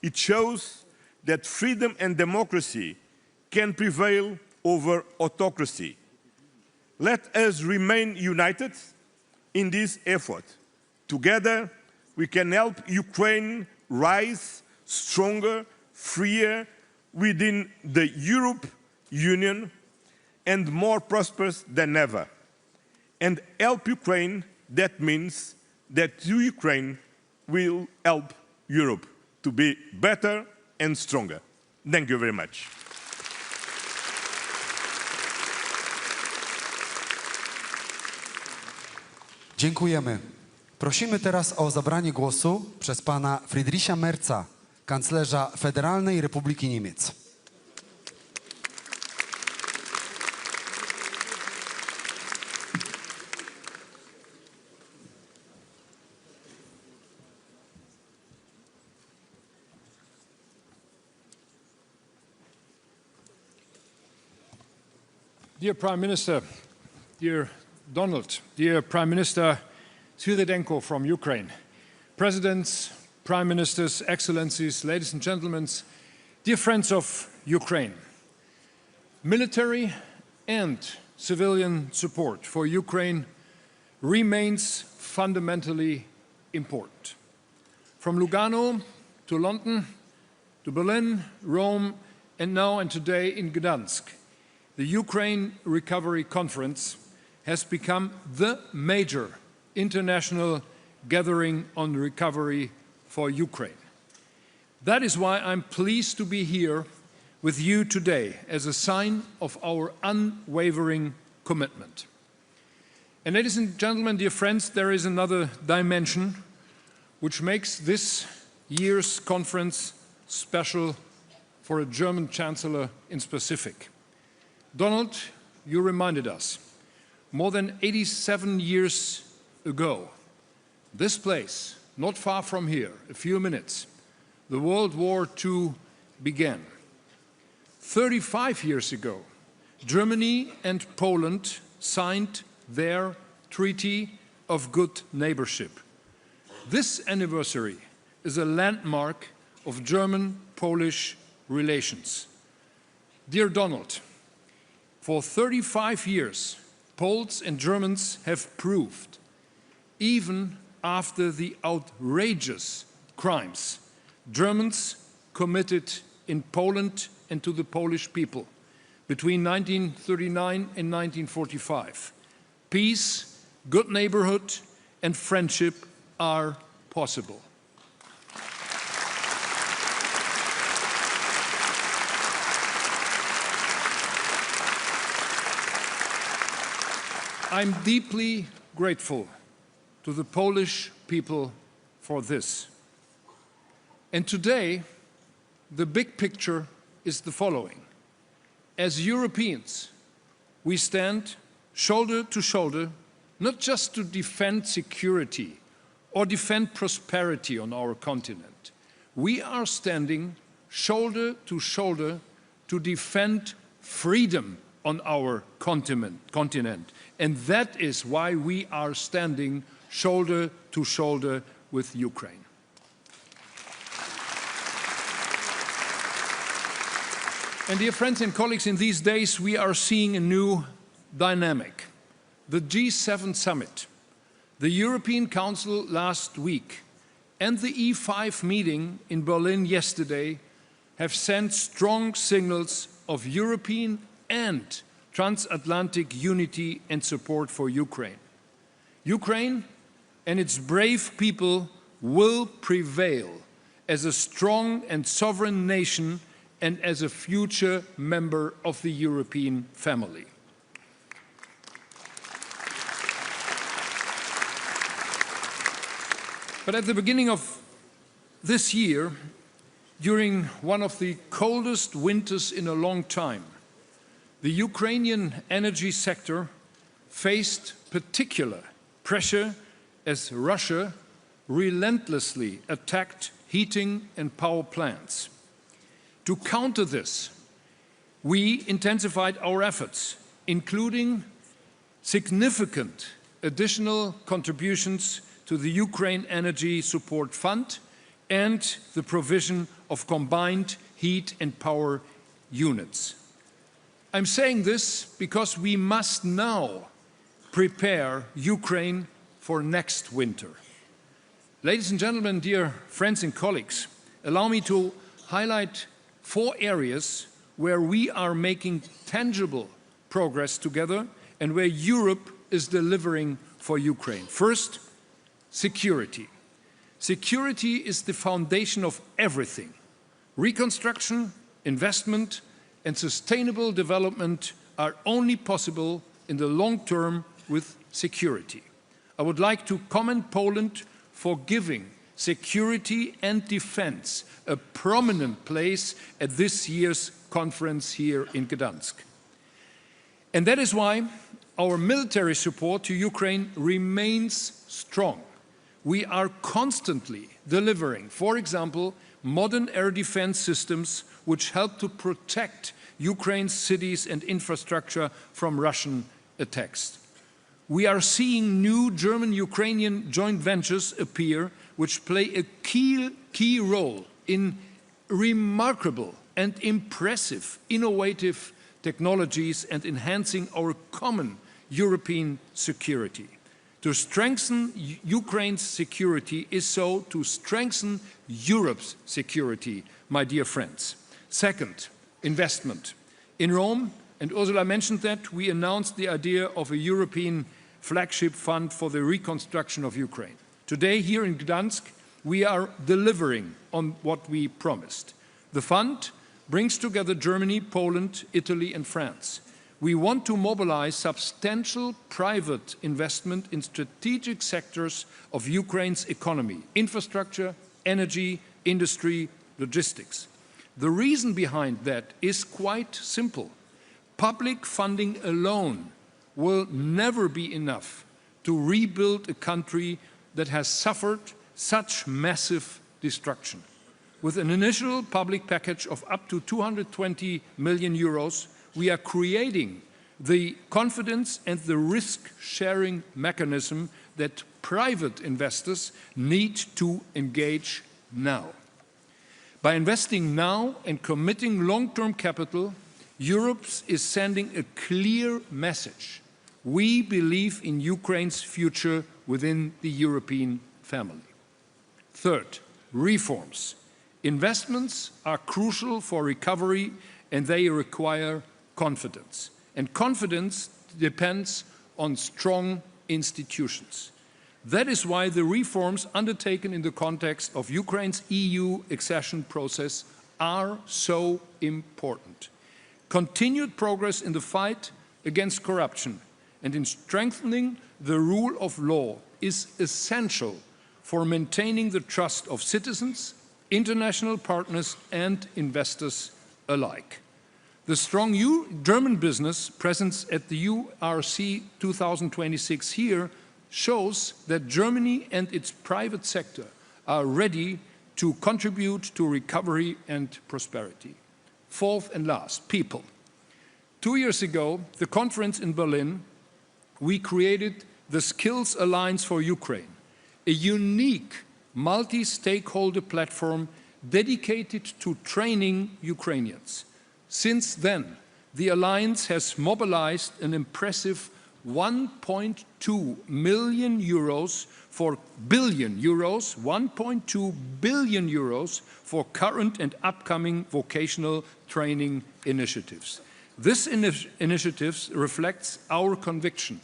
It shows that freedom and democracy can prevail over autocracy. Let us remain united in this effort. Together, we can help Ukraine rise stronger, freer, within the European Union and more prosperous than ever. And help Ukraine, that means that Ukraine will help Europe to be better and stronger. Thank you very much. Dziękujemy. Prosimy teraz o zabranie głosu przez pana Friedricha Merza, kanclerza Federalnej Republiki Niemiec. Dear Prime Minister, dear Donald, dear Prime Minister Sviridенко from Ukraine, Presidents, Prime Ministers, Excellencies, ladies and gentlemen, dear friends of Ukraine, military and civilian support for Ukraine remains fundamentally important. From Lugano to London to Berlin, Rome, and now and today in Gdansk, the Ukraine Recovery Conference has become the major international gathering on recovery for Ukraine. That is why I'm pleased to be here with you today as a sign of our unwavering commitment. And ladies and gentlemen, dear friends, there is another dimension which makes this year's conference special for a German chancellor in specific. Donald, you reminded us, more than 87 years ago, this place, not far from here, a few minutes, the World War II began. 35 years ago, Germany and Poland signed their Treaty of Good Neighborship. This anniversary is a landmark of German-Polish relations. Dear Donald, for 35 years, Poles and Germans have proved, even after the outrageous crimes Germans committed in Poland and to the Polish people between 1939 and 1945, peace, good neighborhood, and friendship are possible. I'm deeply grateful to the Polish people for this. And today, the big picture is the following. As Europeans, we stand shoulder to shoulder, not just to defend security or defend prosperity on our continent. We are standing shoulder to shoulder to defend freedom on our continent. And that is why we are standing shoulder to shoulder with Ukraine. And dear friends and colleagues, in these days we are seeing a new dynamic. The G7 summit, the European Council last week, and the E5 meeting in Berlin yesterday have sent strong signals of European and transatlantic unity and support for Ukraine. Ukraine and its brave people will prevail as a strong and sovereign nation and as a future member of the European family. But at the beginning of this year, during one of the coldest winters in a long time, the Ukrainian energy sector faced particular pressure as Russia relentlessly attacked heating and power plants. To counter this, we intensified our efforts, including significant additional contributions to the Ukraine Energy Support Fund and the provision of combined heat and power units. I'm saying this because we must now prepare Ukraine for next winter. Ladies and gentlemen, dear friends and colleagues, allow me to highlight 4 areas where we are making tangible progress together and where Europe is delivering for Ukraine. First, security. Security is the foundation of everything. Reconstruction, investment, and sustainable development are only possible in the long term with security. I would like to commend Poland for giving security and defense a prominent place at this year's conference here in Gdansk. And that is why our military support to Ukraine remains strong. We are constantly delivering, for example, modern air defense systems which help to protect Ukraine's cities and infrastructure from Russian attacks. We are seeing new German-Ukrainian joint ventures appear which play a key role in remarkable and impressive innovative technologies and enhancing our common European security. To strengthen Ukraine's security is so to strengthen Europe's security, my dear friends. Second, investment. In Rome, and Ursula mentioned that, we announced the idea of a European flagship fund for the reconstruction of Ukraine. Today, here in Gdansk, we are delivering on what we promised. The fund brings together Germany, Poland, Italy, and France. We want to mobilize substantial private investment in strategic sectors of Ukraine's economy, infrastructure, energy, industry, logistics. The reason behind that is quite simple. Public funding alone will never be enough to rebuild a country that has suffered such massive destruction. with an initial public package of up to 220 million euros, we are creating the confidence and the risk-sharing mechanism that private investors need to engage now. By investing now and committing long-term capital, Europe is sending a clear message. We believe in Ukraine's future within the European family. Third, reforms. Investments are crucial for recovery and they require confidence. And confidence depends on strong institutions. That is why the reforms undertaken in the context of Ukraine's EU accession process are so important. Continued progress in the fight against corruption and in strengthening the rule of law is essential for maintaining the trust of citizens, international partners and investors alike. The strong German business presence at the URC 2026 here shows that Germany and its private sector are ready to contribute to recovery and prosperity. Fourth and last, people. 2 years ago, the conference in Berlin, we created the Skills Alliance for Ukraine, a unique multi-stakeholder platform dedicated to training Ukrainians. Since then, the Alliance has mobilized an impressive 1.2 billion euros for current and upcoming vocational training initiatives. This initiative reflects our conviction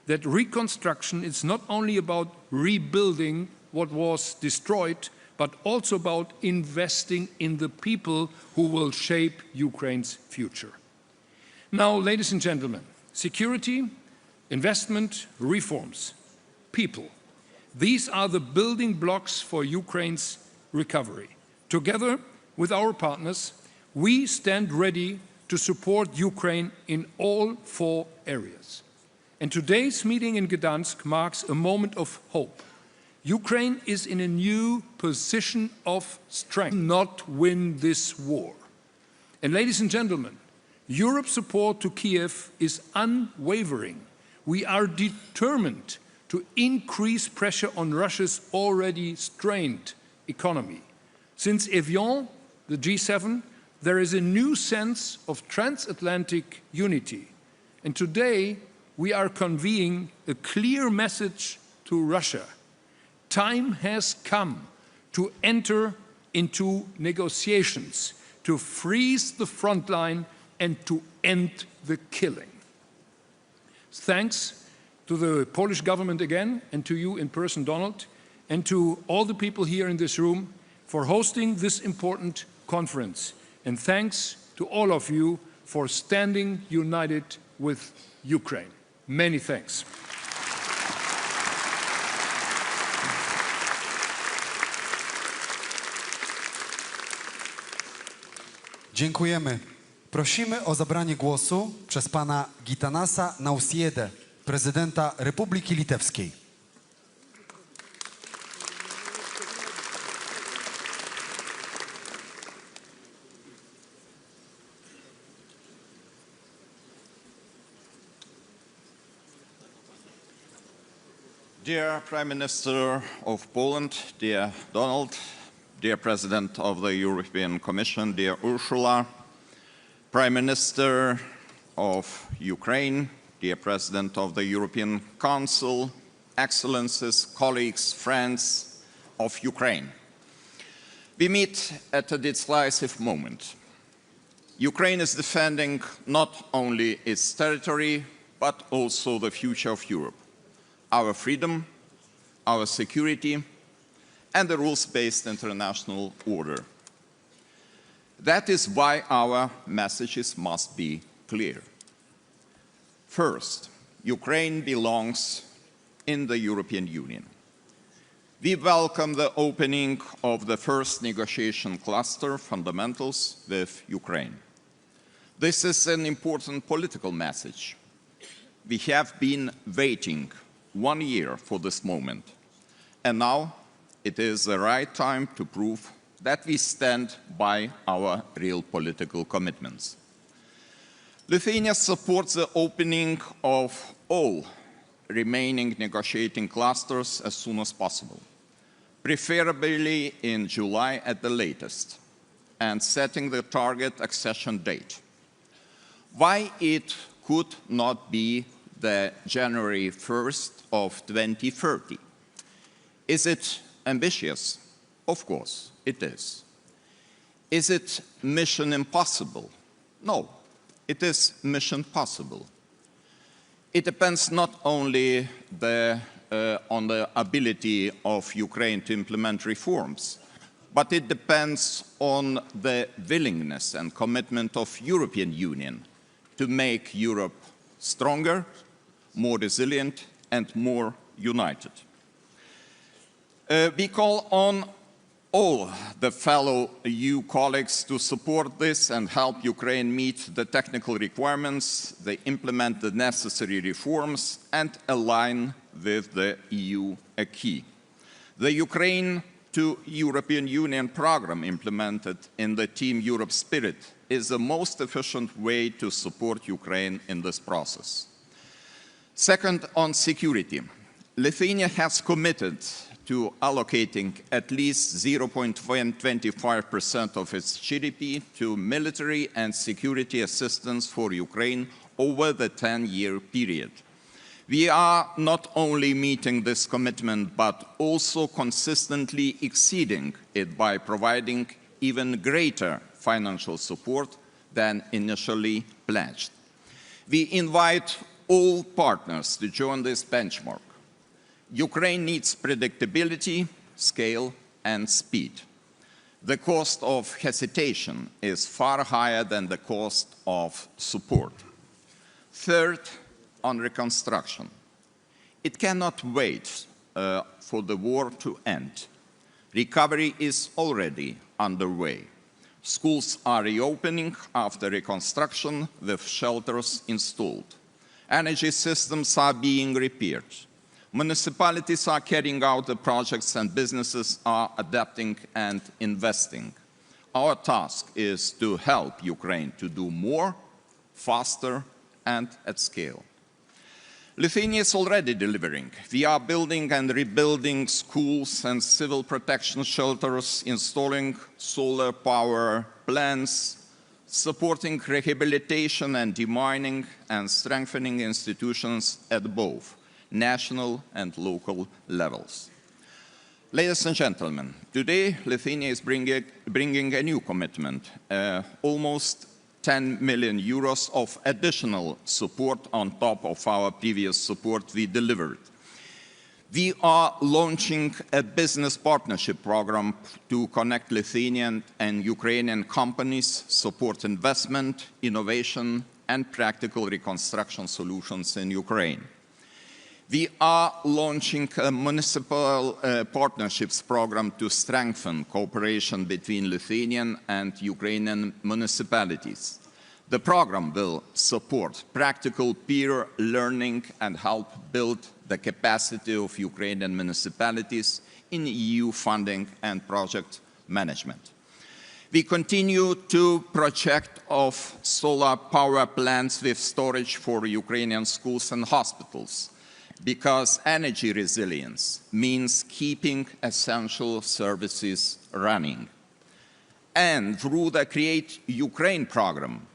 that reconstruction is not only about rebuilding what was destroyed, but also about investing in the people who will shape Ukraine's future. Now, ladies and gentlemen, security, investment, reforms, people. These are the building blocks for Ukraine's recovery. Together with our partners, we stand ready to support Ukraine in all 4 areas. And today's meeting in Gdansk marks a moment of hope. Ukraine is in a new position of strength, not win this war. And ladies and gentlemen, Europe's support to Kiev is unwavering. We are determined to increase pressure on Russia's already strained economy. Since Evian, the G7, there is a new sense of transatlantic unity. And today, we are conveying a clear message to Russia. Time has come to enter into negotiations, to freeze the front line and to end the killing. Thanks to the Polish government again, and to you in person, Donald, and to all the people here in this room for hosting this important conference. And thanks to all of you for standing united with Ukraine. Many thanks. Dziękujemy. Prosimy o zabranie głosu przez pana Gitanasa Nausiedę, prezydenta Republiki Litewskiej. Dear Prime Minister of Poland, dear Donald, dear President of the European Commission, dear Ursula, Prime Minister of Ukraine, dear President of the European Council, Excellencies, colleagues, friends of Ukraine. We meet at a decisive moment. Ukraine is defending not only its territory, but also the future of Europe, our freedom, our security, and the rules-based international order. That is why our messages must be clear. First, Ukraine belongs in the European Union. We welcome the opening of the first negotiation cluster, Fundamentals, with Ukraine. This is an important political message. We have been waiting 1 year for this moment, and now it is the right time to prove that we stand by our real political commitments. Lithuania supports the opening of all remaining negotiating clusters as soon as possible, preferably in July at the latest, and setting the target accession date. Why it could not be the January 1st of 2030? Is it ambitious? Of course, it is. Is it mission impossible? No, it is mission possible. It depends not only on the ability of Ukraine to implement reforms, but it depends on the willingness and commitment of European Union to make Europe stronger, more resilient, and more united. We call on all the fellow EU colleagues to support this and help Ukraine meet the technical requirements, they implement the necessary reforms, and align with the EU acquis. The Ukraine to European Union program implemented in the Team Europe spirit is the most efficient way to support Ukraine in this process. Second, on security. Lithuania has committed to allocating at least 0.25% of its GDP to military and security assistance for Ukraine over the 10-year period. We are not only meeting this commitment, but also consistently exceeding it by providing even greater financial support than initially pledged. We invite all partners to join this benchmark. Ukraine needs predictability, scale, and speed. The cost of hesitation is far higher than the cost of support. Third, on reconstruction. It cannot wait for the war to end. Recovery is already underway. Schools are reopening after reconstruction with shelters installed. Energy systems are being repaired. Municipalities are carrying out the projects and businesses are adapting and investing. Our task is to help Ukraine to do more, faster, and at scale. Lithuania is already delivering. We are building and rebuilding schools and civil protection shelters, installing solar power plants, supporting rehabilitation and demining, and strengthening institutions at both national and local levels. Ladies and gentlemen, today Lithuania is bringing a new commitment, almost 10 million euros of additional support on top of our previous support we delivered. We are launching a business partnership program to connect Lithuanian and Ukrainian companies, support investment, innovation, and practical reconstruction solutions in Ukraine. We are launching a municipal partnerships program to strengthen cooperation between Lithuanian and Ukrainian municipalities. The program will support practical peer learning and help build the capacity of Ukrainian municipalities in EU funding and project management. We continue to project of solar power plants with storage for Ukrainian schools and hospitals, because energy resilience means keeping essential services running. And through the Create Ukraine program,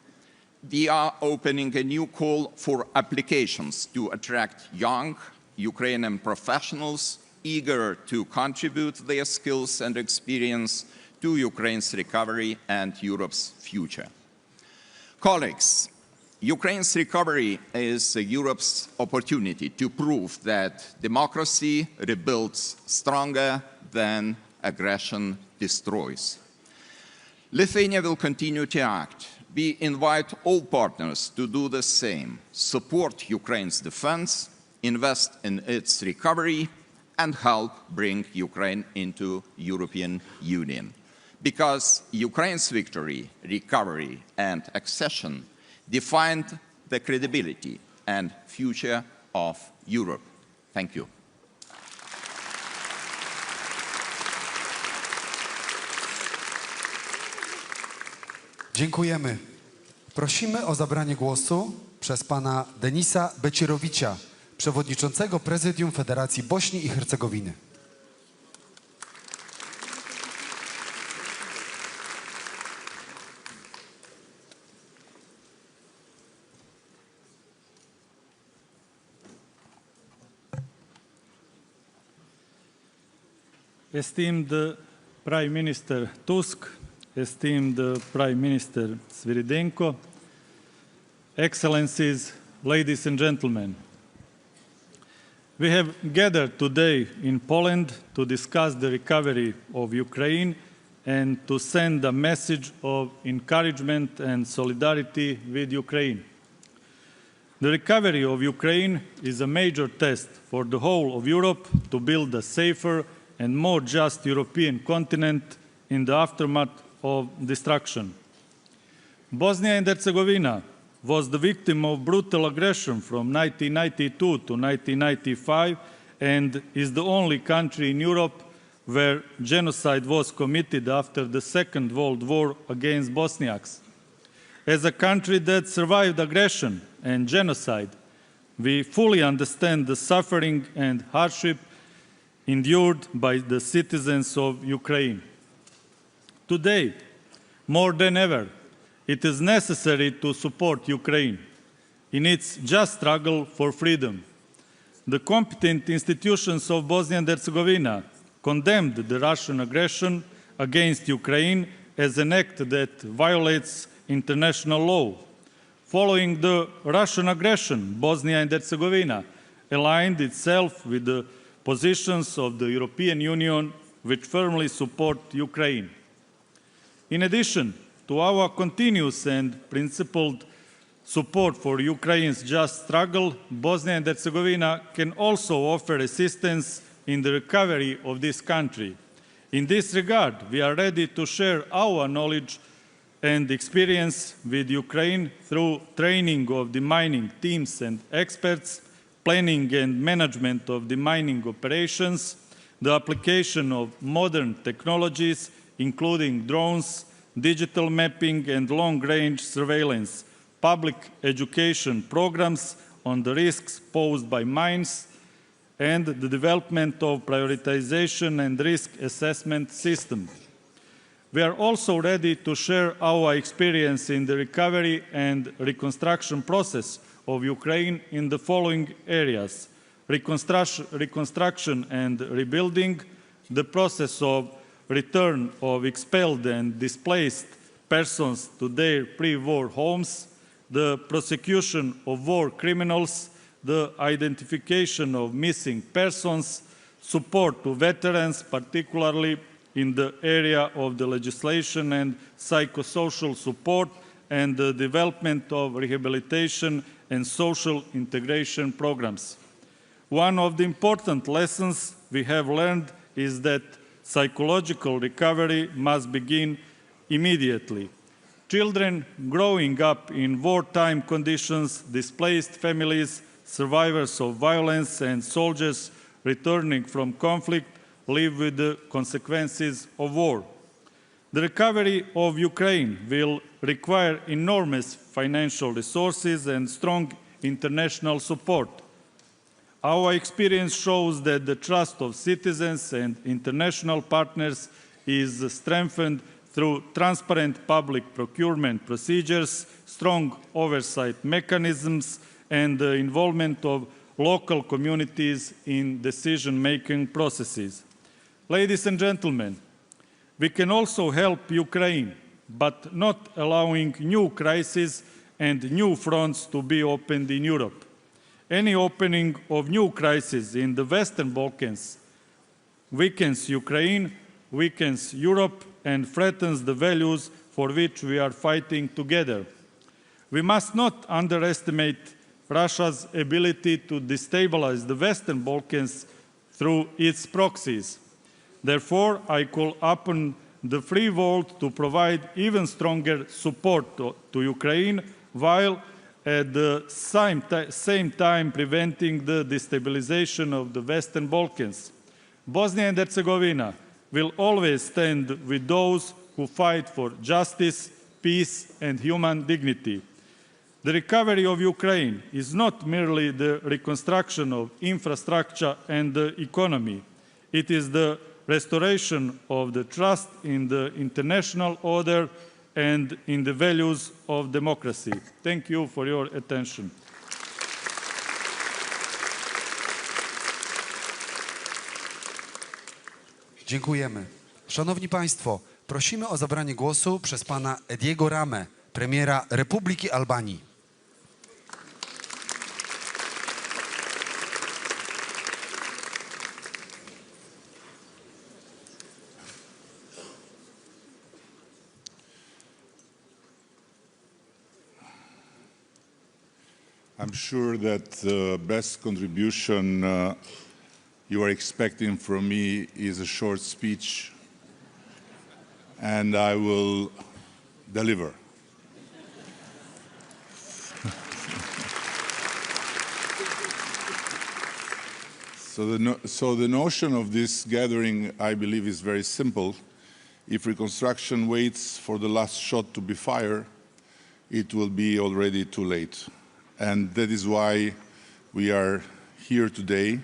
we are opening a new call for applications to attract young Ukrainian professionals eager to contribute their skills and experience to Ukraine's recovery and Europe's future. Colleagues, Ukraine's recovery is Europe's opportunity to prove that democracy rebuilds stronger than aggression destroys. Lithuania will continue to act. We invite all partners to do the same, support Ukraine's defense, invest in its recovery, and help bring Ukraine into European Union. Because Ukraine's victory, recovery, and accession defined the credibility and future of Europe. Thank you. Dziękujemy. Prosimy o zabranie głosu przez pana Denisa Becirowicza, przewodniczącego Prezydium Federacji Bośni i Hercegowiny. Esteemed Prime Minister Tusk, esteemed Prime Minister Sviridенко, Excellencies, ladies and gentlemen, we have gathered today in Poland to discuss the recovery of Ukraine and to send a message of encouragement and solidarity with Ukraine. The recovery of Ukraine is a major test for the whole of Europe to build a safer and more just European continent in the aftermath of destruction. Bosnia and Herzegovina was the victim of brutal aggression from 1992 to 1995 and is the only country in Europe where genocide was committed after the Second World War against Bosniaks. As a country that survived aggression and genocide, we fully understand the suffering and hardship endured by the citizens of Ukraine. Today, more than ever, it is necessary to support Ukraine in its just struggle for freedom. The competent institutions of Bosnia and Herzegovina condemned the Russian aggression against Ukraine as an act that violates international law. Following the Russian aggression, Bosnia and Herzegovina aligned itself with the positions of the European Union, which firmly support Ukraine. In addition to our continuous and principled support for Ukraine's just struggle, Bosnia and Herzegovina can also offer assistance in the recovery of this country. In this regard, we are ready to share our knowledge and experience with Ukraine through training of demining teams and experts, planning and management of demining operations, the application of modern technologies, including drones, digital mapping and long-range surveillance, public education programs on the risks posed by mines, and the development of prioritization and risk assessment system. We are also ready to share our experience in the recovery and reconstruction process of Ukraine in the following areas: reconstruction and rebuilding, the process of return of expelled and displaced persons to their pre-war homes, the prosecution of war criminals, the identification of missing persons, support to veterans, particularly in the area of the legislation and psychosocial support, and the development of rehabilitation and social integration programs. One of the important lessons we have learned is that psychological recovery must begin immediately. Children growing up in wartime conditions, displaced families, survivors of violence, and soldiers returning from conflict live with the consequences of war. The recovery of Ukraine will require enormous financial resources and strong international support. Our experience shows that the trust of citizens and international partners is strengthened through transparent public procurement procedures, strong oversight mechanisms, and the involvement of local communities in decision-making processes. Ladies and gentlemen, we can also help Ukraine, but not allowing new crises and new fronts to be opened in Europe. Any opening of new crises in the Western Balkans weakens Ukraine, weakens Europe, and threatens the values for which we are fighting together. We must not underestimate Russia's ability to destabilize the Western Balkans through its proxies. Therefore, I call upon the free world to provide even stronger support to Ukraine, while at the same time preventing the destabilization of the Western Balkans. Bosnia and Herzegovina will always stand with those who fight for justice, peace, and human dignity. The recovery of Ukraine is not merely the reconstruction of infrastructure and the economy. It is the restoration of the trust in the international order and in the values of democracy. Thank you for your attention. Dziękujemy. Szanowni Państwo, prosimy o zabranie głosu przez pana Ediego Ramę, premiera Republiki Albanii. I'm sure that the best contribution you are expecting from me is a short speech, and I will deliver. So the notion of this gathering, I believe, is very simple. If reconstruction waits for the last shot to be fired, it will be already too late. And that is why we are here today.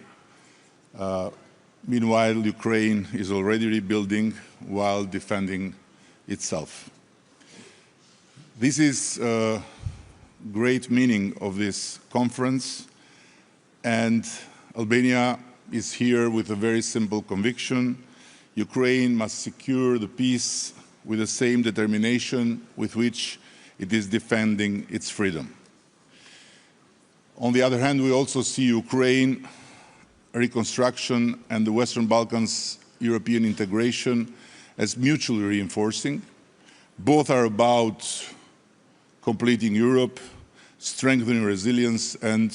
Meanwhile, Ukraine is already rebuilding while defending itself. This is a great meaning of this conference, and Albania is here with a very simple conviction. Ukraine must secure the peace with the same determination with which it is defending its freedom. On the other hand, we also see Ukraine, reconstruction, and the Western Balkans' European integration as mutually reinforcing. Both are about completing Europe, strengthening resilience, and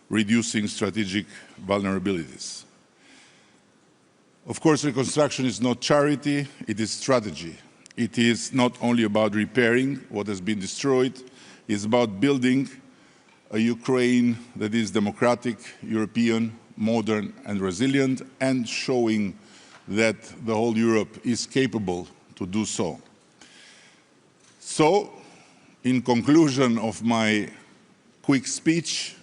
reducing strategic vulnerabilities. Of course, reconstruction is not charity, it is strategy. It is not only about repairing what has been destroyed, it is about building a Ukraine that is democratic, European, modern, and resilient, and showing that the whole Europe is capable to do so. So, in conclusion of my quick speech,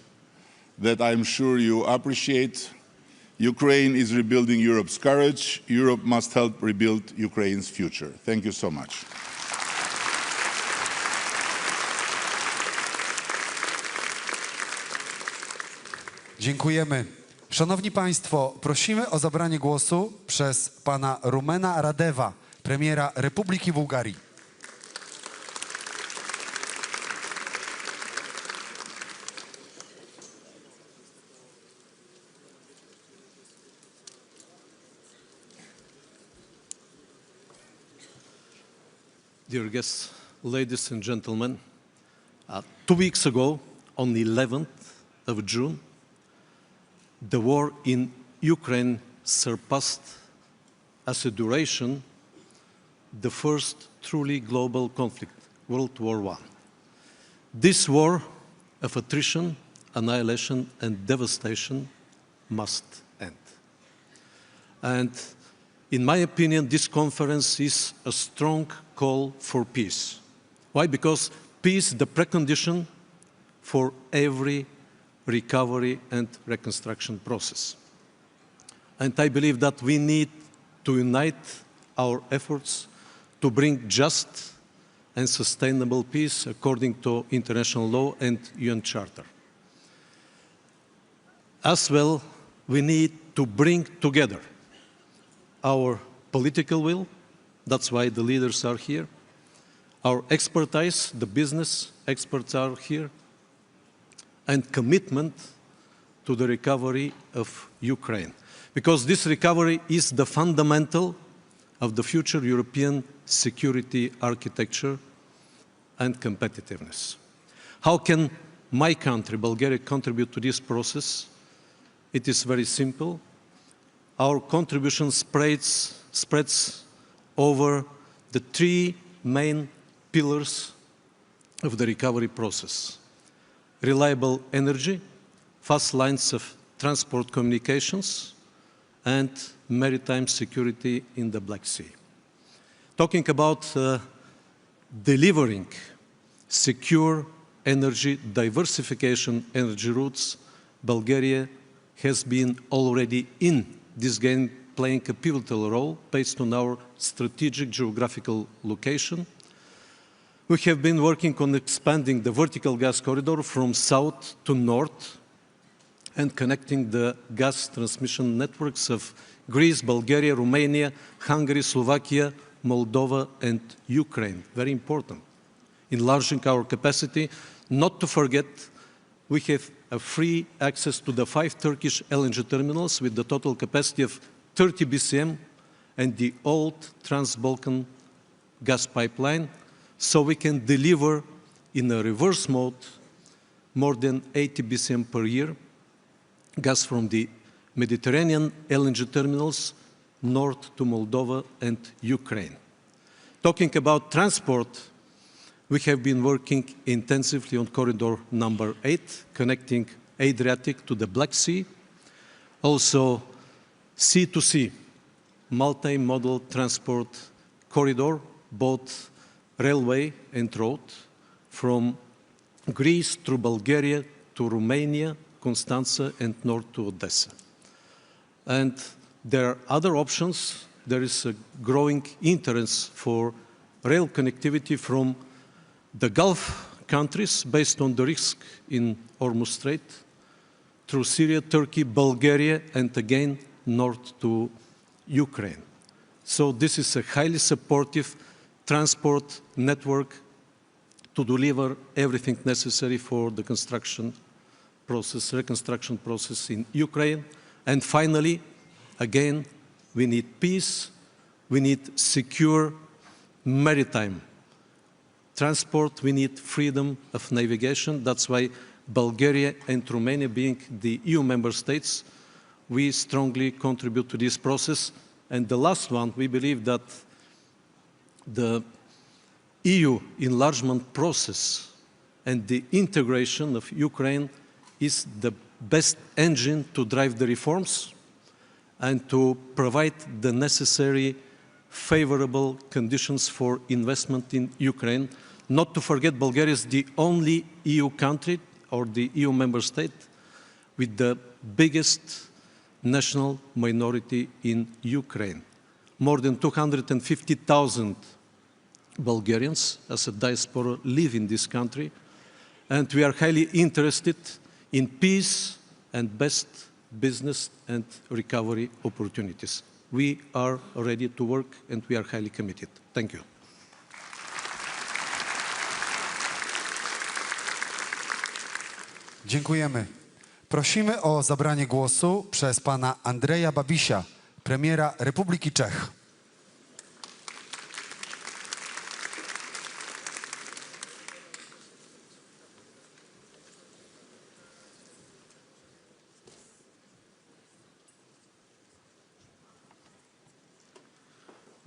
that I'm sure you appreciate, Ukraine is rebuilding Europe's courage. Europe must help rebuild Ukraine's future. Thank you so much. Dziękujemy. Szanowni Państwo, prosimy o zabranie głosu przez pana Rumena Radewa, premiera Republiki Bułgarii. Dear guests, ladies and gentlemen, 2 weeks ago, on the 11th of June, the war in Ukraine surpassed as a duration the first truly global conflict, World War I. This war of attrition, annihilation, and devastation must end. And in my opinion, this conference is a strong call for peace. Why? Because peace is the precondition for every recovery and reconstruction process. And I believe that we need to unite our efforts to bring just and sustainable peace according to international law and UN Charter. As well, we need to bring together our political will, that's why the leaders are here, our expertise, the business experts are here, and commitment to the recovery of Ukraine. Because this recovery is the fundamental of the future European security architecture and competitiveness. How can my country, Bulgaria, contribute to this process? It is very simple. Our contribution spreads over the 3 main pillars of the recovery process: reliable energy, fast lines of transport communications, and maritime security in the Black Sea. Talking about delivering secure energy diversification, energy routes, Bulgaria has been already in this game, playing a pivotal role based on our strategic geographical location. We have been working on expanding the vertical gas corridor from south to north and connecting the gas transmission networks of Greece, Bulgaria, Romania, Hungary, Slovakia, Moldova, and Ukraine. Very important. Enlarging our capacity. Not to forget, we have a free access to the 5 Turkish LNG terminals with the total capacity of 30 BCM and the old Trans-Balkan gas pipeline, so we can deliver in a reverse mode more than 80 BCM per year gas from the Mediterranean LNG terminals north to Moldova and Ukraine. Talking about transport, we have been working intensively on corridor number 8, connecting Adriatic to the Black Sea. Also, sea-to-sea, multimodal transport corridor, both railway and road, from Greece through Bulgaria to Romania, Constanța, and north to Odessa. And there are other options. There is a growing interest for rail connectivity from the Gulf countries based on the risk in Hormuz Strait, through Syria, Turkey, Bulgaria, and again north to Ukraine. So this is a highly supportive transport network to deliver everything necessary for the construction process, reconstruction process in Ukraine. And finally, again, we need peace, we need secure maritime transport, we need freedom of navigation. That's why Bulgaria and Romania, being the EU member states, we strongly contribute to this process. And the last one, we believe that the EU enlargement process and the integration of Ukraine is the best engine to drive the reforms and to provide the necessary favorable conditions for investment in Ukraine. Not to forget, Bulgaria is the only EU country or the EU member state with the biggest national minority in Ukraine. More than 250,000 Bulgarians as a diaspora live in this country, and we are highly interested in peace and best business and recovery opportunities. We are ready to work and we are highly committed. Thank you. Dziękujemy. Prosimy o zabranie głosu przez pana Andreja Babisia, premiera Republiki Czech.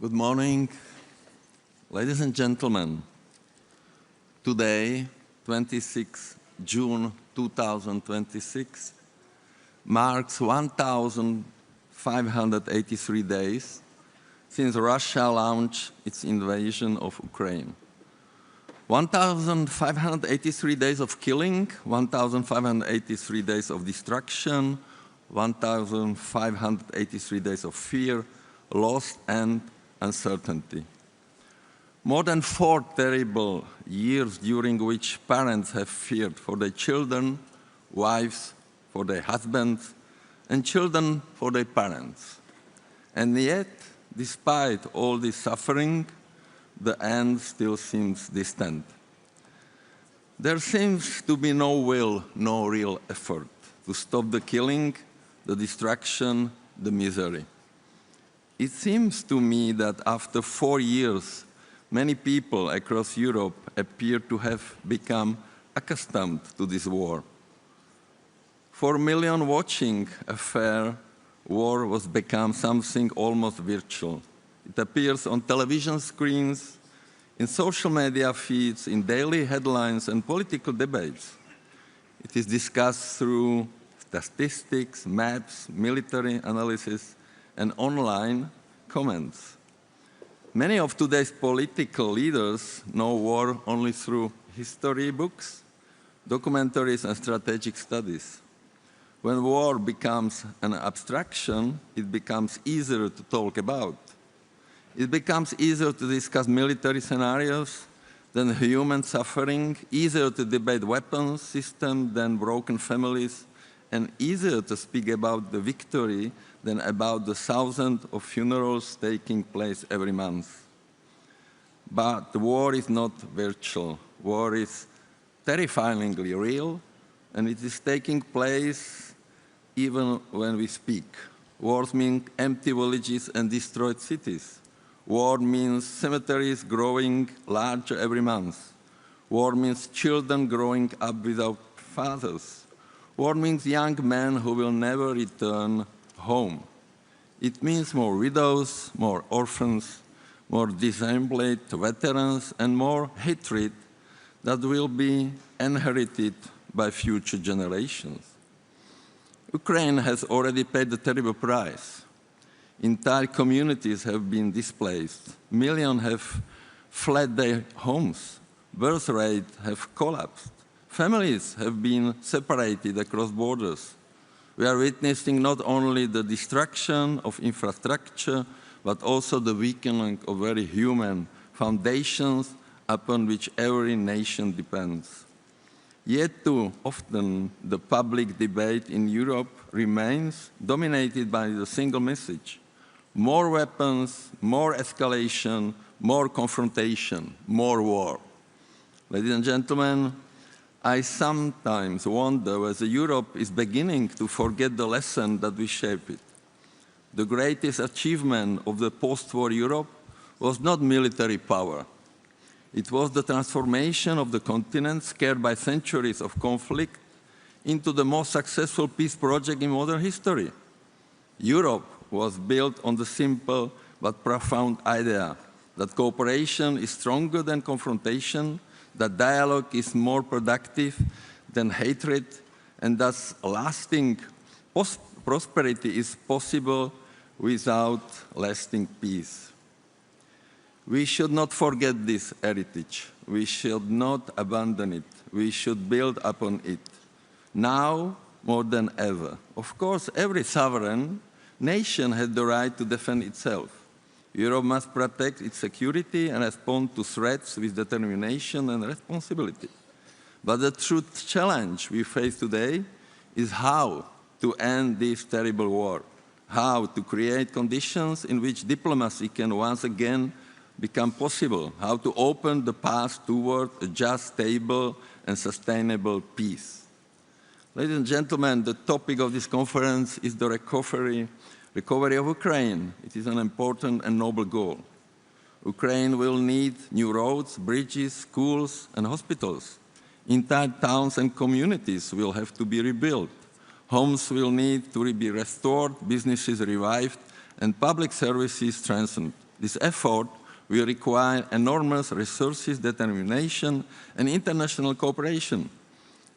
Good morning, ladies and gentlemen. Today, 26 June 2026, marks 1,583 days since Russia launched its invasion of Ukraine. 1,583 days of killing, 1,583 days of destruction, 1,583 days of fear, loss, and uncertainty. More than 4 terrible years during which parents have feared for their children, wives for their husbands, and children for their parents. And yet, despite all this suffering, the end still seems distant. There seems to be no will, no real effort to stop the killing, the destruction, the misery. It seems to me that after 4 years, many people across Europe appear to have become accustomed to this war. For millions watching a fair war was become something almost virtual. It appears on television screens, in social media feeds, in daily headlines and political debates. It is discussed through statistics, maps, military analysis, and online comments. Many of today's political leaders know war only through history books, documentaries, and strategic studies. When war becomes an abstraction, it becomes easier to talk about. It becomes easier to discuss military scenarios than human suffering, easier to debate weapons systems than broken families, and easier to speak about the victory than about the thousands of funerals taking place every month. But the war is not virtual. War is terrifyingly real, and it is taking place even when we speak. Wars mean empty villages and destroyed cities. War means cemeteries growing larger every month. War means children growing up without fathers. War means young men who will never return home. It means more widows, more orphans, more disabled veterans, and more hatred that will be inherited by future generations. Ukraine has already paid a terrible price. Entire communities have been displaced. Millions have fled their homes. Birth rates have collapsed. Families have been separated across borders. We are witnessing not only the destruction of infrastructure, but also the weakening of very human foundations upon which every nation depends. Yet too often, the public debate in Europe remains dominated by the single message: more weapons, more escalation, more confrontation, more war. Ladies and gentlemen, I sometimes wonder whether Europe is beginning to forget the lesson that we shaped it. The greatest achievement of the post-war Europe was not military power. It was the transformation of the continent, scarred by centuries of conflict, into the most successful peace project in modern history. Europe was built on the simple but profound idea that cooperation is stronger than confrontation, that dialogue is more productive than hatred, and thus lasting prosperity is possible without lasting peace. We should not forget this heritage. We should not abandon it. We should build upon it, now more than ever. Of course, every sovereign nation has the right to defend itself. Europe must protect its security and respond to threats with determination and responsibility. But the true challenge we face today is how to end this terrible war, how to create conditions in which diplomacy can once again become possible, how to open the path toward a just, stable, and sustainable peace. Ladies and gentlemen, the topic of this conference is the recovery of Ukraine. It is an important and noble goal. Ukraine will need new roads, bridges, schools, and hospitals. Entire towns and communities will have to be rebuilt. Homes will need to be restored, businesses revived, and public services strengthened. This effort will require enormous resources, determination, and international cooperation.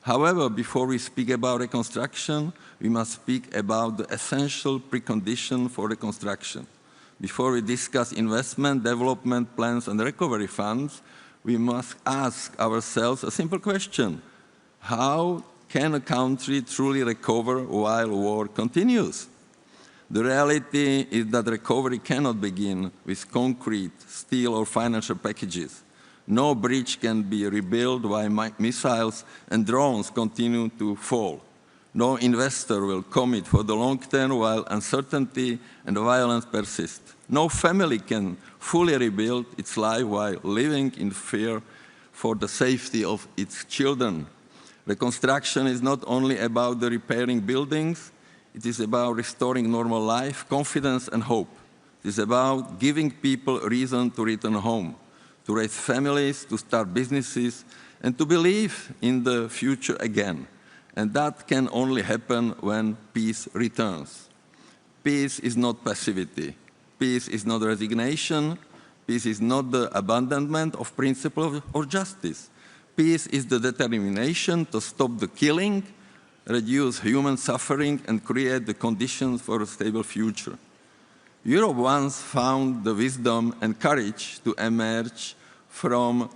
However, before we speak about reconstruction, we must speak about the essential precondition for reconstruction. Before we discuss investment, development plans, and recovery funds, we must ask ourselves a simple question: how can a country truly recover while war continues? The reality is that recovery cannot begin with concrete, steel, or financial packages. No bridge can be rebuilt while missiles and drones continue to fall. No investor will commit for the long term while uncertainty and violence persist. No family can fully rebuild its life while living in fear for the safety of its children. Reconstruction is not only about the repairing buildings, it is about restoring normal life, confidence, and hope. It is about giving people a reason to return home, to raise families, to start businesses, and to believe in the future again. And that can only happen when peace returns. Peace is not passivity. Peace is not resignation. Peace is not the abandonment of principles or justice. Peace is the determination to stop the killing, reduce human suffering, and create the conditions for a stable future. Europe once found the wisdom and courage to emerge from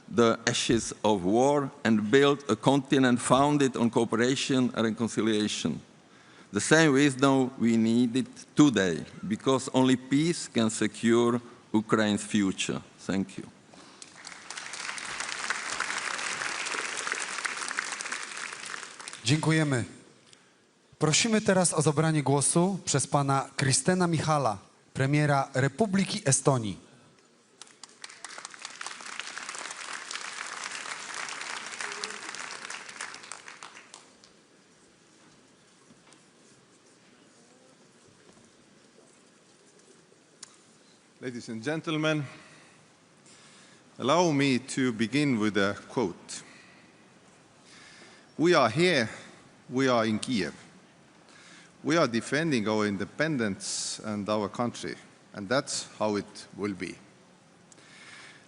the ashes of war and build a continent founded on cooperation and reconciliation. The same wisdom we need today, because only peace can secure Ukraine's future. Thank you. Dziękujemy. Prosimy teraz o zabranie głosu przez pana Kristena Michala, premiera Republiki Estonii. Ladies and gentlemen, allow me to begin with a quote. We are here, we are in Kiev. We are defending our independence and our country, and that's how it will be.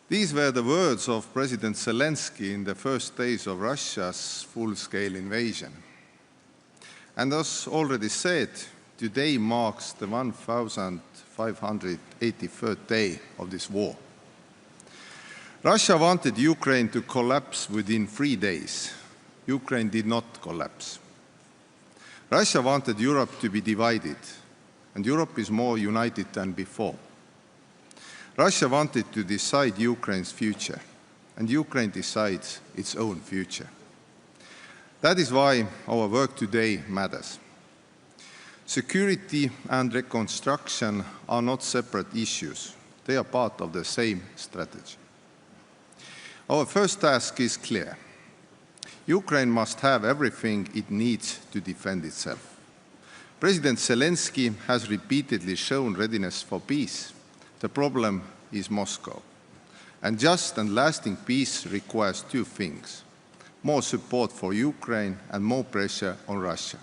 These were the words of President Zelensky in the first days of Russia's full-scale invasion. And as already said, today marks the 1583rd day of this war. Russia wanted Ukraine to collapse within 3 days. Ukraine did not collapse. Russia wanted Europe to be divided, and Europe is more united than before. Russia wanted to decide Ukraine's future, and Ukraine decides its own future. That is why our work today matters. Security and reconstruction are not separate issues. They are part of the same strategy. Our first task is clear. Ukraine must have everything it needs to defend itself. President Zelensky has repeatedly shown readiness for peace. The problem is Moscow. And just and lasting peace requires two things: more support for Ukraine and more pressure on Russia.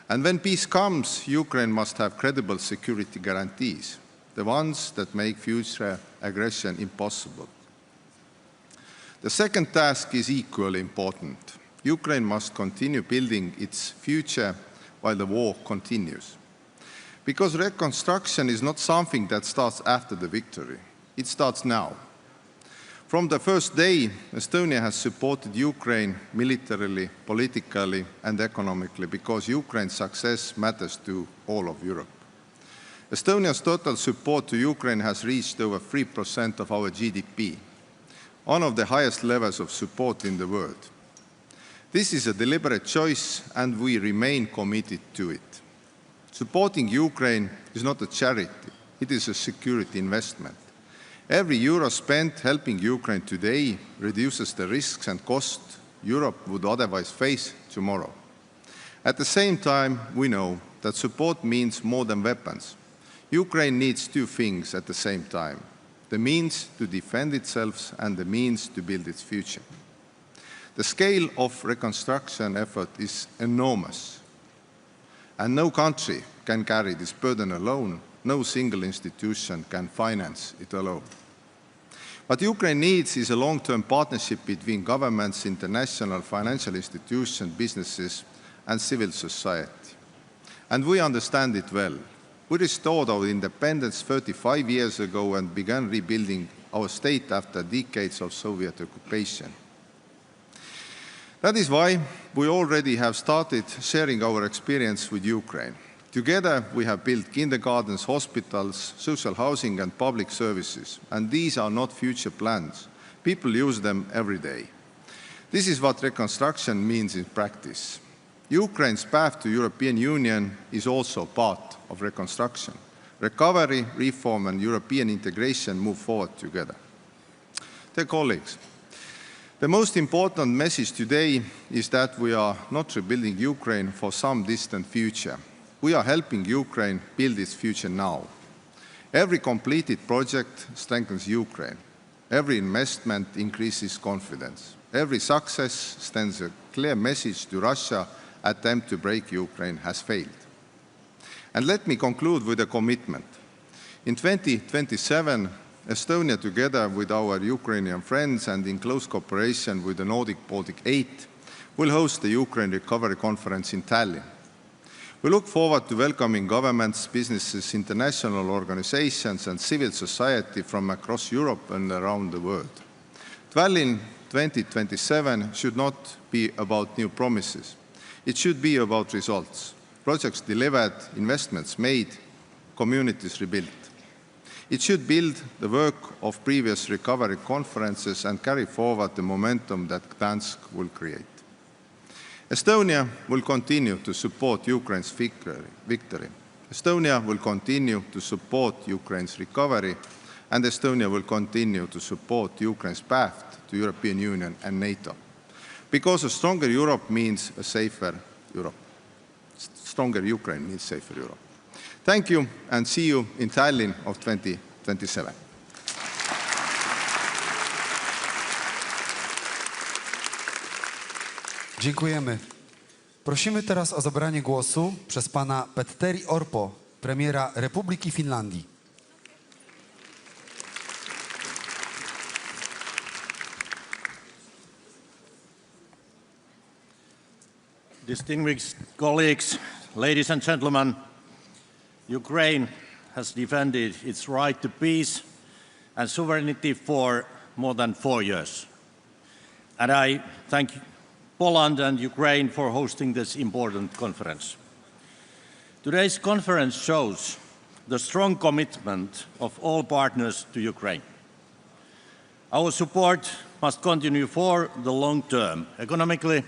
And when peace comes, Ukraine must have credible security guarantees, the ones that make future aggression impossible. The second task is equally important. Ukraine must continue building its future while the war continues. Because reconstruction is not something that starts after the victory. It starts now. From the first day, Estonia has supported Ukraine militarily, politically, and economically because Ukraine's success matters to all of Europe. Estonia's total support to Ukraine has reached over 3% of our GDP, one of the highest levels of support in the world. This is a deliberate choice, and we remain committed to it. Supporting Ukraine is not a charity, it is a security investment. Every euro spent helping Ukraine today reduces the risks and costs Europe would otherwise face tomorrow. At the same time, we know that support means more than weapons. Ukraine needs two things at the same time: the means to defend itself and the means to build its future. The scale of reconstruction effort is enormous, and no country can carry this burden alone. No single institution can finance it alone. What Ukraine needs is a long-term partnership between governments, international financial institutions, businesses, and civil society. And we understand it well. We restored our independence 35 years ago and began rebuilding our state after decades of Soviet occupation. That is why we already have started sharing our experience with Ukraine. Together, we have built kindergartens, hospitals, social housing, and public services. And these are not future plans. People use them every day. This is what reconstruction means in practice. Ukraine's path to European Union is also part of reconstruction. Recovery, reform, and European integration move forward together. Dear colleagues, the most important message today is that we are not rebuilding Ukraine for some distant future. We are helping Ukraine build its future now. Every completed project strengthens Ukraine. Every investment increases confidence. Every success sends a clear message to Russia: attempt to break Ukraine has failed. And let me conclude with a commitment. In 2027, Estonia, together with our Ukrainian friends and in close cooperation with the Nordic Baltic 8, will host the Ukraine Recovery Conference in Tallinn. We look forward to welcoming governments, businesses, international organizations and civil society from across Europe and around the world. Tallinn 2027 should not be about new promises. It should be about results, projects delivered, investments made, communities rebuilt. It should build the work of previous recovery conferences and carry forward the momentum that Gdansk will create. Estonia will continue to support Ukraine's victory. Estonia will continue to support Ukraine's recovery, and Estonia will continue to support Ukraine's path to the European Union and NATO. Because a stronger Europe means a safer Europe. Stronger Ukraine means safer Europe. Thank you, and see you in Tallinn of 2027. Dziękujemy. Prosimy teraz o zabranie głosu przez pana Petteri Orpo, premiera Republiki Finlandii. Distinguished colleagues, ladies and gentlemen, Ukraine has defended its right to peace and sovereignty for more than 4 years. And I thank Poland and Ukraine for hosting this important conference. Today's conference shows the strong commitment of all partners to Ukraine. Our support must continue for the long term, economically,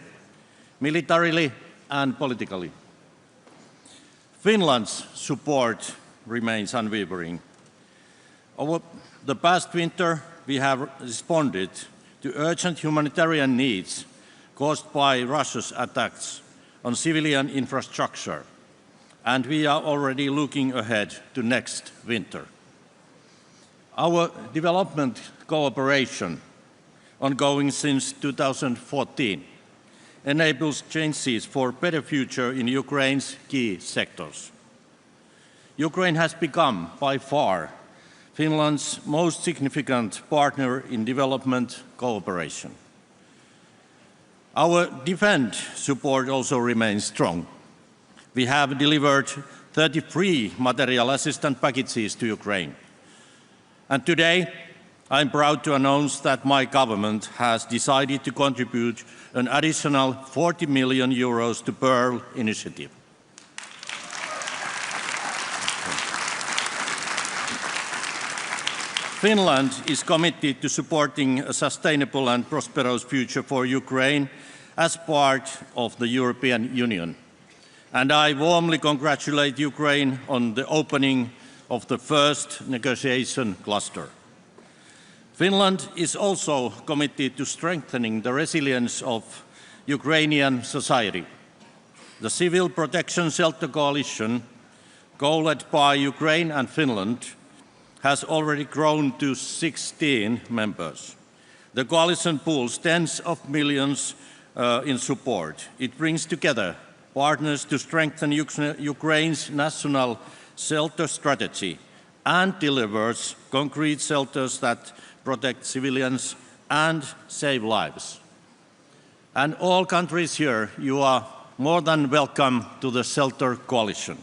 militarily, and politically. Finland's support remains unwavering. Over the past winter, we have responded to urgent humanitarian needs caused by Russia's attacks on civilian infrastructure, and we are already looking ahead to next winter. Our development cooperation, ongoing since 2014, enables chances for a better future in Ukraine's key sectors. Ukraine has become, by far, Finland's most significant partner in development cooperation. Our defense support also remains strong. We have delivered 33 material assistance packages to Ukraine. And today, I'm proud to announce that my government has decided to contribute an additional 40 million euros to Pearl initiative. Finland is committed to supporting a sustainable and prosperous future for Ukraine as part of the European Union. And I warmly congratulate Ukraine on the opening of the first negotiation cluster. Finland is also committed to strengthening the resilience of Ukrainian society. The Civil Protection Shelter Coalition, co-led by Ukraine and Finland, has already grown to 16 members. The coalition pools tens of millions in support. It brings together partners to strengthen Ukraine's national shelter strategy and delivers concrete shelters that protect civilians and save lives. And all countries here, you are more than welcome to the Shelter Coalition.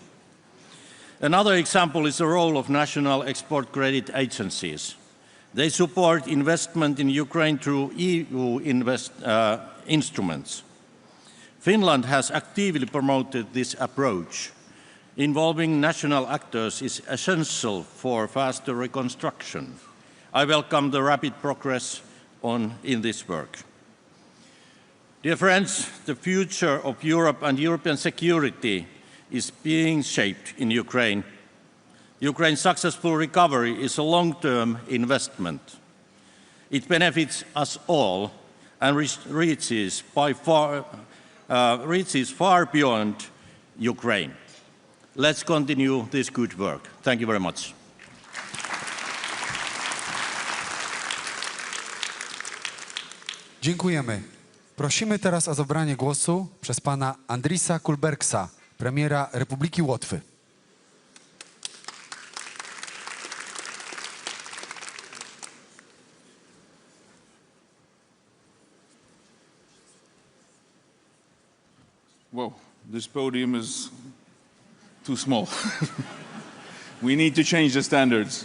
Another example is the role of national export credit agencies. They support investment in Ukraine through EU instruments. Finland has actively promoted this approach. Involving national actors is essential for faster reconstruction. I welcome the rapid progress in this work. Dear friends, the future of Europe and European security is being shaped in Ukraine. Ukraine's successful recovery is a long-term investment. It benefits us all and reaches far beyond Ukraine. Let's continue this good work. Thank you very much. Dziękujemy. Prosimy teraz o zabranie głosu przez pana Andrisa Kulbergsa, premiera Republiki Łotwy. Well, this podium is too small. We need to change the standards.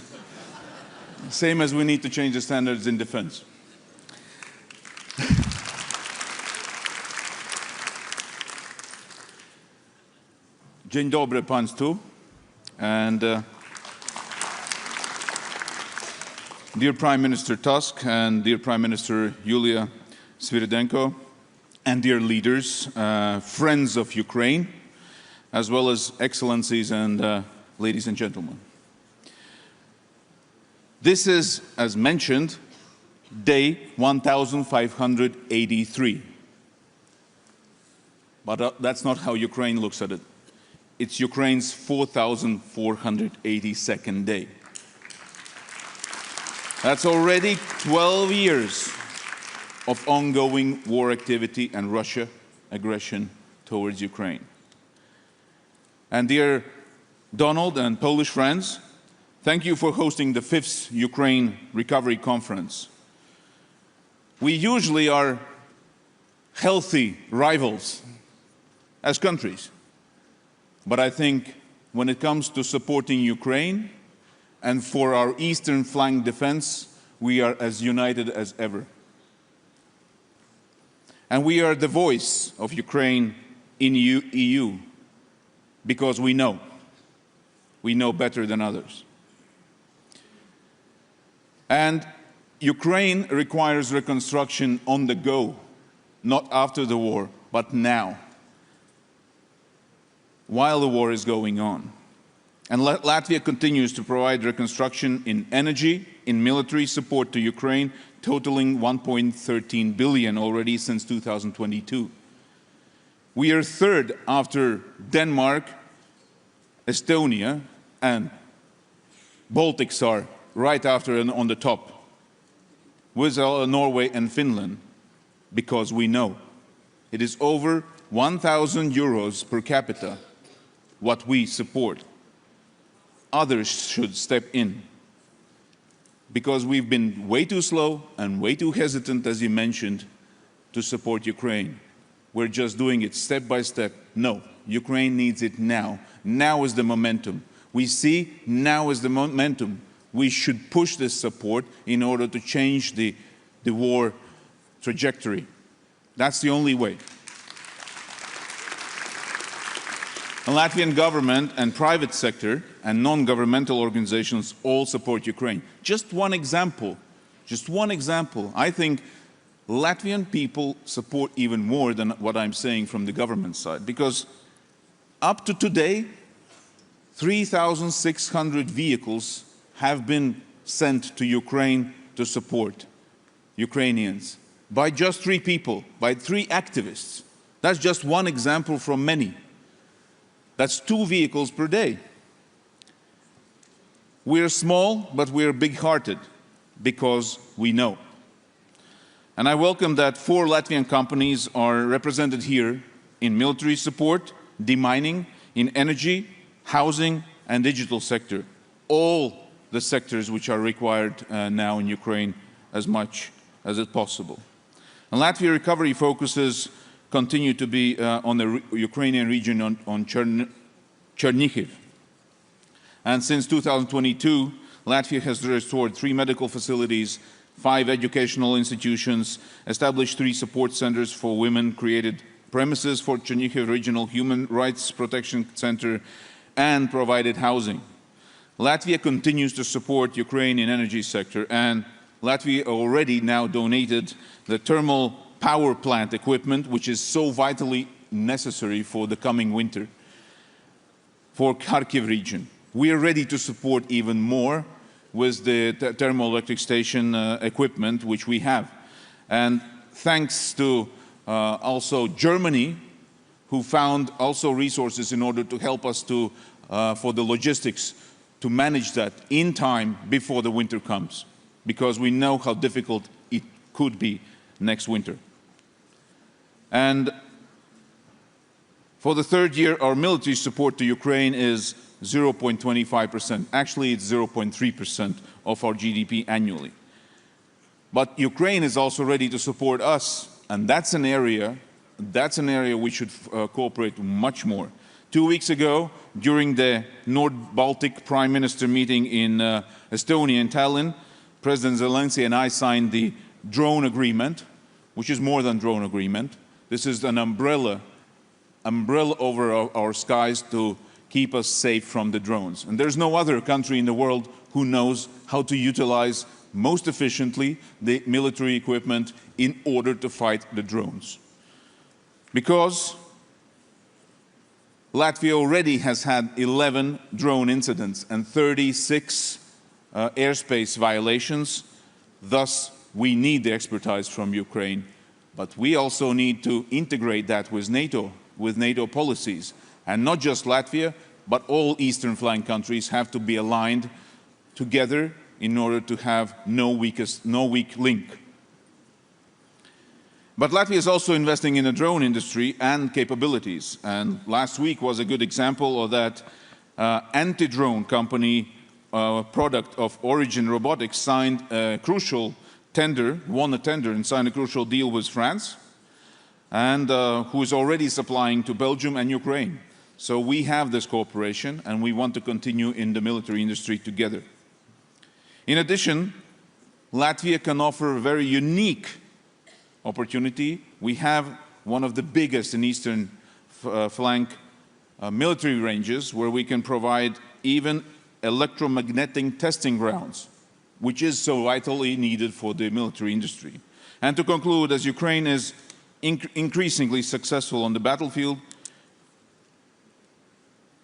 Same as we need to change the standards in defense. Dzień dobry Państwu. And dear Prime Minister Tusk and dear Prime Minister Yulia Sviridенко and dear leaders, friends of Ukraine, as well as excellencies and ladies and gentlemen. This is, as mentioned, day 1583. But that's not how Ukraine looks at it. It's Ukraine's 4,482nd day. That's already 12 years of ongoing war activity and Russia aggression towards Ukraine. And dear Donald and Polish friends, thank you for hosting the 5th Ukraine Recovery Conference. We usually are healthy rivals as countries. But I think when it comes to supporting Ukraine and for our eastern flank defense, we are as united as ever. And we are the voice of Ukraine in EU because we know better than others. And Ukraine requires reconstruction on the go, not after the war, but now, while the war is going on. And Latvia continues to provide reconstruction in energy, in military support to Ukraine, totaling 1.13 billion already since 2022. We are third after Denmark, Estonia, and Baltics are right after and on the top, with Norway and Finland, because we know it is over 1,000 euros per capita what we support. Others should step in, because we've been way too slow and way too hesitant, as you mentioned, to support Ukraine. We're just doing it step by step. No, Ukraine needs it now. Now is the momentum. We see now is the momentum. We should push this support in order to change the war trajectory. That's the only way. The Latvian government and private sector and non-governmental organizations all support Ukraine. Just one example. I think Latvian people support even more than what I'm saying from the government side, because up to today, 3,600 vehicles have been sent to Ukraine to support Ukrainians by just 3 people, by 3 activists. That's just one example from many. That's 2 vehicles per day. We're small, but we're big-hearted because we know. And I welcome that 4 Latvian companies are represented here in military support, demining, in energy, housing, and digital sector. All the sectors which are required now in Ukraine as much as it's possible. And Latvia recovery focuses continue to be on the Ukrainian region on Chernihiv. And since 2022, Latvia has restored 3 medical facilities, 5 educational institutions, established 3 support centers for women, created premises for Chernihiv Regional Human Rights Protection Center, and provided housing. Latvia continues to support Ukraine in energy sector, and Latvia already now donated the thermal power plant equipment, which is so vitally necessary for the coming winter, for Kharkiv region. We are ready to support even more with the thermoelectric station equipment which we have. And thanks to also Germany, who found also resources in order to help us to, for the logistics, to manage that in time before the winter comes, because we know how difficult it could be next winter. And for the 3rd year, our military support to Ukraine is 0.25%. Actually, it's 0.3% of our GDP annually. But Ukraine is also ready to support us, and that's an area we should cooperate much more. 2 weeks ago, during the North-Baltic Prime Minister meeting in Estonia and Tallinn, President Zelensky and I signed the drone agreement, which is more than drone agreement. This is an umbrella over our skies to keep us safe from the drones. And there's no other country in the world who knows how to utilize most efficiently the military equipment in order to fight the drones. Because Latvia already has had 11 drone incidents and 36 airspace violations. Thus, we need the expertise from Ukraine. But we also need to integrate that with NATO policies. And not just Latvia, but all eastern flank countries have to be aligned together in order to have no weak link. But Latvia is also investing in the drone industry and capabilities. And last week was a good example of that. Anti-drone company product of Origin Robotics signed a crucial tender, won a tender and signed a crucial deal with France, and who is already supplying to Belgium and Ukraine. So we have this cooperation, and we want to continue in the military industry together. In addition, Latvia can offer a very unique opportunity. We have one of the biggest in eastern flank military ranges, where we can provide even electromagnetic testing grounds, which is so vitally needed for the military industry. And to conclude, as Ukraine is increasingly successful on the battlefield,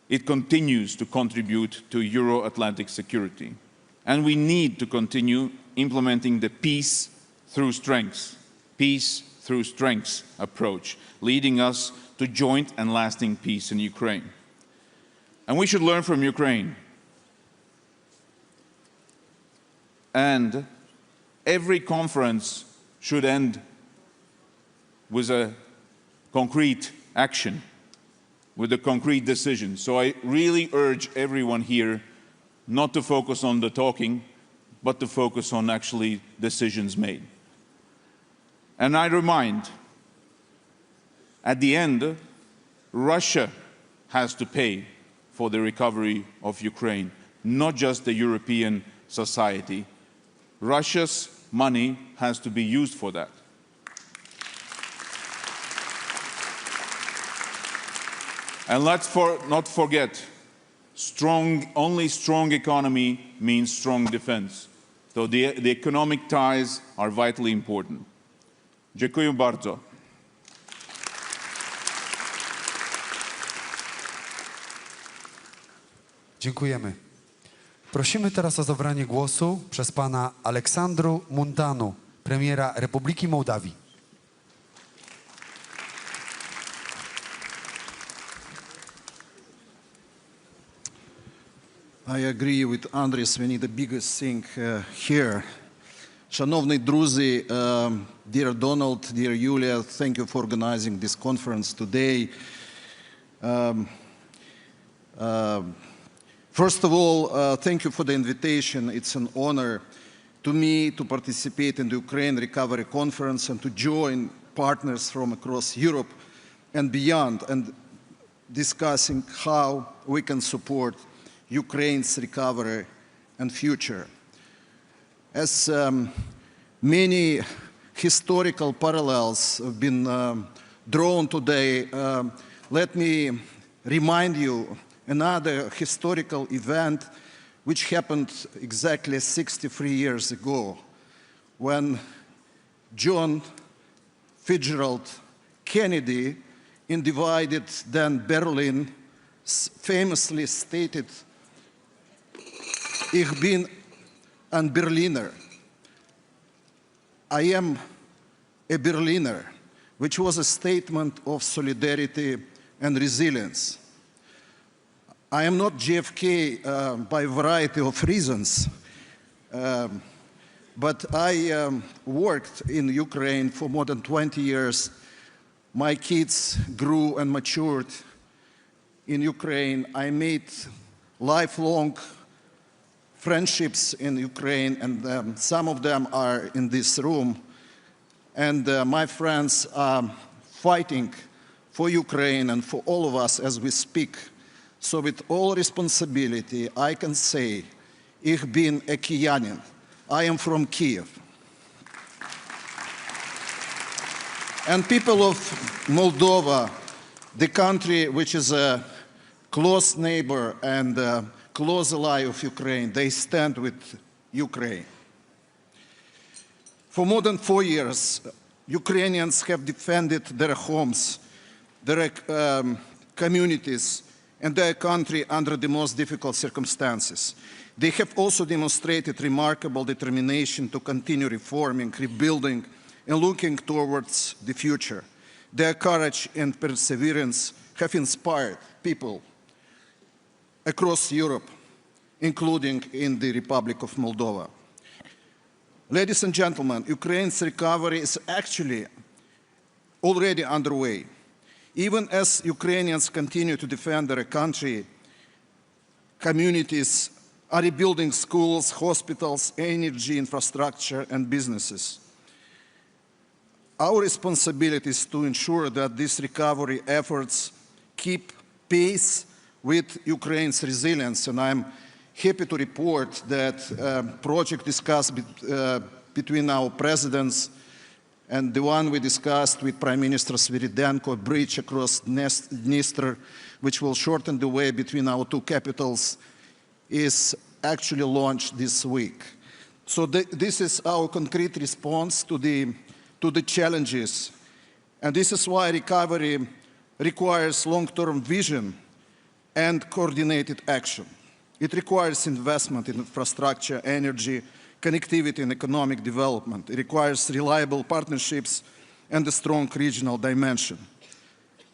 it continues to contribute to Euro-Atlantic security. And we need to continue implementing the peace through strength approach, leading us to joint and lasting peace in Ukraine. And we should learn from Ukraine. And every conference should end with a concrete action, with a concrete decision. So I really urge everyone here not to focus on the talking, but to focus on actually decisions made. And I remind, at the end, Russia has to pay for the recovery of Ukraine, not just the European society. Russia's money has to be used for that. And let's not forget, only strong economy means strong defense. So the economic ties are vitally important. Dziękuję bardzo. Dziękujemy. Prosimy teraz o zabranie głosu przez pana Aleksandru Muntanu, premiera Republiki Mołdawii. I agree with Andres, we need the biggest thing here. Шановні друзі, dear Donald, dear Yulia, thank you for organizing this conference today. First of all, thank you for the invitation. It's an honor to me to participate in the Ukraine Recovery Conference and to join partners from across Europe and beyond and discussing how we can support Ukraine's recovery and future. As many historical parallels have been drawn today, let me remind you another historical event which happened exactly 63 years ago, when John Fitzgerald Kennedy, in divided then Berlin, famously stated, "Ich bin ein Berliner." I am a Berliner, which was a statement of solidarity and resilience. I am not JFK by a variety of reasons, but I worked in Ukraine for more than 20 years. My kids grew and matured in Ukraine. I made lifelong friendships in Ukraine, and some of them are in this room. And my friends are fighting for Ukraine and for all of us as we speak. So with all responsibility, I can say, Ich bin a Kievanin. I am from Kiev. And people of Moldova, the country which is a close neighbor and a close ally of Ukraine, they stand with Ukraine. For more than 4 years, Ukrainians have defended their homes, their communities, and their country under the most difficult circumstances. They have also demonstrated remarkable determination to continue reforming, rebuilding, and looking towards the future. Their courage and perseverance have inspired people across Europe, including in the Republic of Moldova. Ladies and gentlemen, Ukraine's recovery is actually already underway. Even as Ukrainians continue to defend their country, communities are rebuilding schools, hospitals, energy infrastructure, and businesses. Our responsibility is to ensure that these recovery efforts keep pace with Ukraine's resilience, and I'm happy to report that project discussed between our presidents and the one we discussed with Prime Minister Sviridенko, a bridge across Dniester, which will shorten the way between our two capitals, is actually launched this week. So this is our concrete response to the challenges. And this is why recovery requires long-term vision and coordinated action. It requires investment in infrastructure, energy, connectivity, and economic development. It requires reliable partnerships and a strong regional dimension.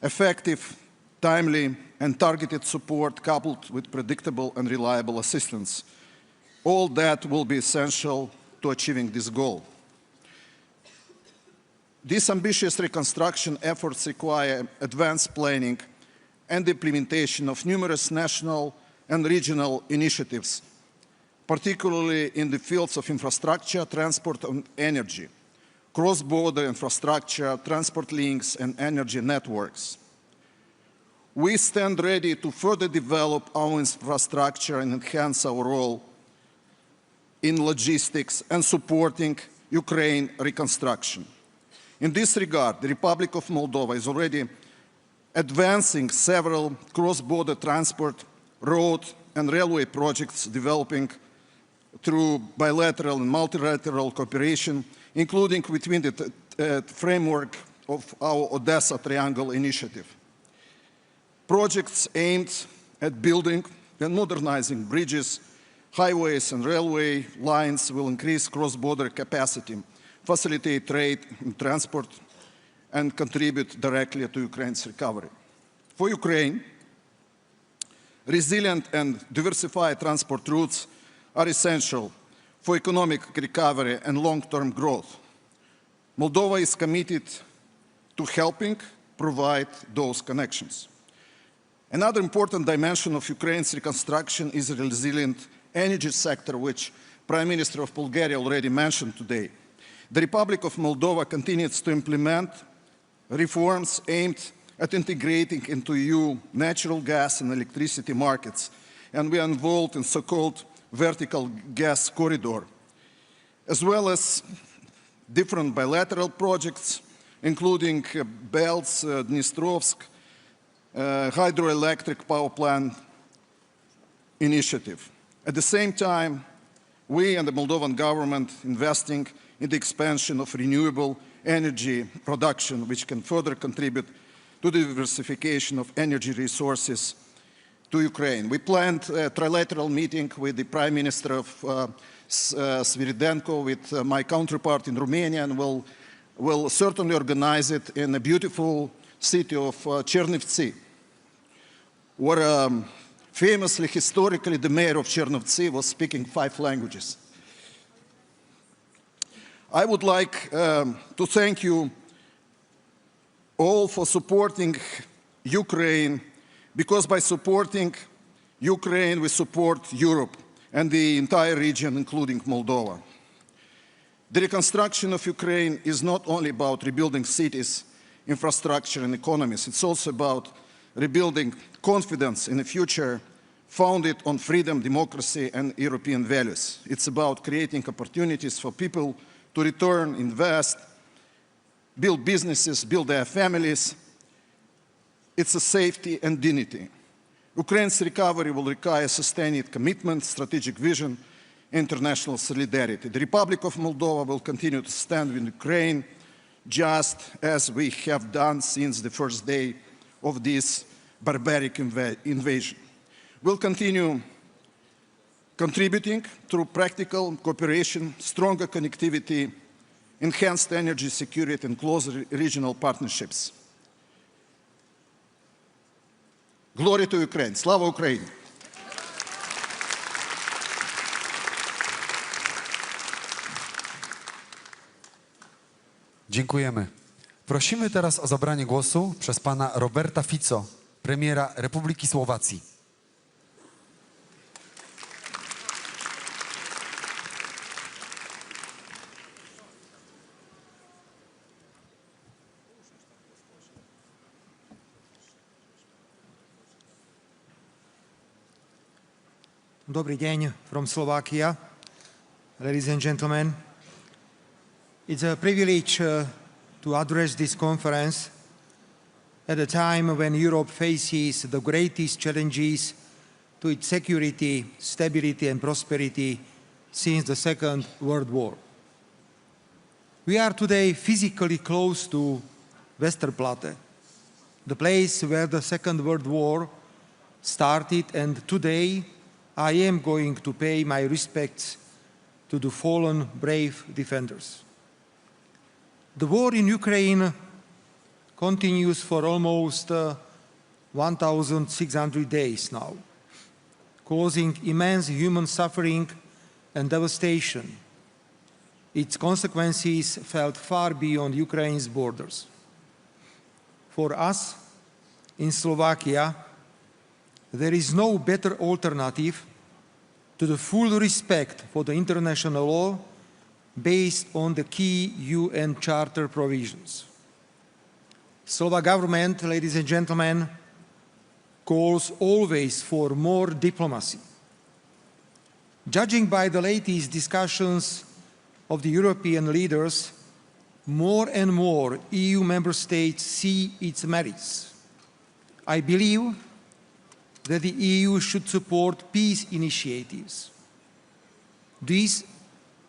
Effective, timely, and targeted support coupled with predictable and reliable assistance. All that will be essential to achieving this goal. These ambitious reconstruction efforts require advanced planning and implementation of numerous national and regional initiatives, particularly in the fields of infrastructure, transport, and energy, cross-border infrastructure, transport links, and energy networks. We stand ready to further develop our infrastructure and enhance our role in logistics and supporting Ukraine reconstruction. In this regard, the Republic of Moldova is already advancing several cross-border transport, road, and railway projects developing through bilateral and multilateral cooperation, including within the framework of our Odessa Triangle initiative. Projects aimed at building and modernizing bridges, highways, and railway lines will increase cross-border capacity, facilitate trade and transport, and contribute directly to Ukraine's recovery. For Ukraine, resilient and diversified transport routes are essential for economic recovery and long-term growth. Moldova is committed to helping provide those connections. Another important dimension of Ukraine's reconstruction is the resilient energy sector, which Prime Minister of Bulgaria already mentioned today. The Republic of Moldova continues to implement reforms aimed at integrating into EU natural gas and electricity markets, and we are involved in so-called vertical gas corridor, as well as different bilateral projects, including Belts, Dnistrovsk, hydroelectric power plant initiative. At the same time, we and the Moldovan government investing in the expansion of renewable energy production, which can further contribute to the diversification of energy resources to Ukraine. We planned a trilateral meeting with the Prime Minister of Sviridенko, with my counterpart in Romania, and we'll certainly organize it in the beautiful city of Chernivtsi, where famously, historically, the mayor of Chernivtsi was speaking 5 languages. I would like to thank you all for supporting Ukraine, because by supporting Ukraine, we support Europe and the entire region, including Moldova. The reconstruction of Ukraine is not only about rebuilding cities, infrastructure and economies. It's also about rebuilding confidence in a future founded on freedom, democracy, and European values. It's about creating opportunities for people to return, invest, build businesses, build their families. It's a safety and dignity. Ukraine's recovery will require sustained commitment, strategic vision, international solidarity. The Republic of Moldova will continue to stand with Ukraine, just as we have done since the first day of this barbaric invasion. We'll continue contributing through practical cooperation, stronger connectivity, enhanced energy security, and closer regional partnerships. Glory to Ukraine! Slava Ukraini! Dziękujemy. Prosimy teraz o zabranie głosu przez pana Roberta Fico, premiera Republiki Słowacji. Dobrý deň from Slovakia. Ladies and gentlemen, it's a privilege to address this conference at a time when Europe faces the greatest challenges to its security, stability, and prosperity since the Second World War. We are today physically close to Westerplatte, the place where the Second World War started, and today I am going to pay my respects to the fallen brave defenders. The war in Ukraine continues for almost 1,600 days now, causing immense human suffering and devastation. Its consequences felt far beyond Ukraine's borders. For us in Slovakia, there is no better alternative to the full respect for the international law based on the key UN Charter provisions. Slovak government, ladies and gentlemen, calls always for more diplomacy. Judging by the latest discussions of the European leaders, more and more EU member states see its merits. I believe that the EU should support peace initiatives. This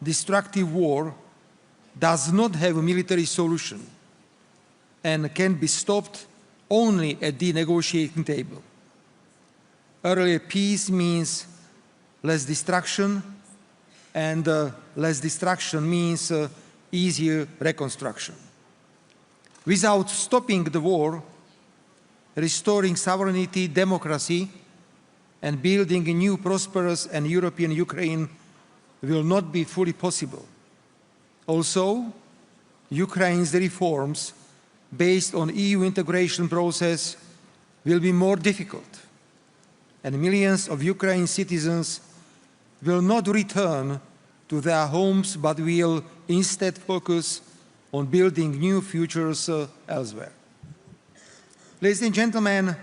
destructive war does not have a military solution and can be stopped only at the negotiating table. Earlier peace means less destruction, and less destruction means easier reconstruction. Without stopping the war, restoring sovereignty, democracy, and building a new prosperous and European Ukraine will not be fully possible. Also, Ukraine's reforms based on EU integration process will be more difficult, and millions of Ukrainian citizens will not return to their homes but will instead focus on building new futures elsewhere. Ladies and gentlemen,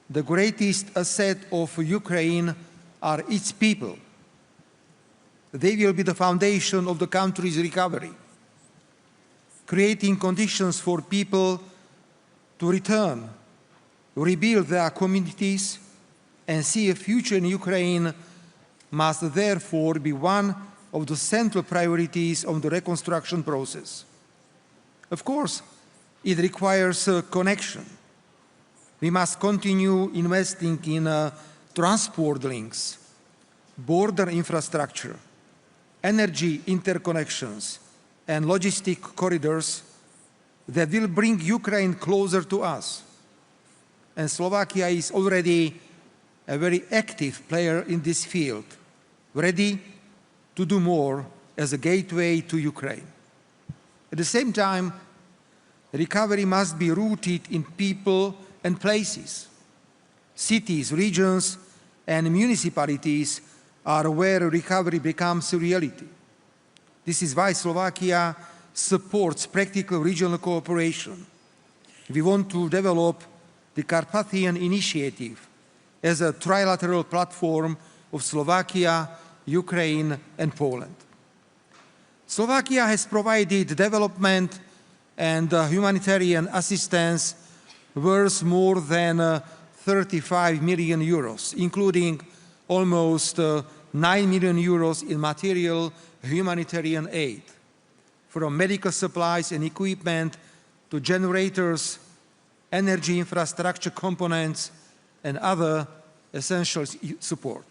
the greatest asset of Ukraine are its people. They will be the foundation of the country's recovery. Creating conditions for people to return, rebuild their communities, and see a future in Ukraine must therefore be one of the central priorities of the reconstruction process. Of course, it requires a connection. We must continue investing in transport links, border infrastructure, energy interconnections, and logistic corridors that will bring Ukraine closer to us. And Slovakia is already a very active player in this field, ready to do more as a gateway to Ukraine. At the same time, recovery must be rooted in people and places. Cities, regions, and municipalities are where recovery becomes a reality. This is why Slovakia supports practical regional cooperation. we want to develop the Carpathian Initiative as a trilateral platform of Slovakia, Ukraine, and Poland. Slovakia has provided development and humanitarian assistance worth more than 35 million euros, including almost 9 million euros in material humanitarian aid, from medical supplies and equipment to generators, energy infrastructure components, and other essential support.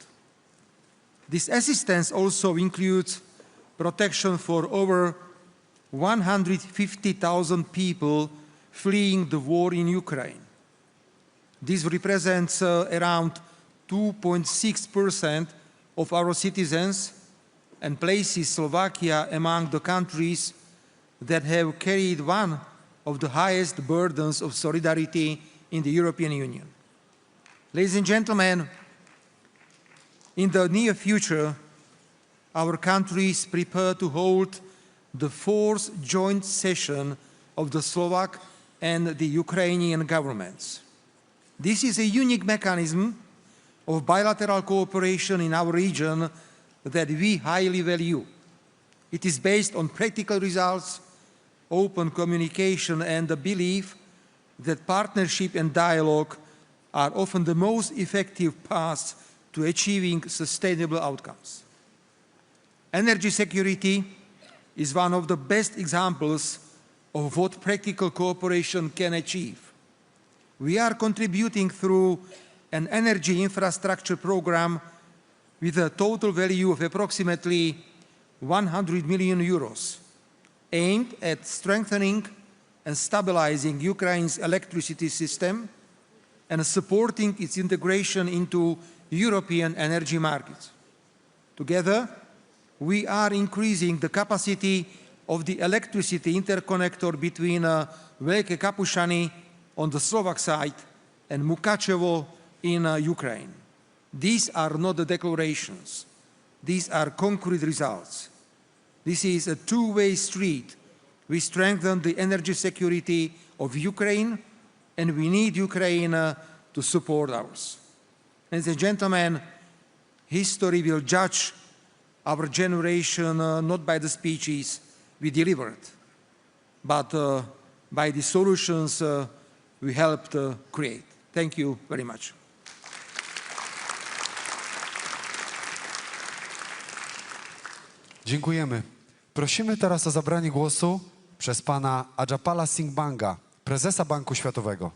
This assistance also includes protection for over 150,000 people fleeing the war in Ukraine. This represents around 2.6% of our citizens and places Slovakia among the countries that have carried one of the highest burdens of solidarity in the European Union. Ladies and gentlemen, in the near future, our countries prepare to hold the 4th joint session of the Slovak and the Ukrainian governments. This is a unique mechanism of bilateral cooperation in our region that we highly value. It is based on practical results, open communication, and the belief that partnership and dialogue are often the most effective paths to achieving sustainable outcomes. Energy security is one of the best examples of what practical cooperation can achieve. We are contributing through an energy infrastructure program with a total value of approximately 100 million euros, aimed at strengthening and stabilizing Ukraine's electricity system and supporting its integration into European energy markets. Together, we are increasing the capacity of the electricity interconnector between Veľké Kapušany on the Slovak side and Mukačevo in Ukraine. These are not the declarations. These are concrete results. This is a two-way street. We strengthen the energy security of Ukraine, and we need Ukraine to support ours. Ladies and gentlemen, history will judge our generation not by the speeches we delivered, but by the solutions we helped create. Thank you very much. Dziękujemy. Prosimy teraz o zabranie głosu przez pana Ajapala Singbanga, prezesa Banku Światowego.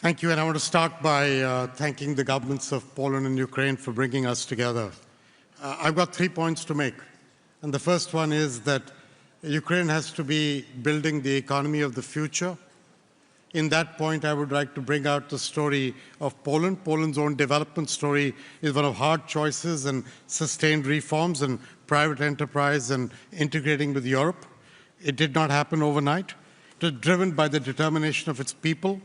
Thank you, and I want to start by thanking the governments of Poland and Ukraine for bringing us together. I've got 3 points to make, and the first one is that Ukraine has to be building the economy of the future. In that point, I would like to bring out the story of Poland. Poland's own development story is one of hard choices and sustained reforms and private enterprise and integrating with Europe. It did not happen overnight. It was driven by the determination of its people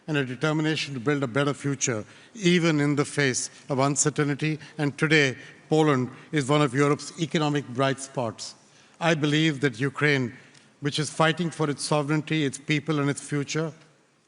and a determination to build a better future, even in the face of uncertainty. And today, Poland is one of Europe's economic bright spots. I believe that Ukraine, which is fighting for its sovereignty, its people, and its future,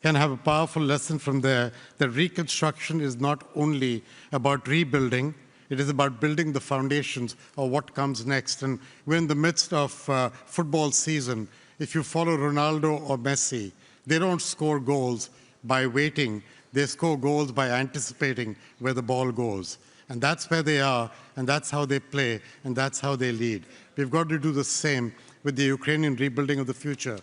can have a powerful lesson from there, that reconstruction is not only about rebuilding, it is about building the foundations of what comes next. And we're in the midst of football season. If you follow Ronaldo or Messi, they don't score goals by waiting. They score goals by anticipating where the ball goes. And that's where they are, and that's how they play, and that's how they lead. We've got to do the same with the Ukrainian rebuilding of the future.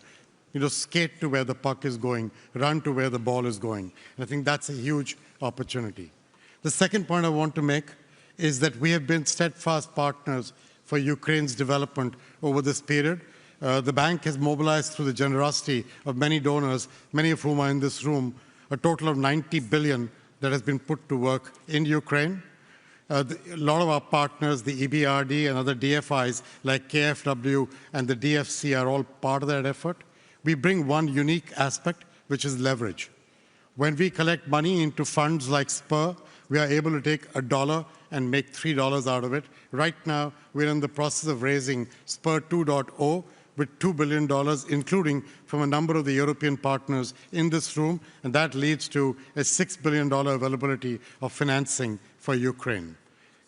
You know, skate to where the puck is going, run to where the ball is going. And I think that's a huge opportunity. The second point I want to make is that we have been steadfast partners for Ukraine's development over this period. The bank has mobilized through the generosity of many donors, many of whom are in this room, a total of 90 billion that has been put to work in Ukraine. A lot of our partners, the EBRD and other DFIs like KfW and the DFC are all part of that effort. We bring one unique aspect, which is leverage. When we collect money into funds like SPUR, we are able to take $1 and make $3 out of it. Right now, we're in the process of raising SPUR 2.0 with $2 billion, including from a number of the European partners in this room, and that leads to a $6 billion availability of financing for Ukraine.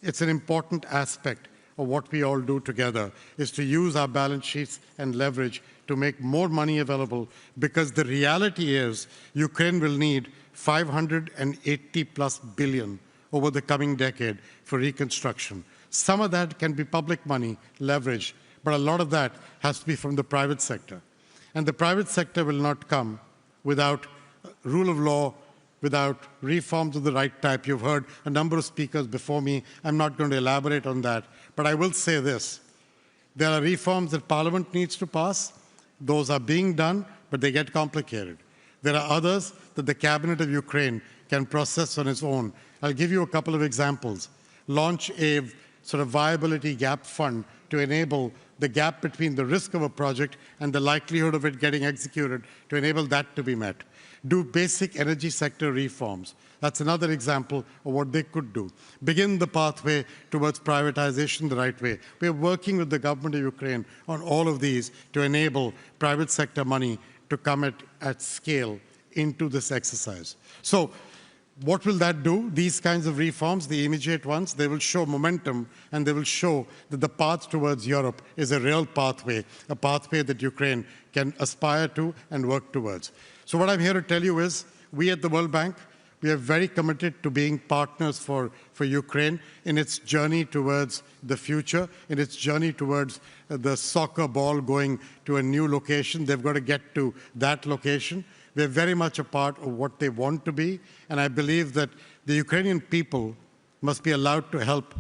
It's an important aspect of what we all do together, is to use our balance sheets and leverage to make more money available, because the reality is Ukraine will need 580 plus billion over the coming decade for reconstruction. Some of that can be public money, leverage, but a lot of that has to be from the private sector. And the private sector will not come without rule of law, without reforms of the right type. You've heard a number of speakers before me. I'm not going to elaborate on that, but I will say this. There are reforms that Parliament needs to pass. Those are being done, but they get complicated. There are others that the Cabinet of Ukraine can process on its own. I'll give you a couple of examples. Launch a sort of viability gap fund to enable the gap between the risk of a project and the likelihood of it getting executed, to enable that to be met. Do basic energy sector reforms. That's another example of what they could do. Begin the pathway towards privatization the right way. We're working with the government of Ukraine on all of these to enable private sector money to come at scale into this exercise. So what will that do? These kinds of reforms, the immediate ones, they will show momentum, and they will show that the path towards Europe is a real pathway, a pathway that Ukraine can aspire to and work towards. So what I'm here to tell you is, we at the World Bank, we are very committed to being partners for Ukraine in its journey towards the future, in its journey towards the soccer ball going to a new location. They've got to get to that location. We're very much a part of what they want to be, and I believe that the Ukrainian people must be allowed to help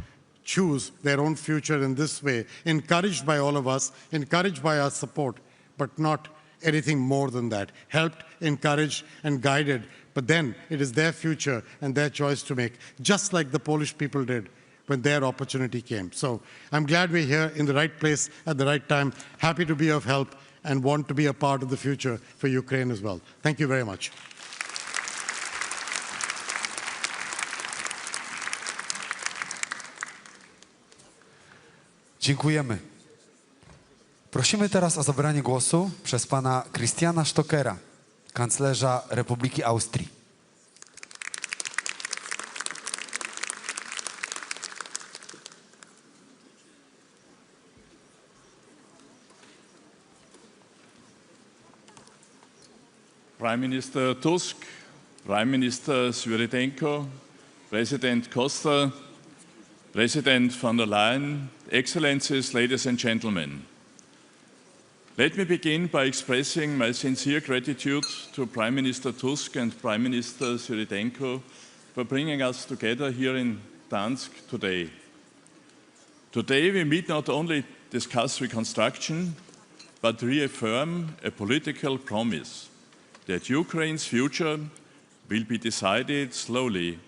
choose their own future in this way, encouraged by all of us, encouraged by our support, but not anything more than that. Helped, encouraged, and guided, but then it is their future and their choice to make, just like the Polish people did when their opportunity came. So I'm glad we're here in the right place at the right time, happy to be of help, and want to be a part of the future for Ukraine as well. Thank you very much. Dziękujemy. Prosimy teraz o zabranie głosu przez pana Christiana Stockera, kanclerza Republiki Austrii. Prime Minister Tusk, Prime Minister Svyridenko, President Costa, President von der Leyen, Excellencies, ladies and gentlemen. Let me begin by expressing my sincere gratitude to Prime Minister Tusk and Prime Minister Svyridenko for bringing us together here in Gdansk today. Today we meet not only discuss reconstruction, but reaffirm a political promise that Ukraine's future will be decided slowly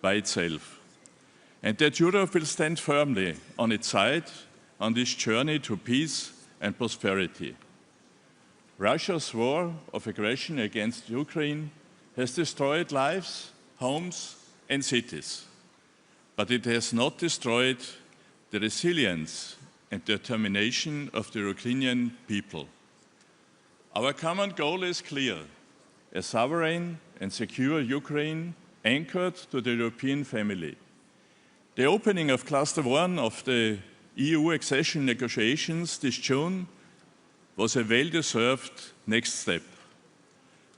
by itself, and that Europe will stand firmly on its side on this journey to peace and prosperity. Russia's war of aggression against Ukraine has destroyed lives, homes, and cities, but it has not destroyed the resilience and determination of the Ukrainian people. Our common goal is clear: a sovereign and secure Ukraine anchored to the European family. The opening of Cluster 1 of the EU accession negotiations this June was a well-deserved next step.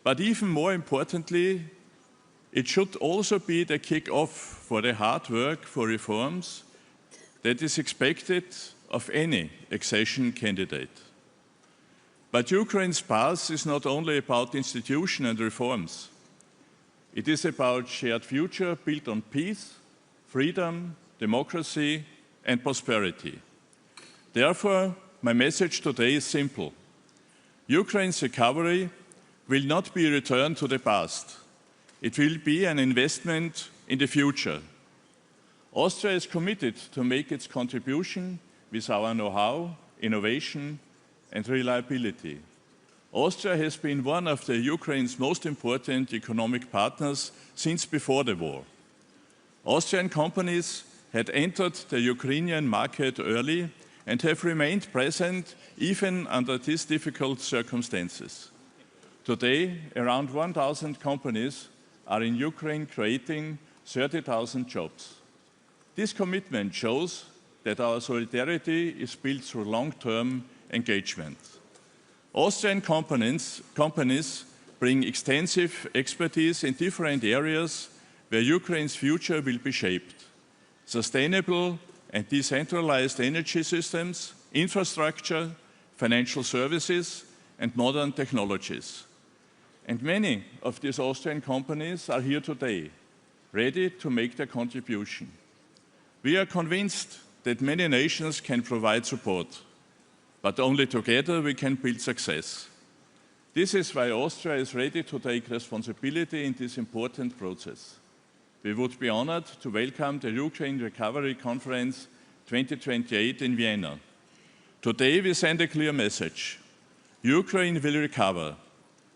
But even more importantly, it should also be the kick-off for the hard work for reforms that is expected of any accession candidate. But Ukraine's path is not only about institutions and reforms. It is about shared future built on peace, freedom, democracy, and prosperity. Therefore, my message today is simple. Ukraine's recovery will not be a return to the past. It will be an investment in the future. Austria is committed to make its contribution with our know-how, innovation, and reliability. Austria has been one of Ukraine's most important economic partners since before the war. Austrian companies had entered the Ukrainian market early and have remained present even under these difficult circumstances. Today, around 1,000 companies are in Ukraine creating 30,000 jobs. This commitment shows that our solidarity is built through long-term engagement. Austrian companies bring extensive expertise in different areas where Ukraine's future will be shaped. Sustainable and decentralized energy systems, infrastructure, financial services, and modern technologies. And many of these Austrian companies are here today, ready to make their contribution. We are convinced that many nations can provide support, but only together we can build success. This is why Austria is ready to take responsibility in this important process. We would be honored to welcome the Ukraine Recovery Conference 2028 in Vienna. Today we send a clear message. Ukraine will recover,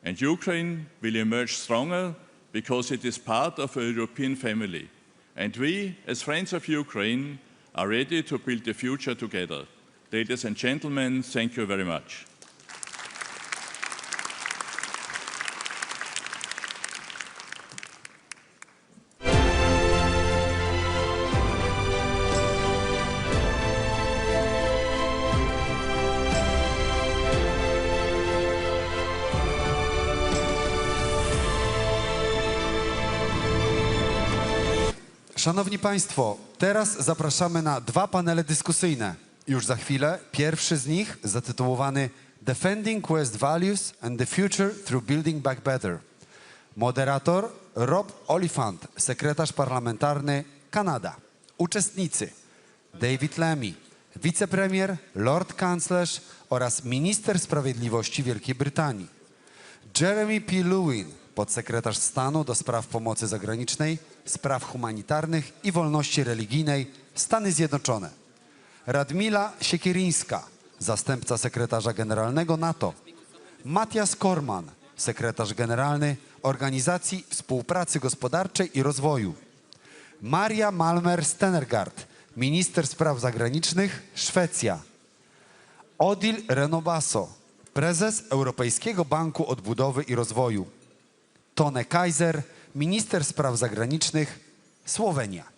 and Ukraine will emerge stronger because it is part of a European family. And we, as friends of Ukraine, are ready to build the future together. Ladies and gentlemen, thank you very much. Szanowni Państwo, teraz zapraszamy na dwa panele dyskusyjne. Już za chwilę pierwszy z nich zatytułowany Defending West Values and the Future Through Building Back Better. Moderator Rob Oliphant, sekretarz parlamentarny Kanada. Uczestnicy David Lammy, wicepremier, lord kanclerz oraz minister sprawiedliwości Wielkiej Brytanii. Jeremy P. Lewin, podsekretarz stanu do spraw pomocy zagranicznej, spraw humanitarnych i wolności religijnej, Stany Zjednoczone. Radmila Siekieryńska, zastępca sekretarza generalnego NATO. Matthias Kormann, sekretarz generalny Organizacji Współpracy Gospodarczej i Rozwoju. Maria Malmer-Stenergaard, minister spraw zagranicznych, Szwecja. Odil Renobaso, prezes Europejskiego Banku Odbudowy i Rozwoju. Tone Kaiser, minister spraw zagranicznych, Słowenia.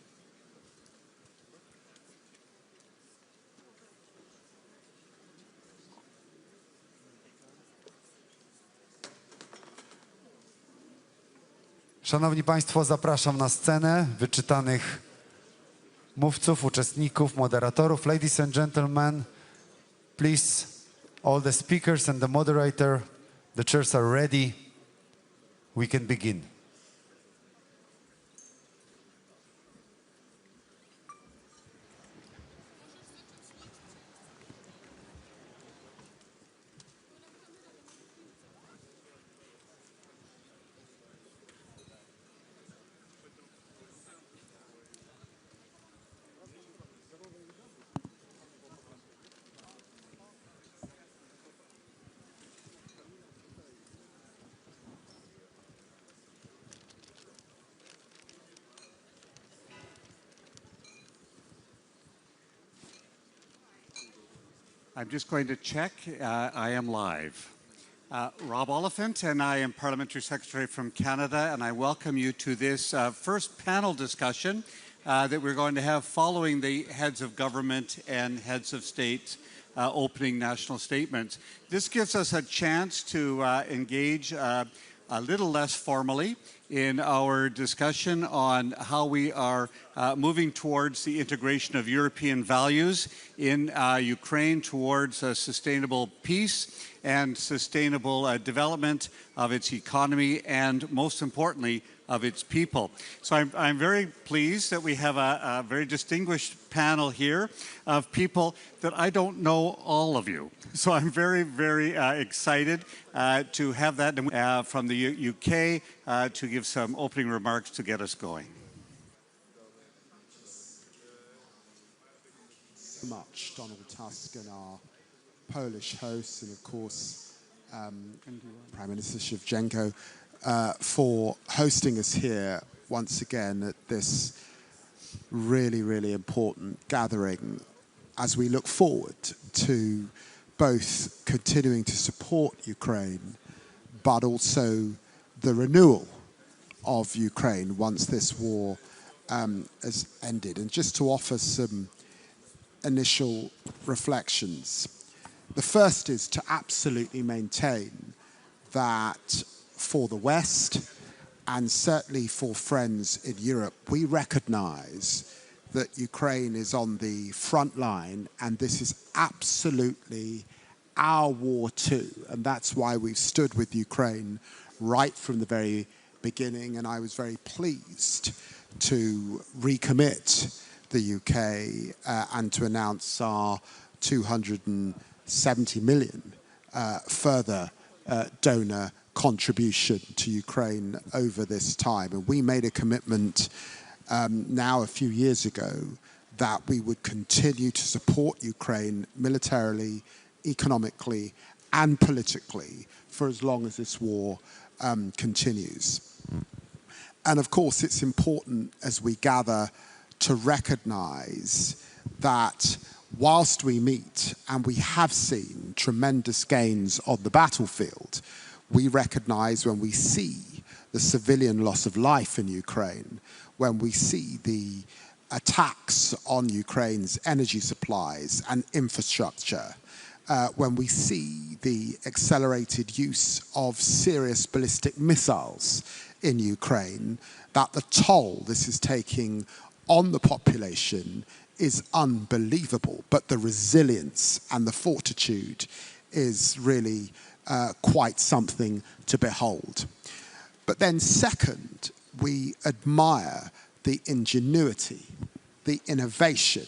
Szanowni Państwo, zapraszam na scenę wyczytanych mówców, uczestników, moderatorów. Ladies and gentlemen, please, all the speakers and the moderator, the chairs are ready. We can begin. I'm just going to check. I am live. Rob Oliphant, and I am Parliamentary Secretary from Canada, and I welcome you to this first panel discussion that we're going to have following the heads of government and heads of state opening national statements. This gives us a chance to engage a little less formally in our discussion on how we are moving towards the integration of European values in Ukraine towards sustainable peace and sustainable development of its economy and, most importantly, of its people. So I'm very pleased that we have a very distinguished panel here of people that I don't know all of you. So I'm very, very excited to have that from the UK to give some opening remarks to get us going. So much, Donald Tusk and our Polish hosts, and of course Prime Minister Shevchenko, for hosting us here once again at this really, really important gathering as we look forward to both continuing to support Ukraine, but also the renewal of Ukraine once this war has ended. And just to offer some initial reflections. The first is to absolutely maintain that for the West, and certainly for friends in Europe, we recognize that Ukraine is on the front line, and this is absolutely our war too. And that's why we've stood with Ukraine right from the very beginning, and I was very pleased to recommit the UK and to announce our 270 million further donor contribution to Ukraine over this time. And we made a commitment now a few years ago that we would continue to support Ukraine militarily, economically, and politically for as long as this war continues. And of course, it's important as we gather to recognize that whilst we meet and we have seen tremendous gains on the battlefield, we recognize when we see the civilian loss of life in Ukraine, when we see the attacks on Ukraine's energy supplies and infrastructure, when we see the accelerated use of serious ballistic missiles in Ukraine, that the toll this is taking on the population is unbelievable, but the resilience and the fortitude is really quite something to behold. But then second, we admire the ingenuity, the innovation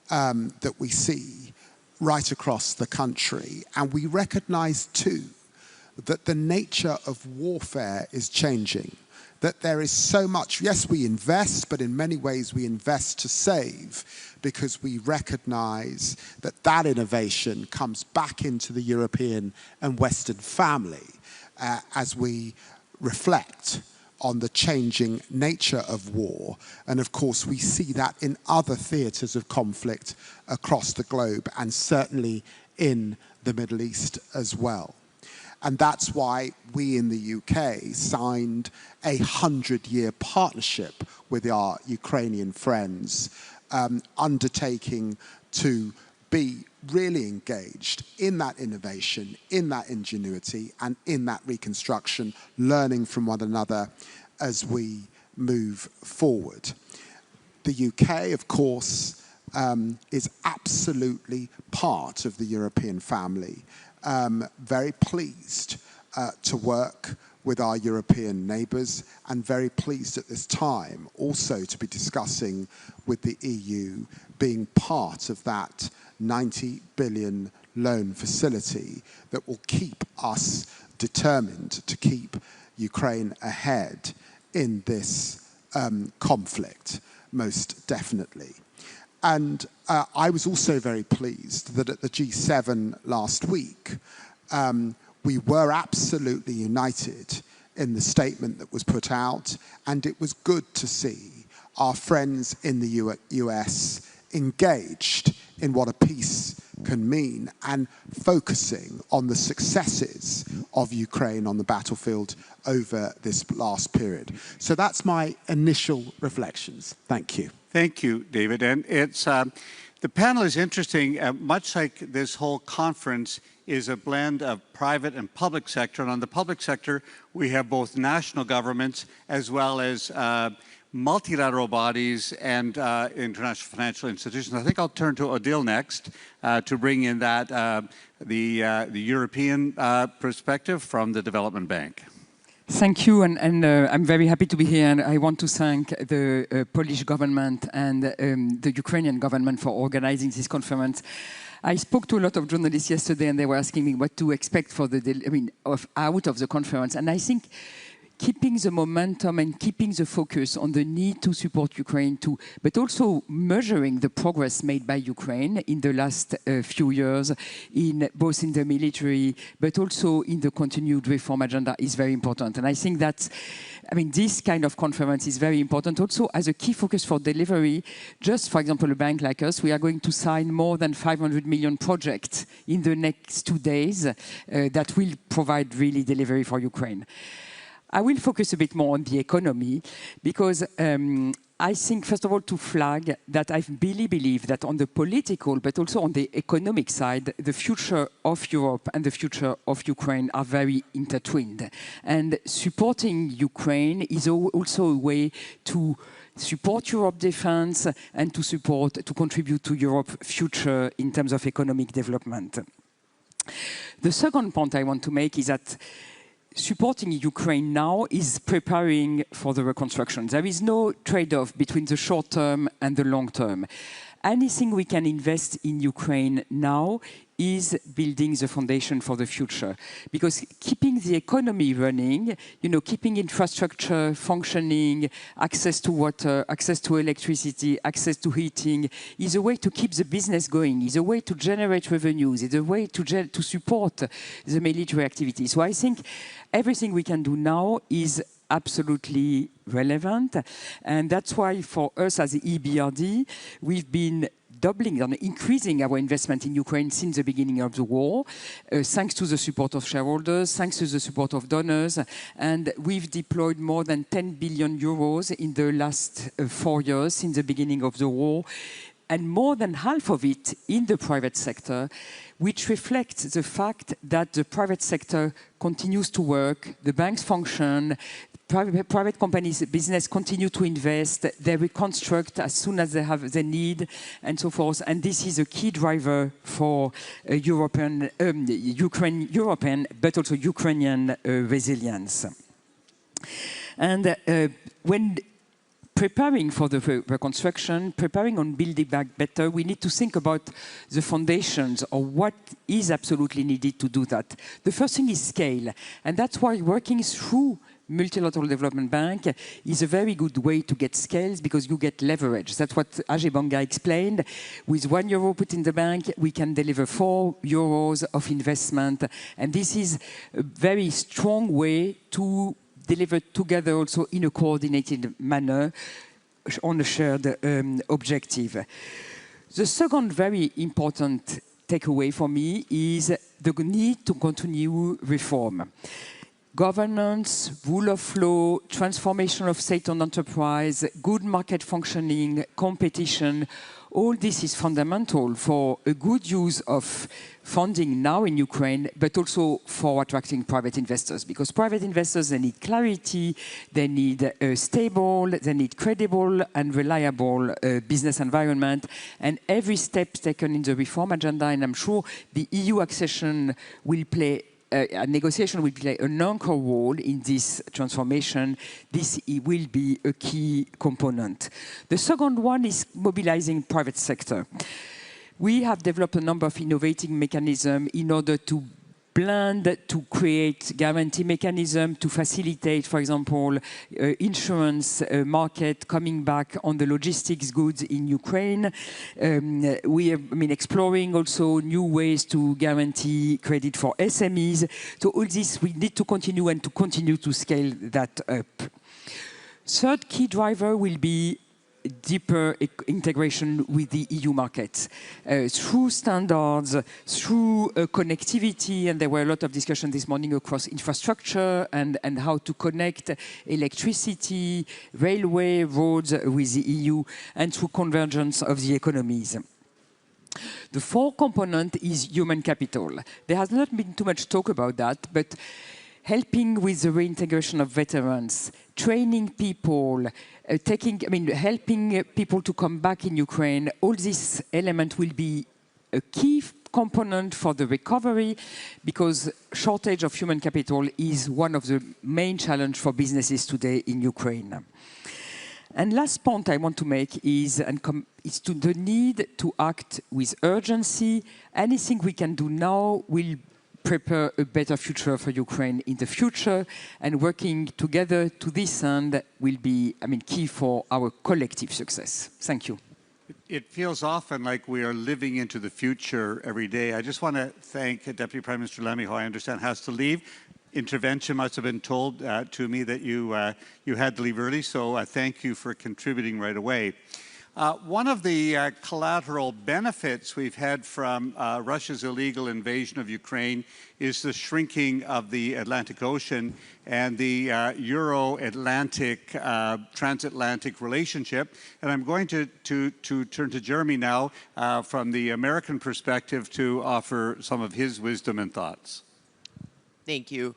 that we see right across the country. And we recognize too that the nature of warfare is changing, that there is so much, yes, we invest, but in many ways we invest to save, because we recognize that that innovation comes back into the European and Western family as we reflect on the changing nature of war. And of course, we see that in other theaters of conflict across the globe, and certainly in the Middle East as well. And that's why we in the UK signed a 100-year partnership with our Ukrainian friends, undertaking to be really engaged in that innovation, in that ingenuity, and in that reconstruction, learning from one another as we move forward. The UK, of course, is absolutely part of the European family. Very pleased to work with our European neighbours, and very pleased at this time also to be discussing with the EU being part of that 90 billion loan facility that will keep us determined to keep Ukraine ahead in this conflict, most definitely. And I was also very pleased that at the G7 last week, we were absolutely united in the statement that was put out, and it was good to see our friends in the US engaged in what a peace can mean and focusing on the successes of Ukraine on the battlefield over this last period. So that's my initial reflections. Thank you. Thank you, David. And it's the panel is interesting. Much like this whole conference is a blend of private and public sector. And on the public sector, we have both national governments as well as multilateral bodies and international financial institutions. I think I'll turn to Odile next to bring in that the European perspective from the Development Bank. Thank you, and I'm very happy to be here, and I want to thank the Polish government and the Ukrainian government for organizing this conference. I spoke to a lot of journalists yesterday, and they were asking me what to expect for out of the conference, and I think keeping the momentum and keeping the focus on the need to support Ukraine too, but also measuring the progress made by Ukraine in the last few years, both in the military, but also in the continued reform agenda is very important. And I think that, this kind of conference is very important also as a key focus for delivery. Just, for example, a bank like us, we are going to sign more than 500 million projects in the next 2 days that will provide really delivery for Ukraine. I will focus a bit more on the economy because I think, first of all, to flag that I really believe that on the political, but also on the economic side, the future of Europe and the future of Ukraine are very intertwined. And supporting Ukraine is also a way to support Europe defense and to contribute to Europe's future in terms of economic development. The second point I want to make is that supporting Ukraine now is preparing for the reconstruction. There is no trade-off between the short term and the long term. Anything we can invest in Ukraine now is building the foundation for the future. Because keeping the economy running, keeping infrastructure functioning, access to water, access to electricity, access to heating, is a way to keep the business going, is a way to generate revenues, is a way to support the military activity. So I think everything we can do now is absolutely relevant. And that's why for us as the EBRD, we've been doubling and increasing our investment in Ukraine since the beginning of the war, thanks to the support of shareholders, thanks to the support of donors. And we've deployed more than 10 billion euros in the last 4 years since the beginning of the war, and more than half of it in the private sector, which reflects the fact that the private sector continues to work, the banks function, private companies' business continue to invest, they reconstruct as soon as they have the need, and so forth. And this is a key driver for European, but also Ukrainian resilience. And when preparing for the reconstruction, preparing on building back better, we need to think about the foundations of what is absolutely needed to do that. The first thing is scale, and that's why working through Multilateral Development Bank is a very good way to get scales because you get leverage. That's what Ajay Banga explained. With €1 put in the bank, we can deliver €4 of investment. And this is a very strong way to deliver together also in a coordinated manner on a shared objective. The second very important takeaway for me is the need to continue reform. Governance, rule of law, transformation of state-owned enterprise, good market functioning, competition, all this is fundamental for a good use of funding now in Ukraine, but also for attracting private investors. Because private investors, they need clarity, they need stable, they need credible and reliable business environment. And every step taken in the reform agenda, and I'm sure the EU accession will play a negotiation will play an anchor role in this transformation. This will be a key component. The second one is mobilizing private sector. We have developed a number of innovating mechanisms in order to blend, to create guarantee mechanism to facilitate, for example, insurance market coming back on the logistics goods in Ukraine. We have been exploring also new ways to guarantee credit for SMEs. So all this we need to continue and to continue to scale that up. Third key driver will be deeper integration with the EU market through standards, through connectivity, and there were a lot of discussion this morning across infrastructure and how to connect electricity, railway, roads with the EU, and through convergence of the economies. The fourth component is human capital. There has not been too much talk about that, but helping with the reintegration of veterans, training people, helping people to come back in Ukraine, all these elements will be a key component for the recovery because shortage of human capital is one of the main challenges for businesses today in Ukraine. And last point I want to make is to the need to act with urgency. Anything we can do now will prepare a better future for Ukraine in the future, and working together to this end will be, key for our collective success. Thank you. It feels often like we are living into the future every day. I just want to thank Deputy Prime Minister Lemmy, who I understand has to leave. Intervention must have been told to me that you had to leave early, so thank you for contributing right away. One of the collateral benefits we've had from Russia's illegal invasion of Ukraine is the shrinking of the Atlantic Ocean and the Euro-Atlantic, transatlantic relationship. And I'm going to turn to Jeremy now from the American perspective to offer some of his wisdom and thoughts. Thank you.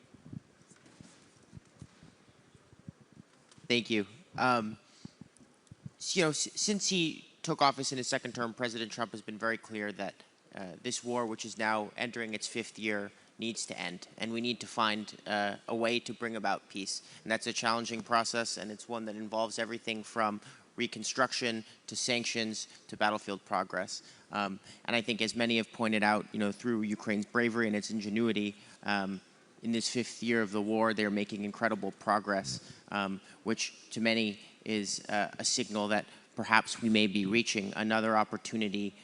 Thank you. Since he took office in his second term, President Trump has been very clear that this war, which is now entering its 5th year, needs to end. And we need to find a way to bring about peace. And that's a challenging process, and it's one that involves everything from reconstruction to sanctions to battlefield progress. And I think, as many have pointed out, through Ukraine's bravery and its ingenuity, in this 5th year of the war, they're making incredible progress, which to many is a signal that perhaps we may be reaching another opportunity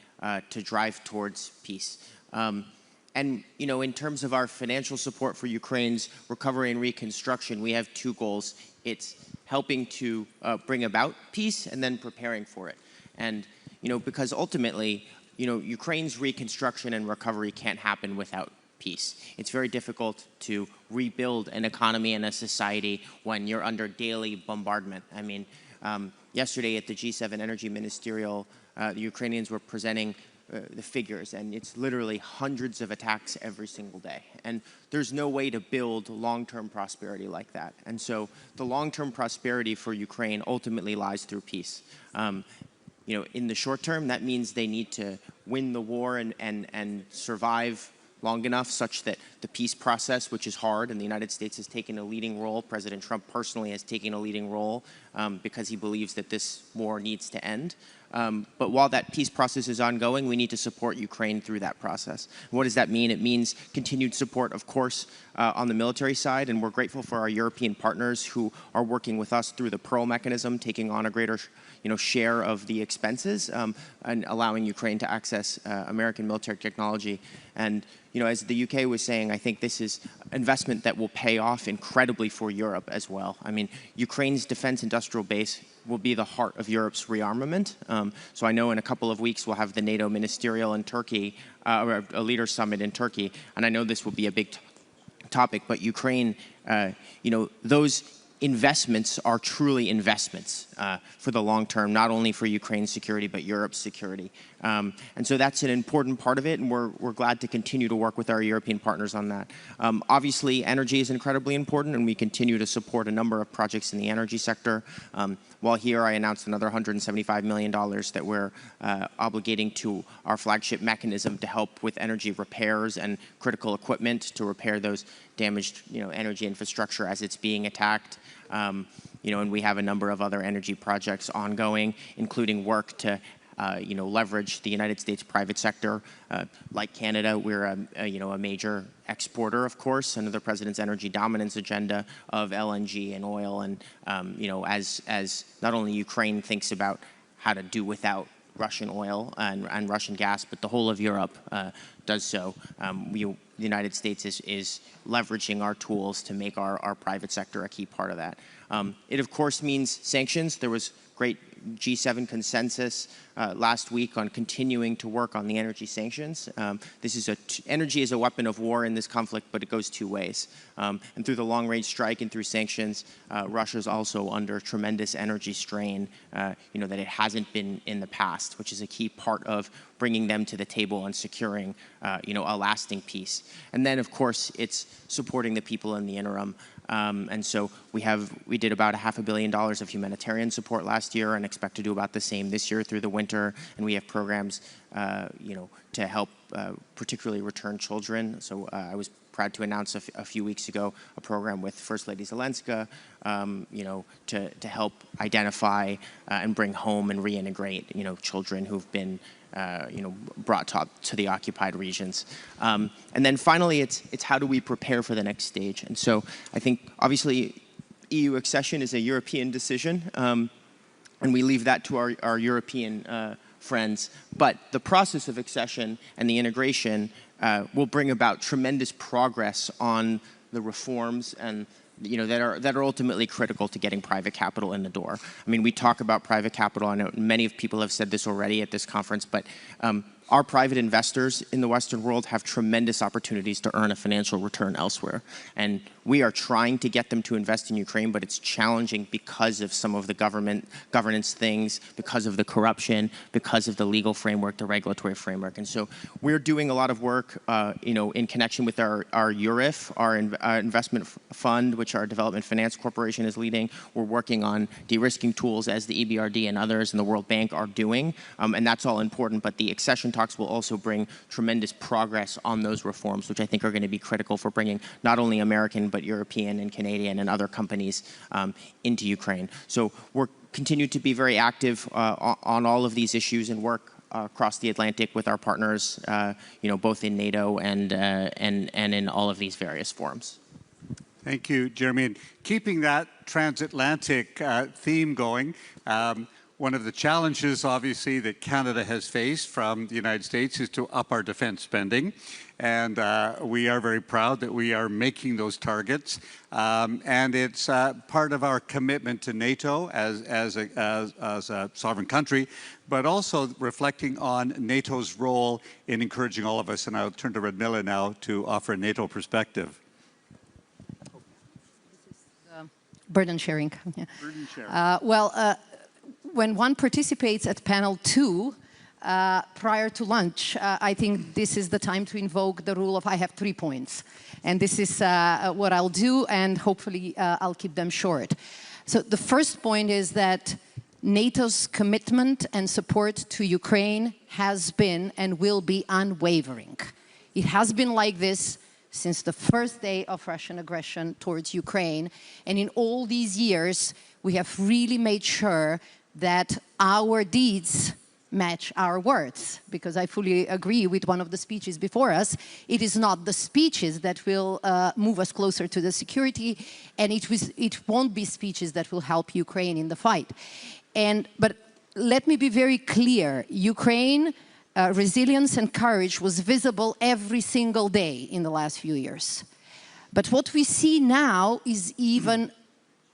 to drive towards peace. And, in terms of our financial support for Ukraine's recovery and reconstruction, we have 2 goals. It's helping to bring about peace and then preparing for it. And, because ultimately, Ukraine's reconstruction and recovery can't happen without peace. It's very difficult to rebuild an economy and a society when you're under daily bombardment. I mean, yesterday at the G7 Energy Ministerial, the Ukrainians were presenting the figures, and it's literally hundreds of attacks every single day. And there's no way to build long-term prosperity like that. And so the long-term prosperity for Ukraine ultimately lies through peace. In the short term, that means they need to win the war and survive long enough such that the peace process, which is hard, and the United States has taken a leading role, President Trump personally has taken a leading role because he believes that this war needs to end. But while that peace process is ongoing, we need to support Ukraine through that process. What does that mean? It means continued support, of course, on the military side, and we're grateful for our European partners who are working with us through the Pearl mechanism, taking on a greater share of the expenses and allowing Ukraine to access American military technology. And as the UK was saying, I think this is investment that will pay off incredibly for Europe as well. I mean, Ukraine's defense industrial base will be the heart of Europe's rearmament. So I know in a couple of weeks we'll have the NATO ministerial in Turkey, or a leaders summit in Turkey, and I know this will be a big topic, but Ukraine, those investments are truly investments for the long term, not only for Ukraine's security, but Europe's security. And so that's an important part of it, and we're glad to continue to work with our European partners on that. Obviously, energy is incredibly important, and we continue to support a number of projects in the energy sector. While here, I announced another $175 million that we're obligating to our flagship mechanism to help with energy repairs and critical equipment to repair those damaged, energy infrastructure as it's being attacked. And we have a number of other energy projects ongoing, including work to leverage the United States private sector. Like Canada, we're a major exporter, of course, under the president's energy dominance agenda of LNG and oil. And as not only Ukraine thinks about how to do without Russian oil and Russian gas, but the whole of Europe does so. The United States is leveraging our tools to make our private sector a key part of that. It, of course, means sanctions. There was great G7 consensus last week on continuing to work on the energy sanctions. Energy is a weapon of war in this conflict, but it goes 2 ways. And through the long-range strike and through sanctions, Russia's also under tremendous energy strain, that it hasn't been in the past, which is a key part of bringing them to the table and securing, a lasting peace. And then, of course, it's supporting the people in the interim. And so we did about $500 million of humanitarian support last year and expect to do about the same this year through the winter. And we have programs, to help particularly return children. So I was proud to announce a few weeks ago a program with First Lady Zelenska, to help identify and bring home and reintegrate, children who've been brought to the occupied regions. And then finally, it's how do we prepare for the next stage? And so I think, obviously, EU accession is a European decision, and we leave that to our European friends. But the process of accession and the integration will bring about tremendous progress on the reforms and that are ultimately critical to getting private capital in the door. I mean, we talk about private capital. I know many people have said this already at this conference, but our private investors in the Western world have tremendous opportunities to earn a financial return elsewhere. And we are trying to get them to invest in Ukraine, but it's challenging because of some of the governance things, because of the corruption, because of the legal framework, the regulatory framework. And so we're doing a lot of work, in connection with our URIF, our investment fund, which our Development Finance Corporation is leading. We're working on de-risking tools as the EBRD and others and the World Bank are doing, and that's all important. But the accession talks will also bring tremendous progress on those reforms, which I think are going to be critical for bringing not only American, but European and Canadian and other companies into Ukraine. So we're continue to be very active on all of these issues and work across the Atlantic with our partners, both in NATO and in all of these various forums. Thank you, Jeremy. And keeping that transatlantic theme going, one of the challenges, obviously, that Canada has faced from the United States is to up our defense spending. And we are very proud that we are making those targets. And it's part of our commitment to NATO as a sovereign country, but also reflecting on NATO's role in encouraging all of us. And I'll turn to Radmila now to offer a NATO perspective. Burden sharing. Burden sharing. When one participates at panel 2, prior to lunch, I think this is the time to invoke the rule of I have 3 points. And this is what I'll do, and hopefully I'll keep them short. So the first point is that NATO's commitment and support to Ukraine has been and will be unwavering. It has been like this since the first day of Russian aggression towards Ukraine. And in all these years, we have really made sure that our deeds match our words, because I fully agree with one of the speeches before us. It is not the speeches that will move us closer to the security, and it won't be speeches that will help Ukraine in the fight. But let me be very clear. Ukraine resilience and courage was visible every single day in the last few years. But what we see now is even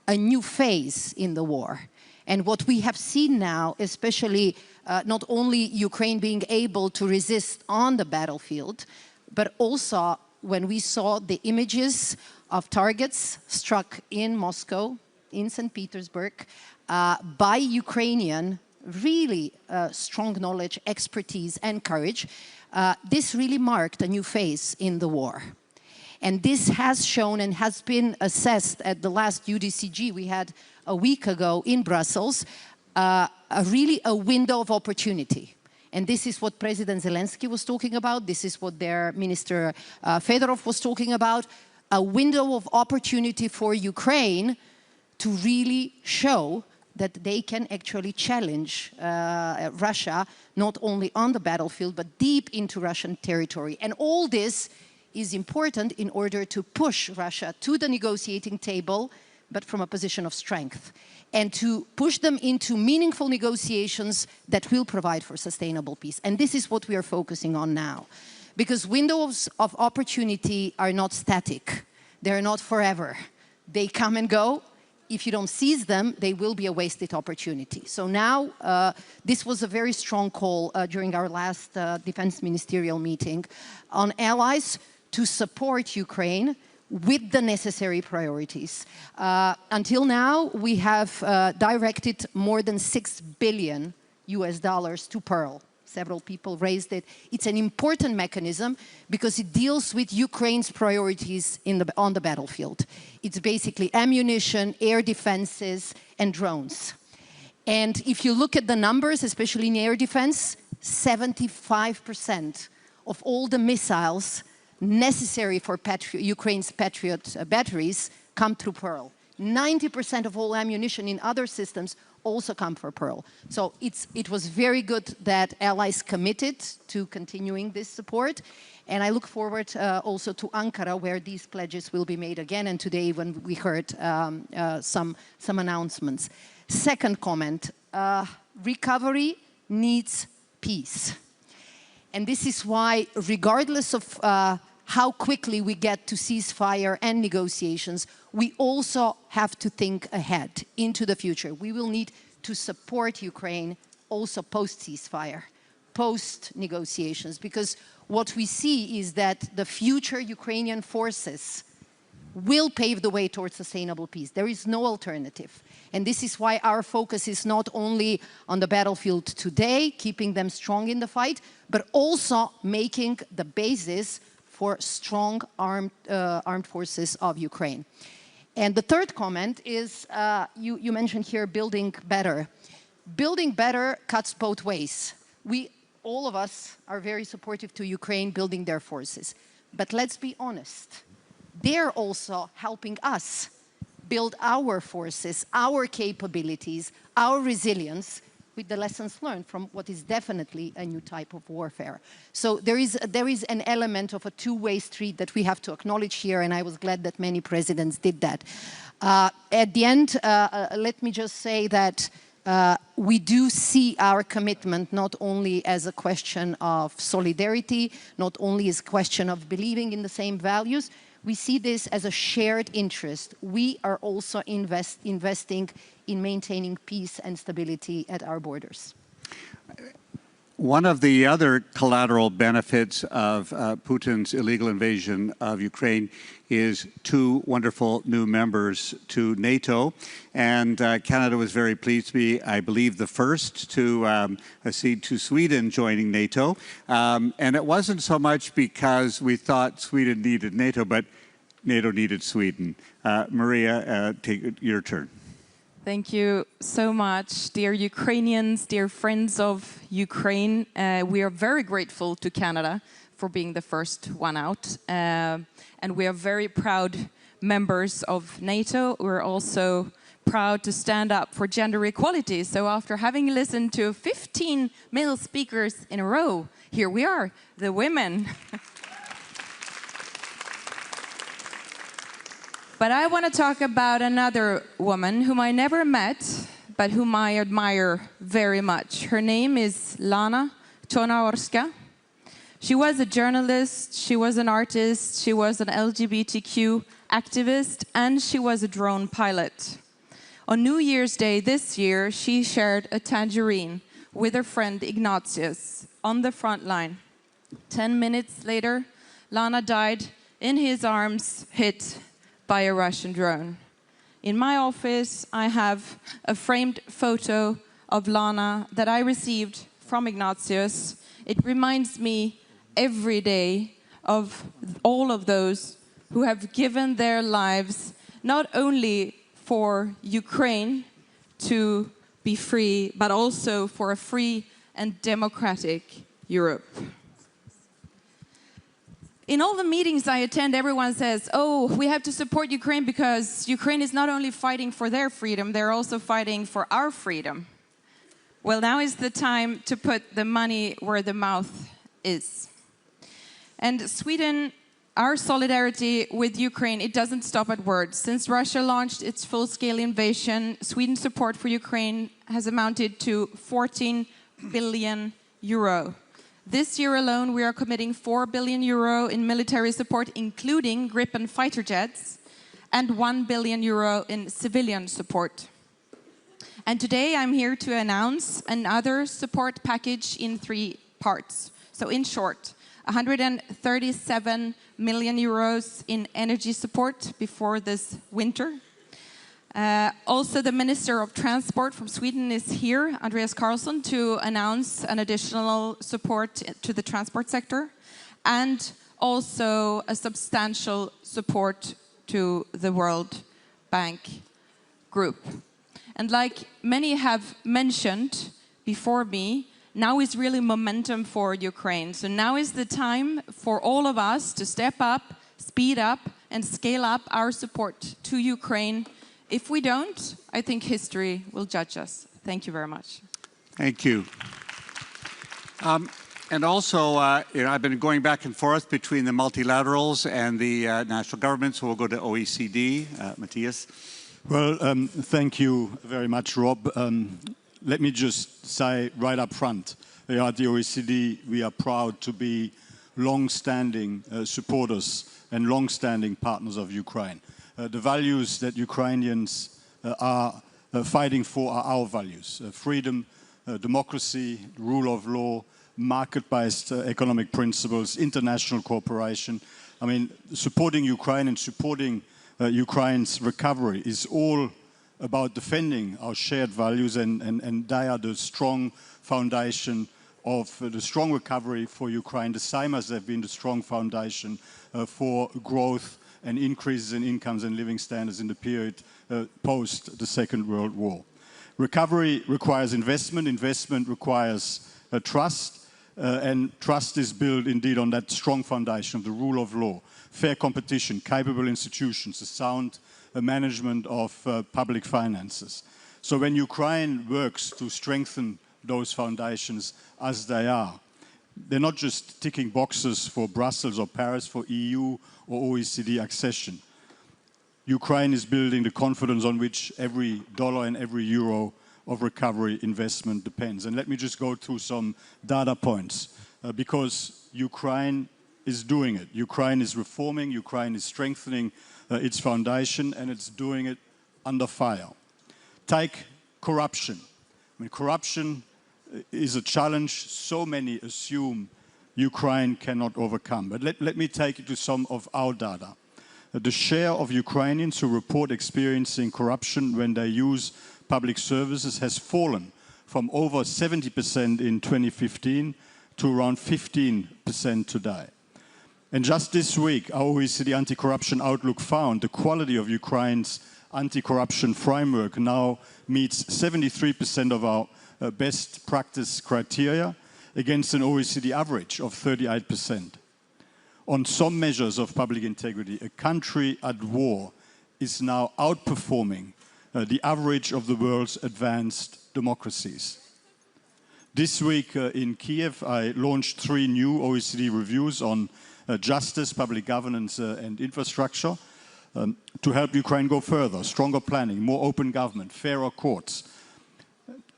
a new phase in the war. And what we have seen now, especially not only Ukraine being able to resist on the battlefield, but also when we saw the images of targets struck in Moscow, in St. Petersburg, by Ukrainian, really strong knowledge, expertise, and courage, this really marked a new phase in the war. And this has shown and has been assessed at the last UDCG we had a week ago in Brussels, really a window of opportunity. And this is what President Zelensky was talking about. This is what their Minister Fedorov was talking about. A window of opportunity for Ukraine to really show that they can actually challenge Russia, not only on the battlefield, but deep into Russian territory. And all this is important in order to push Russia to the negotiating table, but from a position of strength, and to push them into meaningful negotiations that will provide for sustainable peace. And this is what we are focusing on now, because windows of opportunity are not static. They're not forever. They come and go. If you don't seize them, they will be a wasted opportunity. So now, this was a very strong call during our last defense ministerial meeting on allies to support Ukraine with the necessary priorities. Until now, we have directed more than $6 billion to Pearl. Several people raised it. It's an important mechanism because it deals with Ukraine's priorities on the battlefield. It's basically ammunition, air defenses, and drones. And if you look at the numbers, especially in air defense, 75% of all the missiles necessary for Ukraine's Patriot batteries come through Pearl. 90% of all ammunition in other systems also come from Pearl. So it was very good that allies committed to continuing this support. And I look forward also to Ankara, where these pledges will be made again. And today, when we heard some announcements. Second comment, recovery needs peace. And this is why, regardless of how quickly we get to ceasefire and negotiations, we also have to think ahead into the future. We will need to support Ukraine also post-ceasefire, post-negotiations, because what we see is that the future Ukrainian forces will pave the way towards sustainable peace. There is no alternative. And this is why our focus is not only on the battlefield today, keeping them strong in the fight, but also making the basis for strong armed forces of Ukraine. And the third comment is, you mentioned here building better. Building better cuts both ways. All of us are very supportive to Ukraine building their forces. But let's be honest, they're also helping us build our forces, our capabilities, our resilience, with the lessons learned from what is definitely a new type of warfare. So there is an element of a two-way street that we have to acknowledge here, and I was glad that many presidents did that. At the end, let me just say that we do see our commitment not only as a question of solidarity, not only as a question of believing in the same values. We see this as a shared interest. We are also investing in maintaining peace and stability at our borders. One of the other collateral benefits of Putin's illegal invasion of Ukraine is 2 wonderful new members to NATO. And Canada was very pleased to be, I believe, the first to accede to Sweden joining NATO. And it wasn't so much because we thought Sweden needed NATO, but NATO needed Sweden. Maria, take your turn. Thank you so much, dear Ukrainians, dear friends of Ukraine. We are very grateful to Canada for being the first one out. And we are very proud members of NATO. We're also proud to stand up for gender equality. So after having listened to 15 male speakers in a row, here we are, the women. But I want to talk about another woman whom I never met, but whom I admire very much. Her name is Lana Czarnoorska. She was a journalist, she was an artist, she was an LGBTQ activist, and she was a drone pilot. On New Year's Day this year, she shared a tangerine with her friend Ignatius on the front line. 10 minutes later, Lana died in his arms, hit by a Russian drone. In my office, I have a framed photo of Lana that I received from Ignatius. It reminds me every day of all of those who have given their lives not only for Ukraine to be free, but also for a free and democratic Europe. In all the meetings I attend, everyone says, oh, we have to support Ukraine because Ukraine is not only fighting for their freedom, they're also fighting for our freedom. Well, now is the time to put the money where the mouth is. And Sweden, our solidarity with Ukraine, it doesn't stop at words. Since Russia launched its full-scale invasion, Sweden's support for Ukraine has amounted to 14 billion euro. This year alone, we are committing 4 billion euro in military support, including Gripen fighter jets, and 1 billion euro in civilian support. And today, I'm here to announce another support package in 3 parts. So in short, 137 million euros in energy support before this winter. Also, the Minister of Transport from Sweden is here, Andreas Carlsson, to announce an additional support to the transport sector, and also a substantial support to the World Bank Group. And like many have mentioned before me, now is really momentum for Ukraine. So now is the time for all of us to step up, speed up, and scale up our support to Ukraine. If we don't, I think history will judge us. Thank you very much. Thank you. And also, I've been going back and forth between the multilaterals and the national governments, so we'll go to OECD. Matthias. Well, thank you very much, Rob. Let me just say right up front, at the OECD, we are proud to be long-standing supporters and long-standing partners of Ukraine. The values that Ukrainians are fighting for are our values: freedom, democracy, rule of law, market-based economic principles, international cooperation. I mean, supporting Ukraine and supporting Ukraine's recovery is all about defending our shared values, and they are the strong foundation of the strong recovery for Ukraine, the same as they've been the strong foundation for growth and increases in incomes and living standards in the period post the Second World War. Recovery requires investment, investment requires trust, and trust is built indeed on that strong foundation of the rule of law, fair competition, capable institutions, a sound management of public finances. So when Ukraine works to strengthen those foundations as they are, they're not just ticking boxes for Brussels or Paris, for EU or OECD accession. Ukraine is building the confidence on which every dollar and every euro of recovery investment depends. And let me just go through some data points, because Ukraine is doing it. Ukraine is reforming, Ukraine is strengthening its foundation, and it's doing it under fire. Take corruption. I mean, corruption is a challenge so many assume Ukraine cannot overcome. But let me take you to some of our data. The share of Ukrainians who report experiencing corruption when they use public services has fallen from over 70% in 2015 to around 15% today. And just this week, our OECD Anti-Corruption Outlook found the quality of Ukraine's anti-corruption framework now meets 73% of our best practice criteria against an OECD average of 38%. On some measures of public integrity, a country at war is now outperforming the average of the world's advanced democracies. This week in Kiev, I launched 3 new OECD reviews on justice, public governance and infrastructure to help Ukraine go further: stronger planning, more open government, fairer courts.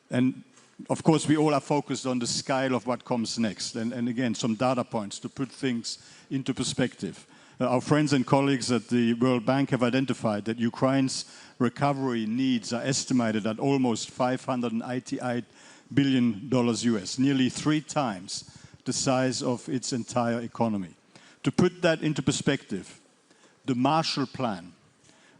And of course, we all are focused on the scale of what comes next. And again, some data points to put things into perspective. Our friends and colleagues at the World Bank have identified that Ukraine's recovery needs are estimated at almost $588 billion US, nearly 3 times the size of its entire economy. To put that into perspective, the Marshall Plan,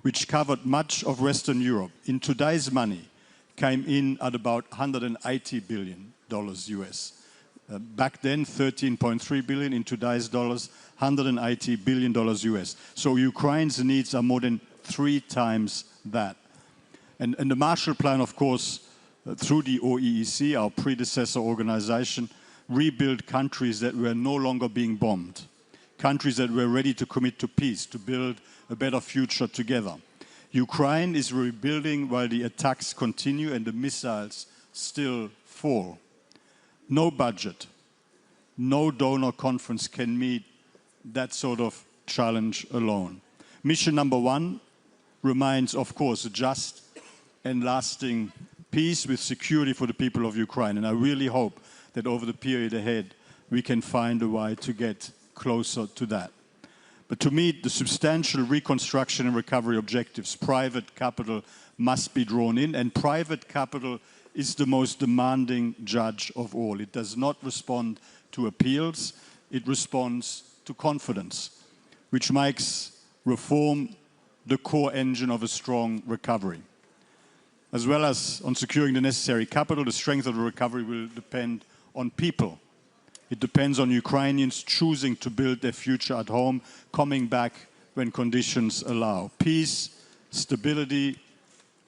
which covered much of Western Europe, in today's money, came in at about $180 billion US. Back then, 13.3 billion. In today's dollars, $180 billion US. So Ukraine's needs are more than 3 times that. And the Marshall Plan, of course, through the OEEC, our predecessor organization, rebuilt countries that were no longer being bombed, countries that were ready to commit to peace, to build a better future together. Ukraine is rebuilding while the attacks continue and the missiles still fall. No budget, no donor conference can meet that sort of challenge alone. Mission number 1 remains, of course, a just and lasting peace with security for the people of Ukraine. And I really hope that over the period ahead, we can find a way to get closer to that. But to meet the substantial reconstruction and recovery objectives, private capital must be drawn in, and private capital is the most demanding judge of all. It does not respond to appeals, it responds to confidence, which makes reform the core engine of a strong recovery. As well as on securing the necessary capital, the strength of the recovery will depend on people. It depends on Ukrainians choosing to build their future at home, coming back when conditions allow. Peace, stability,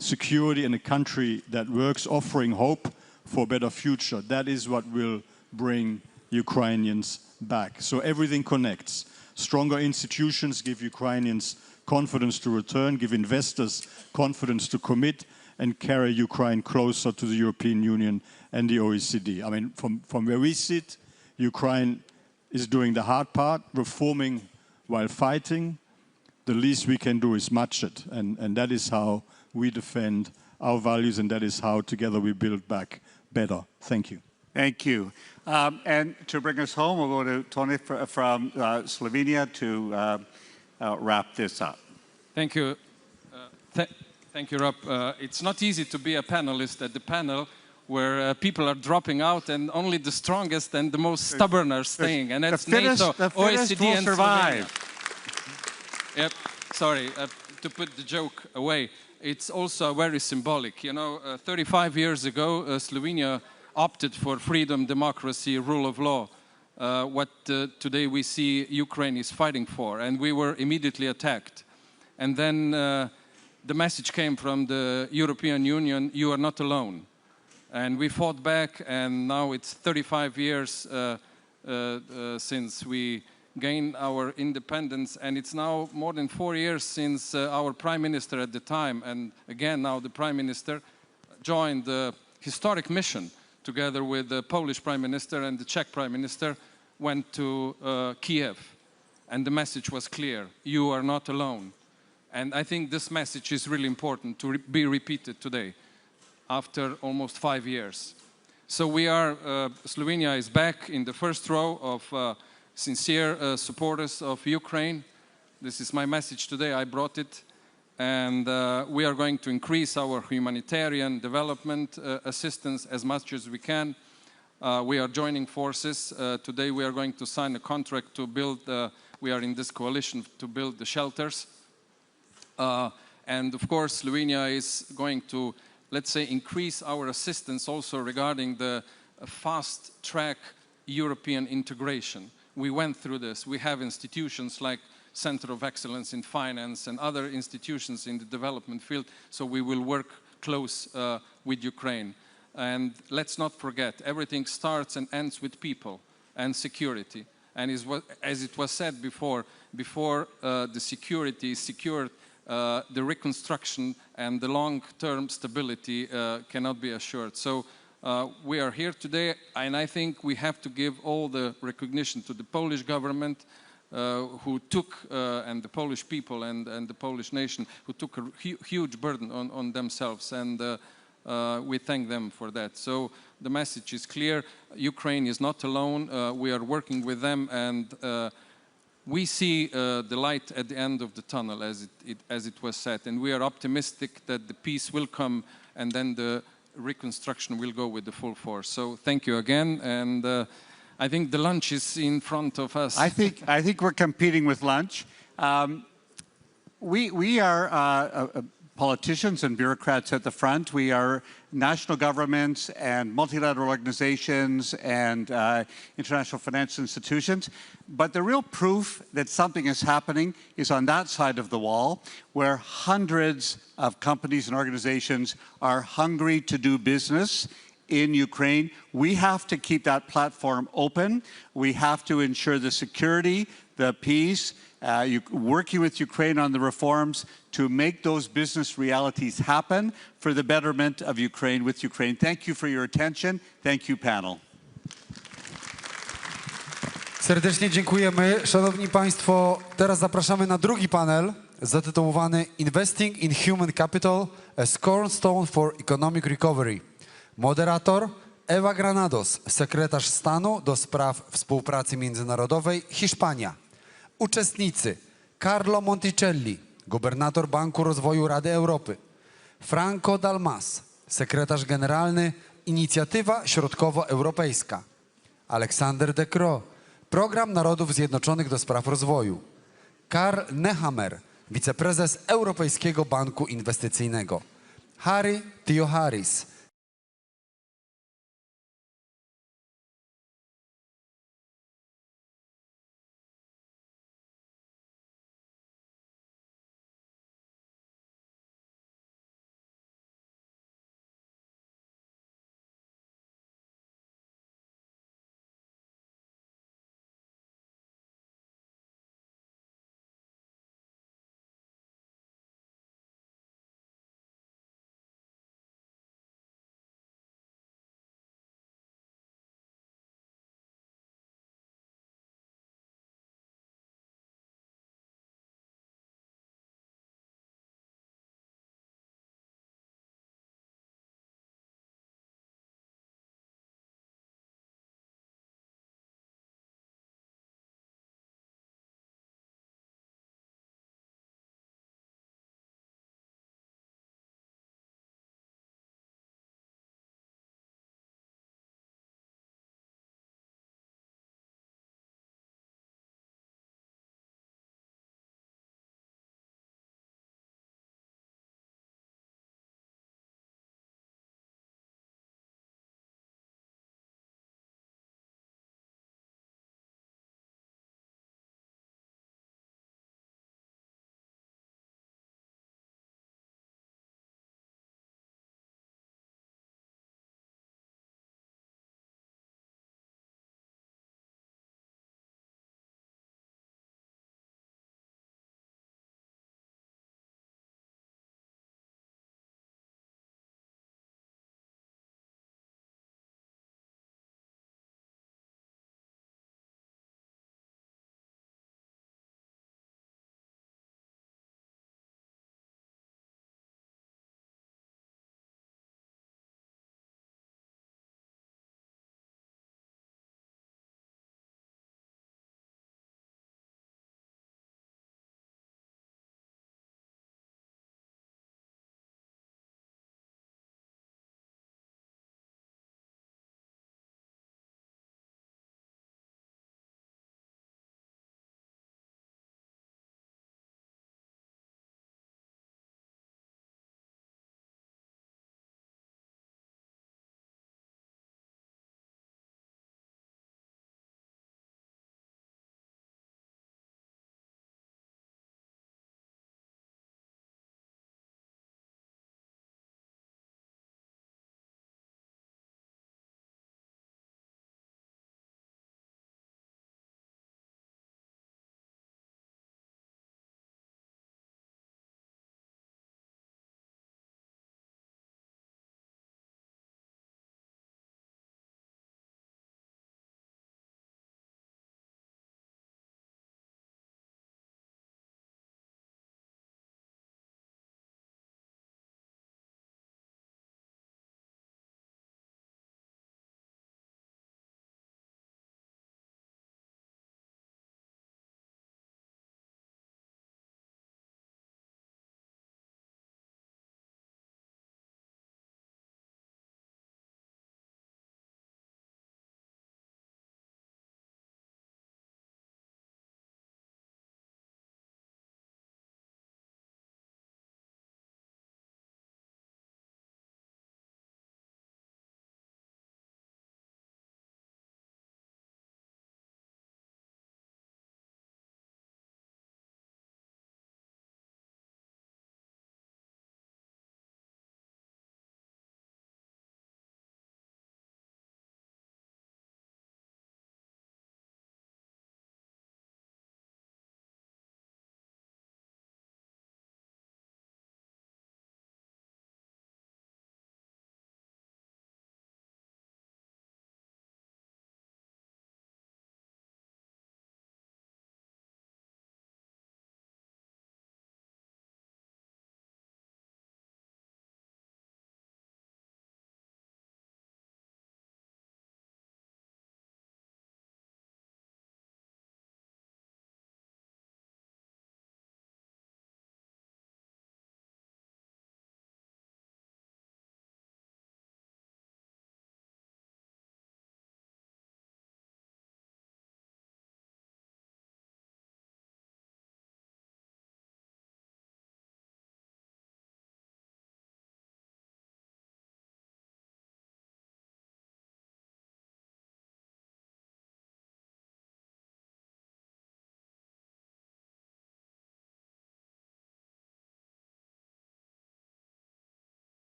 security, and a country that works, offering hope for a better future. That is what will bring Ukrainians back. So everything connects. Stronger institutions give Ukrainians confidence to return, give investors confidence to commit, and carry Ukraine closer to the European Union and the OECD. I mean, from where we sit, Ukraine is doing the hard part, reforming while fighting. The least we can do is match it, and that is how we defend our values, and that is how together we build back better. Thank you. Thank you. And to bring us home, we'll go to Tony from Slovenia to wrap this up. Thank you. Thank you, Rob. It's not easy to be a panelist at the panel where people are dropping out and only the strongest and the most stubborn are staying. And that's NATO, OECD, and survive. Yep. Sorry, to put the joke away. It's also very symbolic. You know, 35 years ago, Slovenia opted for freedom, democracy, rule of law. What today we see Ukraine is fighting for. And we were immediately attacked. And then the message came from the European Union, you are not alone. And we fought back, and now it's 35 years since we gained our independence, and it's now more than 4 years since our Prime Minister at the time, and again now the Prime Minister, joined the historic mission together with the Polish Prime Minister and the Czech Prime Minister, went to Kiev. And the message was clear, you are not alone. And I think this message is really important to be repeated today, after almost 5 years. So we are, Slovenia is back in the first row of sincere supporters of Ukraine. This is my message today, I brought it. And we are going to increase our humanitarian development assistance as much as we can. We are joining forces. Today we are going to sign a contract to build, we are in this coalition to build the shelters. And of course, Slovenia is going to, let's say, increase our assistance also regarding the fast-track European integration. We went through this. We have institutions like Center of Excellence in Finance and other institutions in the development field, so we will work close with Ukraine. And let's not forget, everything starts and ends with people and security. And as it was said before the security is secured, the reconstruction and the long-term stability cannot be assured. So we are here today, and I think we have to give all the recognition to the Polish government who took, and the Polish people and the Polish nation, who took a huge burden on themselves, and we thank them for that. So the message is clear, Ukraine is not alone, we are working with them, and we see the light at the end of the tunnel, as it was said, and we are optimistic that the peace will come, and then the reconstruction will go with the full force. So thank you again, and I think the lunch is in front of us. I think we're competing with lunch. We are politicians and bureaucrats at the front. We are national governments and multilateral organizations and international financial institutions. But the real proof that something is happening is on that side of the wall, where hundreds of companies and organizations are hungry to do business in Ukraine. We have to keep that platform open. We have to ensure the security, the peace, working with Ukraine on the reforms to make those business realities happen for the betterment of Ukraine with Ukraine. Thank you for your attention. Thank you, panel. Serdecznie dziękujemy. Szanowni Państwo, teraz zapraszamy na drugi panel zatytułowany Investing in Human Capital, a Cornerstone for Economic Recovery. Moderator Ewa Granados, sekretarz stanu do spraw współpracy międzynarodowej, Hiszpania. Uczestnicy Carlo Monticelli, gubernator Banku Rozwoju Rady Europy. Franco Dalmas, sekretarz generalny Inicjatywa Środkowoeuropejska. Aleksander De Croo, Program Narodów Zjednoczonych do Spraw Rozwoju. Karl Nehammer, wiceprezes Europejskiego Banku Inwestycyjnego. Harry Theoharis,